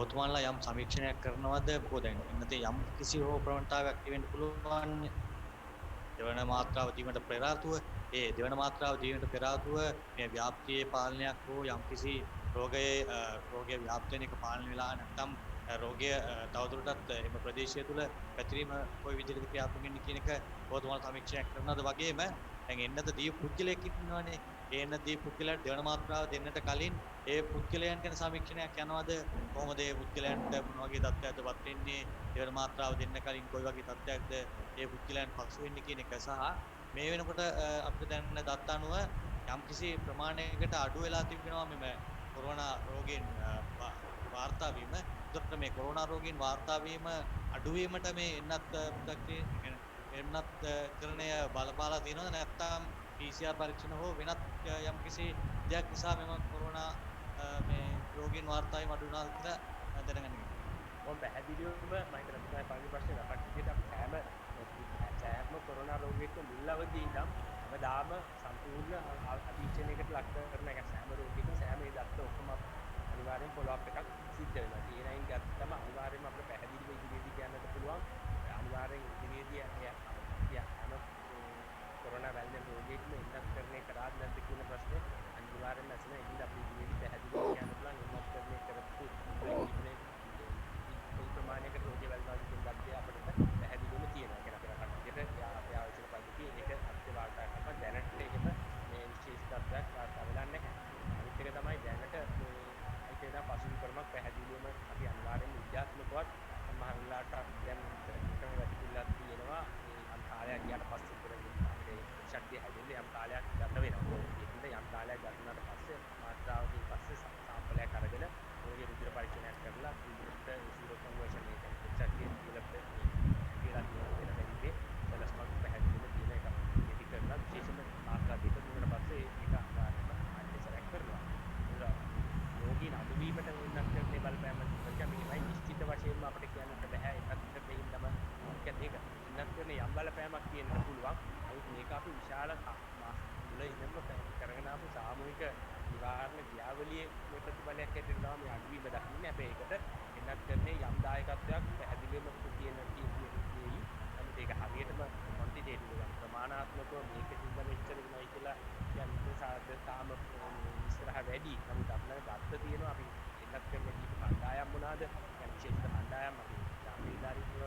ඔබතුමාලා යම් සමීක්ෂණයක් කරනවද? මොකද දැන් එන්නතේ යම් කිසි හෝ ප්‍රවණතාවයක් තිබෙන්න පුළුවන්. දෙවන මාත්‍රාව දීමට පෙර ආතුව ඒ දෙවන මාත්‍රාව දීමට පෙර ආතුව මේ ව්‍යාප්තියේ පාලනයක් හෝ යම් කිසි රෝගය ව්‍යාප්ත වෙන එක පාලනය වෙලා නැත්නම් රෝගය තවදුරටත් එම ප්‍රදේශය තුළ පැතිරීම කොයි විදිහටද ක්‍රියාත්මක වෙන්නේ කියන එක ඔබතුමාලා සමීක්ෂණයක් කරනවද? වගේම දැන් එන්නත දී පුද්ගලයෙක් ඉන්නවනේ. ඒ එන්න දී පුද්ගලයාට දෙවන මාත්‍රාව දෙන්නට කලින් ඒ පුද්ගලයන් ගැන සමීක්ෂණයක් යනවද? කොහොමද ඒ පුද්ගලයන්ට මොන වගේ තත්ත්වයක්දපත් වෙන්නේ? දෙවන මාත්‍රාව දෙන්න කලින් කොයි වගේ තත්ත්වයක්ද ඒ පුද්ගලයන් පසු වෙන්නේ කියන එක සහ මේ වෙනකොට අපිට දැනන දත්ත අනුව යම්කිසි ප්‍රමාණයකට අඩු වෙලා තිබෙනවා මෙම කොරෝනා රෝගීන් වාර්තා වීම. ඒකට මේ කොරෝනා රෝගීන් වාර්තා වීම අඩු වීමට මේ එන්නත් කරණය බලපාලා තියෙනවද නැත්නම් PCR පරීක්ෂණ හෝ වෙනත් යම්කිසි දෙයක් නිසා මෙම කොරෝනා මේ රෝගීන් වාර්තා වීම අඩු වුණාද කියලා දැනගන්න. මොකද පැහැදිලිවම මම හිතනවා තමයි පළවෙනි ප්‍රශ්නේ අපට විදිහට අපි සෑම කොරෝනා රෝගියෙක්ම මුල් අවදී ඉඳන් හැමදාම සම්පූර්ණ අධීක්ෂණයකට ලක් කරන එක සෑම රෝගියෙක්ම සෑම ඒ දත්ත ඔක්කොම අනිවාර්යෙන් ෆලෝ අප් එකක් සිද්ධ වෙනවා. ඒ නයින් ගත්තම අනිවාර්යෙන්ම අපිට පැහැදිලිව ඉදිරියේදී කියන්නත් පුළුවන්. අනිවාර්යෙන් ඉදිරියේදී හැම කොරෝනා වැළඳ රෝගියෙක්ම ඉන්නත් කරන්නේ කරාද නැද්ද කියන ප්‍රශ්නේ අනිවාර්යෙන්ම ඇසෙන. ඒකද අපි ඉදිරියේදී පැහැදිලිව කියන්න පුළුවන් ඉන්නත් කරන්නේ කරපු ප්‍රමාණයකට රෝගී වැළඳ කියන දත්තය අපිට පැහැදිලිවම තියෙනවා. ඒක අපේ කට්ටියට අපේ ආයතන පද්ධතිය ඒක අපේ වාර්තා කරනවා. දැනට ඒකම මේ විශේෂ තත්ත්වයක් වාර්තා වෙලා නැහැ. අනිත් එක තමයි දැනට මේ ඒක පසුබිම් ක්‍රමයක් පැහැදිලිවම අපි අනිවාර්යෙන්ම විද්‍යාත්මකවත් සම්මාන සාම්පලයක් ගන්නාට පස්සේ මාත්‍රාවකින් පස්සේ සාම්පලයක් අරගෙන ඔයගේ රුධිර පරීක්ෂණයක් කරලා රුධිරට සීරෝ කන්වර්ෂන් එක එච්චටි කියලා කියලා බැරිදී සලස්මක් පැහැදිලිව තියෙන එක. ඒක කරලා විශේෂම මාත්‍රා දෙක දුන්නාට පස්සේ ඒක අනිවාර්යයෙන්ම ආයතනයක් කරනවා. රෝගීන් අඩුවීමට වෙනක් කරන්නේ බලපෑම මේකයි නිශ්චිත වශයෙන්ම අපිට කියන්නත් බෑ එකත් දෙහින්දම කියන්නේ ඒක ඉන්නත් කරන යම් බලපෑමක් තියෙන්න පුළුවන්. මේක අපි විශාල මුල ඉඳන්ම කරගෙන ආපු සාමූහික නිවාරණ ක්‍රියාවලියේ මේ ප්‍රතිඵලයක් හැටියට තමයි මේ අඩුවීම දකින්නේ. හැබැයි ඒකට එන්නත් කරන්නේ යම් දායකත්වයක් පැහැදිලිවම තියෙන තියෙයි. නමුත් ඒක හරියටම ක්වොන්ටිටේටිව් එක ප්‍රමාණාත්මකව මේක සිද්ධ වෙච්ච දෙයක් කියලා කියන්නේ තාම ඉස්සරහ වැඩි. නමුත් අපිට ගත්ත තියෙනවා අපි එන්නත් කරන්නේ දීප කණ්ඩායම් මොනවාද? يعني විශේෂිත කණ්ඩායම් අපි ජාතිවාදීව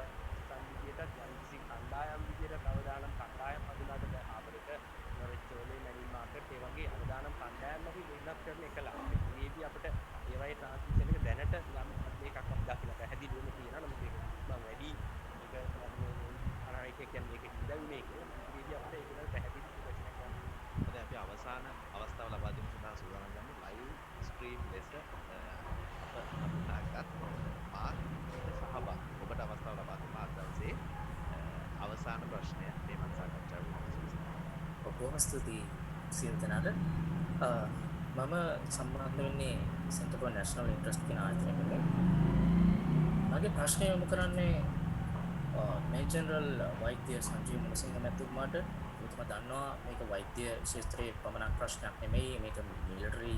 සංවිධියටත් යම් කිසි කණ්ඩායම් විදියට අවදානම් කණ්ඩායම් හඳුනාගන්න ආපරේට නොරෙච්චෝලේ මැනි මාකට් ඒ වගේ අවදානම් කණ්ඩායම් අපි වෙනස් කරන එකලා. මේදී අපිට ඒවයි ට්‍රාන්ස්මිෂන් එක දැනට යම් මේකක් අපි දකින්න පැහැදිලිවම තියෙනවා. නමුත් ඒක මම වැඩි ඒක අනායක කියන්නේ ඒක හිතන්නේ කියලා. මේදී අපිට ඒක නේද පැහැදිලි ප්‍රශ්නයක් ගන්න. අද අපි අවසාන අවස්ථාව ලබා දීම සඳහා සූදානම් ගන්නේ ලයිව් ස්ට්‍රීම් ලෙස අපට මාත් සහභාගී ඔබට අවස්ථාව ලබා දුන්න අද දවසේ අවසාන ප්‍රශ්නය මේ මත සාකච්ඡාවේ බොහොම ස්තුතියි සියලු දෙනාට. මම සම්බන්ධ වෙන්නේ Center for National Interest කියන ආයතනයකට. මගේ ප්‍රශ්නය යොමු කරන්නේ මේ ජෙනරල් වෛද්‍ය සංජීව මුණසිංහ මැතිතුමාට. ඔබතුමා දන්නවා මේක වෛද්‍ය ක්ෂේත්‍රයේ පමණක් ප්‍රශ්නයක් නෙමෙයි, මේක මිලිටරි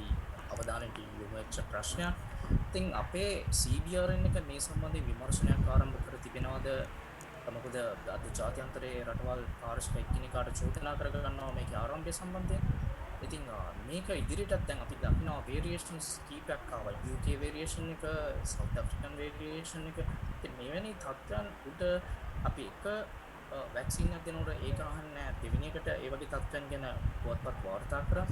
අවධානයට යොමු වෙච්ච ප්‍රශ්නයක්. ඉතින් අපේ CBRN එක මේ සම්බන්ධයෙන් විමර්ශනයක් ආරම්භ කර තිබෙනවද? මොකද අද ජාත්‍යන්තරයේ රටවල් පාරිශ්‍රමික එකිනෙකාට චෝදනා කර ගන්නවා මේකේ ආරම්භය සම්බන්ධයෙන්. ඉතින් මේක ඉදිරියටත් දැන් අපි දකිනවා වේරියේෂන්ස් කීපයක් ආවා. UK වේරියේෂන් එක, සවුත් ඇෆ්‍රිකන් වේරියේෂන් එක. ඉතින් මෙවැනි තත්ත්වයන් උඩ අපි එක වැක්සින් එකක් දෙනකොට ඒක අහන්නේ දෙවෙනි එකට ඒ වගේ තත්ත්වයන් ගැන පුවත්පත් වාර්තා කරා.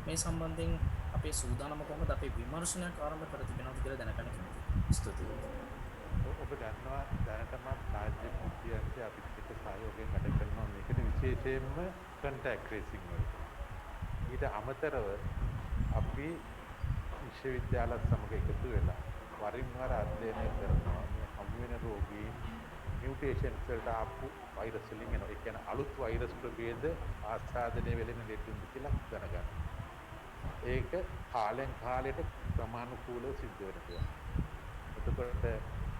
මේ සම්බන්ධයෙන් අපේ සූදානම කොහොමද අපේ විමර්ශනයක් ආරම්භ කර තිබෙනවද කියලා දැනගන්න කැමතියි. ස්තුතියි. ඔබ දන්නවා දැනටම රාජ්‍ය මුඛ්‍යයන්ට අපිත් එක්ක සහයෝගයෙන් වැඩ කරනවා මේකද විශේෂයෙන්ම කන්ටැක්ට් ට්‍රේසිං වලට. ඊට අමතරව අපි විශ්වවිද්‍යාලත් සමග එකතු වෙලා වරින් වර අධ්‍යයනය කරනවා මේ හමු වෙන රෝගීන් මියුටේෂන්ස් වලට ආපු වෛරස් වලින් එන ඒ කියන්නේ අලුත් වෛරස් ප්‍රභේද ආස්වාදනය වෙලෙන දෙතුන්ද කියලා දැනගන්න. ඒක කාලෙන් කාලයට ක්‍රමානුකූලව සිද්ධ වෙනවා. එතකොට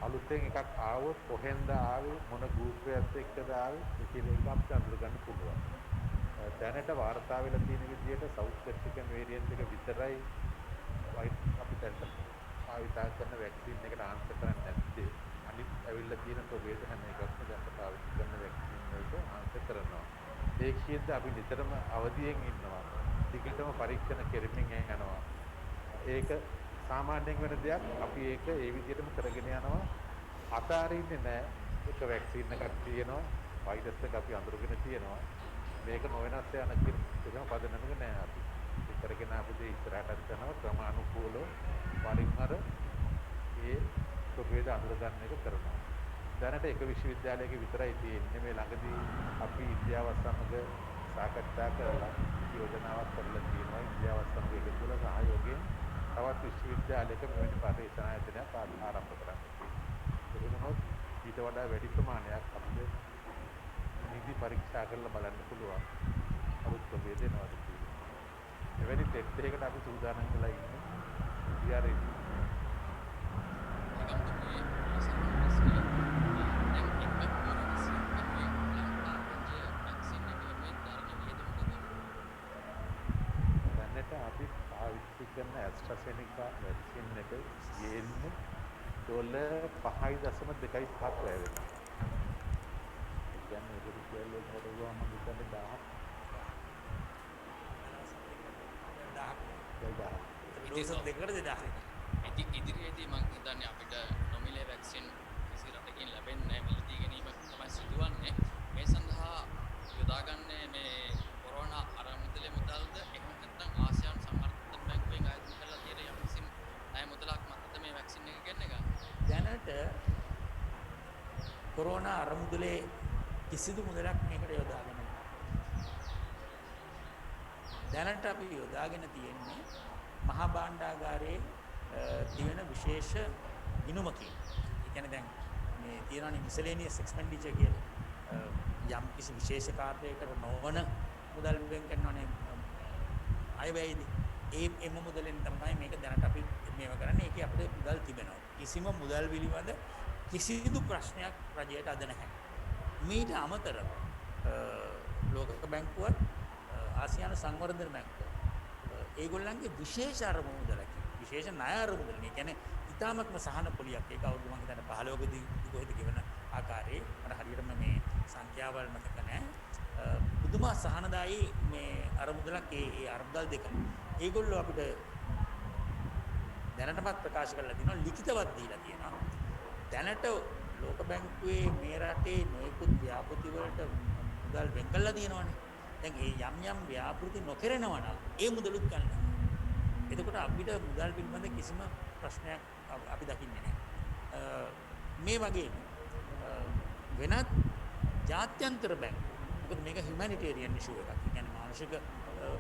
අලුතෙන් එකක් ආවොත් කොහෙන්ද ආවේ මොන ගෲපයක්ද එක්කද ආවේ කියලා එකක් අඳුර ගන්න පුළුවන්. දැනට වාර්තා වෙලා තියෙන විදිහට සවුත් ඇෆ්‍රිකන් වේරියන්ට් එක විතරයි අපිට භාවිතා කරන වැක්සින් එකට ආන්සර් කරන්නේ නැත්තේ. අනිත් ඇවිල්ලා තියෙන ප්‍රභේද හැම එකක්ම දැන් පාවිච්චි කරන වැක්සින් වලට ආන්සර් කරනවා. ඒකෙන්ද අපි නිතරම අවදියෙන් ඉන්නවා. ටිකටම පරීක්ෂණ කෙරෙමින් යනවා. ඒක සාමාන්‍යයෙන් වෙන දෙයක්. අපි ඒක ඒ විදිහටම කරගෙන යනවා. අතාරින්නේ නැහැ. එක වැක්සින් එකක් තියෙනවා. වෛරස් එක අපි අඳුරගෙන තියෙනවා. මේක නොවෙනස් යන කිසිම පදනමක නැහැ අපි. ඒ කරගෙන ආපු දේ ඉස්සරහට කරනවා ක්‍රමානුකූලව වරින් වර ඒ ප්‍රභේද අඳුර ගන්න එක කරනවා. දැනට එක විශ්වවිද්‍යාලයක විතරයි තියෙන්නේ. මේ ළඟදී අපි ඉන්දියාවත් සමග සාකච්ඡා කරලා යෝජනාවක් කරලා තියෙනවා. ඉන්දියාවත් සමග එකතු වෙලා සහයෝගයෙන් තවත් විශ්වවිද්‍යාලයක මෙවැනි පරීක්ෂණ ආයතනයක් ආරම්භ කරන්න. ඒ වුණොත් ඊට වඩා වැඩි ප්‍රමාණයක් අපිට නිදි පරීක්ෂා කරලා බලන්න පුළුවන්. අලුත් ප්‍රභේද එනවාද කියලා. එවැනි ටෙස්ට් එකකට අපි සූදානම් වෙලා ඉන්නේ. ඉතින් අපි පාවිච්චි කරන ඇස්ට්‍රාසෙනිකා වැක්සින් එක ගේන්නේ $5.2.5 වැය වෙනවා. ඒ කියන්නේ ඒක රුපියල් වලට හොදවුවාම හිතන්නේ 1000. ඉදිරියේදී මම හිතන්නේ අපිට නොමිලේ වැක්සින් කිසි රටකින් ලැබෙන්නේ නැහැ. මිලදී ගැනීම තමයි සිදුවන්නේ. මේ සඳහා යොදාගන්නේ මේ කොරෝනා ආරම්භයේදී මුදල්ද එහෙම නැත්නම් ආසියානු සමර්ථන බැංකුවෙන් ආයතන කරලා තියෙන යම් කිසි ණය මුදලක් මතද මේ වැක්සින් එක ගන්න ගන්න. දැනට කොරෝනා අරමුදලේ කිසිදු මුදලක් මේකට යොදාගෙන නැහැ. දැනට අපි යොදාගෙන තියෙන්නේ මහා භාණ්ඩාගාරයේ තියෙන විශේෂ ගිණුමකින්. ඒ කියන්නේ දැන් මේ තියෙනනේ මිසලේනියස් එක්ස්පෙන්ඩිචර් කියලා. යම් කිසි විශේෂ කාර්යයකට නොවන මුදල් වෙන් කරනවනේ අයවැයේදී. ඒ මුදලෙන් තමයි මේක දැනට අපි මේව කරන්නේ. ඒකේ අපිට මුදල් තිබෙනවා. කිසිම මුදල් පිළිබඳ කිසිදු ප්‍රශ්නයක් රජයට අද නැහැ. මීට අමතරව ලෝක බැංකුවත් ආසියානු සංවර්ධන බැංකුව ඒගොල්ලන්ගේ විශේෂ අරමුදලක් විශේෂ ණය අරමුදල. ඒ කියන්නේ ඉතාමත්ම සහන පොලියක්. ඒක අවුරුදු මම හිතන්නේ 15කදී කොහෙද ගෙවන ආකාරයේ මට හරියටම මේ සංඛ්‍යාවල් මතක නැහැ. පුදුම සහනදායි මේ අරමුදලක් ඒ අරමුදල් දෙක. ඒගොල්ලෝ අපිට දැනටමත් ප්‍රකාශ කරලා තියෙනවා ලිඛිතවත් දීලා තියෙනවා. දැනට ලෝක බැංකුවේ මේ රටේ නොයෙකුත් ව්‍යාපෘති වලට මුදල් වෙන් කරලා තියෙනවානේ. දැන් ඒ යම් ව්‍යාපෘති නොකරනවා නම් ඒ මුදලුත් ගන්න. එතකොට අපිට මුදල් පිළිබඳ කිසිම ප්‍රශ්නයක් අපි දකින්නේ නැහැ. මේ වගේ වෙනත් ජාත්‍යන්තර බැංකු. මොකද මේක හියුමැනිටේරියන් ඉෂුව එකක්. ඒ කියන්නේ මානසික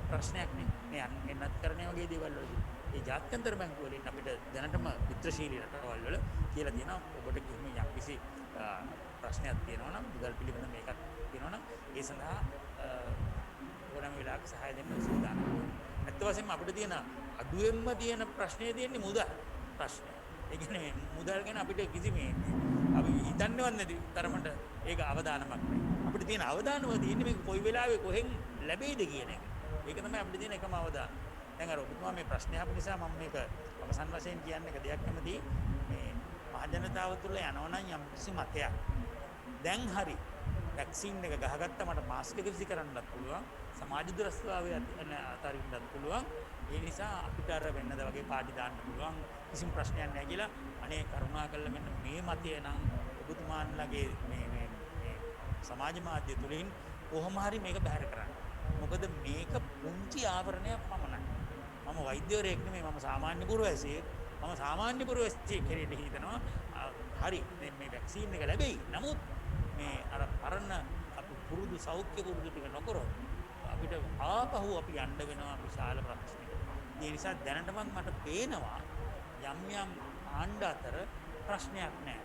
ප්‍රශ්නයක් නේ. මේ එන්නත් කරන්නේ වගේ දේවල් වලදී. ඒ ජාත්‍යන්තර බැංකු වලින් අපිට දැනටම මිත්‍රශීලී රටවල් වල කියලා තියෙනවා ඔබට කිසිම යම්කිසි ප්‍රශ්නයක් තියෙනවා නම් මුදල් පිළිබඳ මේකක් තියෙනවා නම් ඒ සඳහා ඕනෑම වෙලාවක සහාය දෙන්න සූදානම්. ඇත්ත වශයෙන්ම අපිට තියෙන අඩුවෙන්ම තියෙන ප්‍රශ්නේ තියෙන්නේ මුදල් ප්‍රශ්නය. ඒ කියන්නේ මුදල් ගැන අපිට කිසි අපි හිතන්නේවත් නැති තරමට ඒක අවදානමක් නැහැ. අපිට තියෙන අවදානම තියෙන්නේ මේක කොයි වෙලාවෙ කොහෙන් ලැබෙයිද කියන එක. ඒක තමයි අපිට තියෙන එකම අවදානම. දැන් අර ඔබතුමා මේ ප්‍රශ්නය අහපු නිසා මම මේක අවසන් වශයෙන් කියන්න එක දෙයක් නැමෙදී මේ මහජනතාව තුළ යනවනම් යම් කිසි මතයක්. දැන් හරි වැක්සින් එක ගහගත්ත මට මාස්ක් එක විසි කරන්නත් පුළුවන්. සමාජ දුරස්ථාවය අතරින්නත් පුළුවන්. ඒ නිසා අපිට අර වෙන්නද වගේ පාටි දාන්න පුළුවන්. කිසිම ප්‍රශ්නයක් නැහැ කියලා අනේ කරුණා කළා මෙන්න මේ මතය නම් ඔබතුමාන්ලගේ මේ සමාජ මාධ්‍ය තුලින් කොහොම හරි මේක බැහැර කරන්න. මොකද මේක පුංචි ආවරණයක් පමණයි. මම වෛද්‍යවරයෙක් නෙමෙයි මම සාමාන්‍ය පුරවැසියෙක්. මම සාමාන්‍ය පුරවැසියෙක් කෙනෙක් හිතනවා හරි මේ වැක්සින් එක ලැබෙයි. නමුත් මේ අර පරණ අපි පුරුදු සෞඛ්‍ය පුරුදු ටික නොකරොත් අපිට ආපහු අපි යන්න වෙනවා විශාල ප්‍රශ්නයකට. ඒ නිසා දැනටමත් මට පේනවා යම් ආණ්ඩ අතර ප්‍රශ්නයක් නැහැ.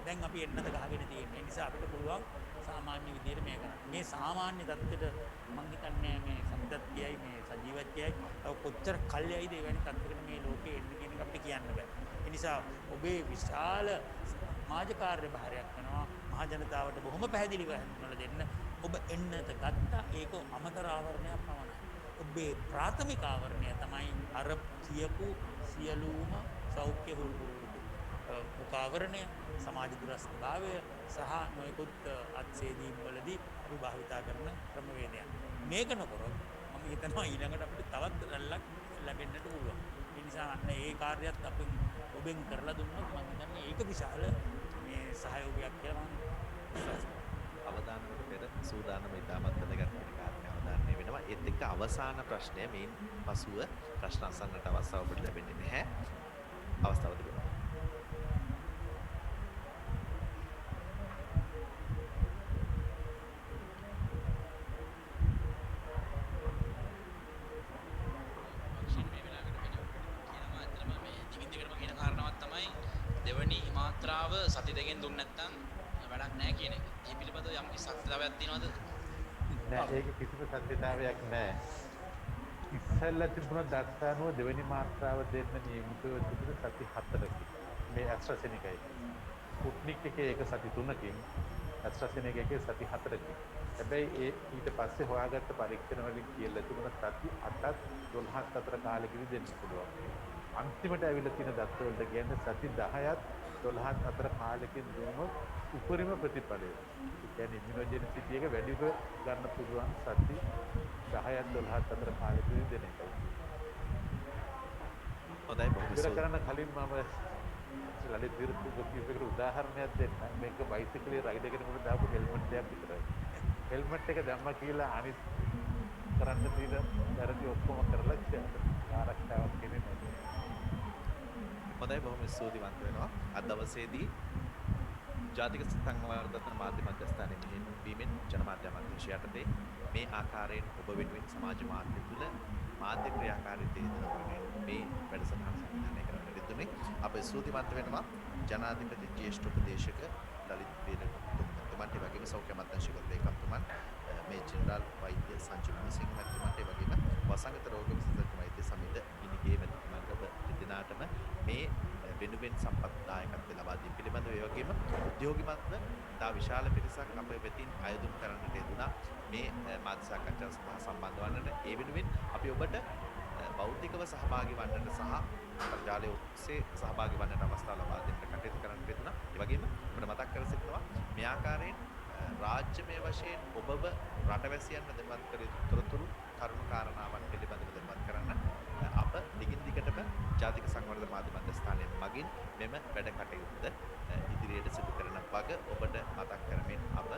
දැන් අපි එන්නත ගහගෙන තියෙන නිසා අපිට පුළුවන් සාමාන්‍ය විදිහට මේක කරන්න. මේ සාමාන්‍ය தත්ත්වෙට මම හිතන්නේ මේ සම්පත්තියයි මේ සජීවත්වයයි තව කොච්චර කල්යයිද එවැනි தත්ත්වයකට මේ ලෝකේ එන්න කියන එක අපිට කියන්න බෑ. ඒ නිසා ඔබේ විශාල සමාජ කාර්ය භාරයක් වෙනවා මහ ජනතාවට බොහොම පැහැදිලිව හඳුන්වලා දෙන්න. ඔබ එන්නත ගත්තා ඒක අමතර ආවරණයක් පමණයි. ඔබේ ප්‍රාථමික ආවරණය තමයි අර කියපු සියලුම සෞඛ්‍ය මුඛාවරණය සමාජ දුරස්ථභාවය සහ නොයෙකුත් අත්සේදීම් වලදී අපි භාවිතා කරන ක්‍රමවේදයන්. මේක නොකරොත් මම හිතනවා ඊළඟට අපිට තවත් රැල්ලක් ලැබෙන්නට පුළුවන්. ඒ නිසා අන්න ඒ කාර්යයත් අපි ඔබෙන් කරලා දුන්නොත් මම හිතන්නේ ඒක විශාල මේ සහයෝගයක් කියලා මම විශ්වාස කරනවා. අවදානමට පෙර සූදානම ඉතාමත් වැදගත් වෙන කාරණේ අවධාරණය වෙනවා. ඒත් එක්ක අවසාන ප්‍රශ්නය මේන් පසුව ප්‍රශ්න අසන්නට අවස්ථාව අපිට ලැබෙන්නේ නැහැ. අවස්ථාව තිබෙනවා. සති දෙකෙන් දුන්නේ නැත්නම් වැඩක් නැහැ කියන එක. මේ පිළිබඳව යම් කිසි සත්‍යතාවයක් තියෙනවද? නෑ ඒක කිසිම සත්‍යතාවයක් නෑ. ඉස්සෙල්ලා තිබුණ දත්තානුව දෙවෙනි මාත්‍රාව දෙන්න නියමිතව තිබුණ සති 4කින්. මේ ඇස්ට්‍රාසෙනිකයි. ස්පුට්නික් එකේ ඒක සති 3කින්, ඇස්ට්‍රාසෙනික එකේ සති 4කින්. හැබැයි ඒ ඊට පස්සේ හොයාගත්ත පරීක්ෂණ වලින් කියලා තිබුණ සති 8ත් 12ත් අතර කාලෙකදී දෙන්න පුළුවන්. අන්තිමට ඇවිල්ලා තියෙන දත්ත වලට කියන්නේ සති 10ත් 12ත් අතර කාලෙකින් දුන්නොත් උපරිම ප්‍රතිඵලය. ඒ කියන්නේ ඉමුනෝජෙනිසිටි එක වැඩිව ගන්න පුළුවන් සති 10ත් 12ත් අතර කාලෙකින් දෙන එකයි. හොඳයි බොහොම ඉතර කරන්න කලින් මම ලලිත විරුද්ධ උදාහරණයක් දෙන්න. මේක බයිසිකලේ රයිඩ් එකකට දාපු හෙල්මට් එකක් විතරයි. හෙල්මට් එක දැම්ම කියලා අනිත් කරන්න තියෙන වැරදි ඔක්කොම කරලා ආරක්ෂාවක් කෙරේ නැහැ. හොඳයි බොහොම ස්තුතිවන්ත වෙනවා. අද දවසේදී ජාතික සංවර්ධන මාධ්‍ය මධ්‍යස්ථානයේ මෙහෙයවීමෙන් ජනමාධ්‍ය අමාත්‍යාංශය යටතේ මේ ආකාරයෙන් ඔබ වෙනුවෙන් සමාජ මාධ්‍ය තුළ මාධ්‍ය ක්‍රියාකාරීත්වය යොදවමින් මේ වැඩසටහන සංවිධානය කරන්න යෙදුනේ. අප ස්තුතිවන්ත වෙනවා ජනාධිපති ජ්‍යෙෂ්ඨ උපදේශක ලලිත් වීරතුංගතුමන්ට, ඒ වගේම සෞඛ්‍ය අමාත්‍යාංශ ලේකම්තුමන් මේ ජෙනරාල් වෛද්‍ය සංජීව විමසිංහ මැතිතුමන්ට, ඒ වගේම වසංගත රෝග විශේෂඥ වෛද්‍ය සමිත ඉනිගේ මැතිතුමන්ට ඔබ දෙදෙනාටම මේ වෙනුවෙන් සම්පත්දායකත්වය ලබා දීම පිළිබඳව, ඒ වගේම උද්‍යෝගිමත්ව තා විශාල පිරිසක් අප වෙතින් අයදුම් කරන්නට යෙදුණා මේ මාධ්‍ය සාකච්ඡාව සඳහා සම්බන්ධ වන්නට. ඒ වෙනුවෙන් අපි ඔබට බෞද්ධිකව සහභාගී වන්නට සහ අන්තර්ජාලය ඔස්සේ සහභාගී වන්නට අවස්ථාව ලබා දෙන්නට කටයුතු කරන්නට යෙදුණා. ඒ වගේම අපිට මතක් කර සිටිනවා මේ ආකාරයෙන් රාජ්‍යමය වශයෙන් ඔබව රටවැසියන්ව දැනුවත් කර යුතු තොරතුරු කරුණු කාරණාවන් පිළිබඳව දැනුවත් කරන්න අප දිගින් දිගටම ජාතික සංවර්ධන මාධ්‍ය මධ්‍යස්ථානයේ මගින් මෙම වැඩ කටයුත්ත ඉදිරියට සිදු කරන බව ඔබට මතක් කරමින් අප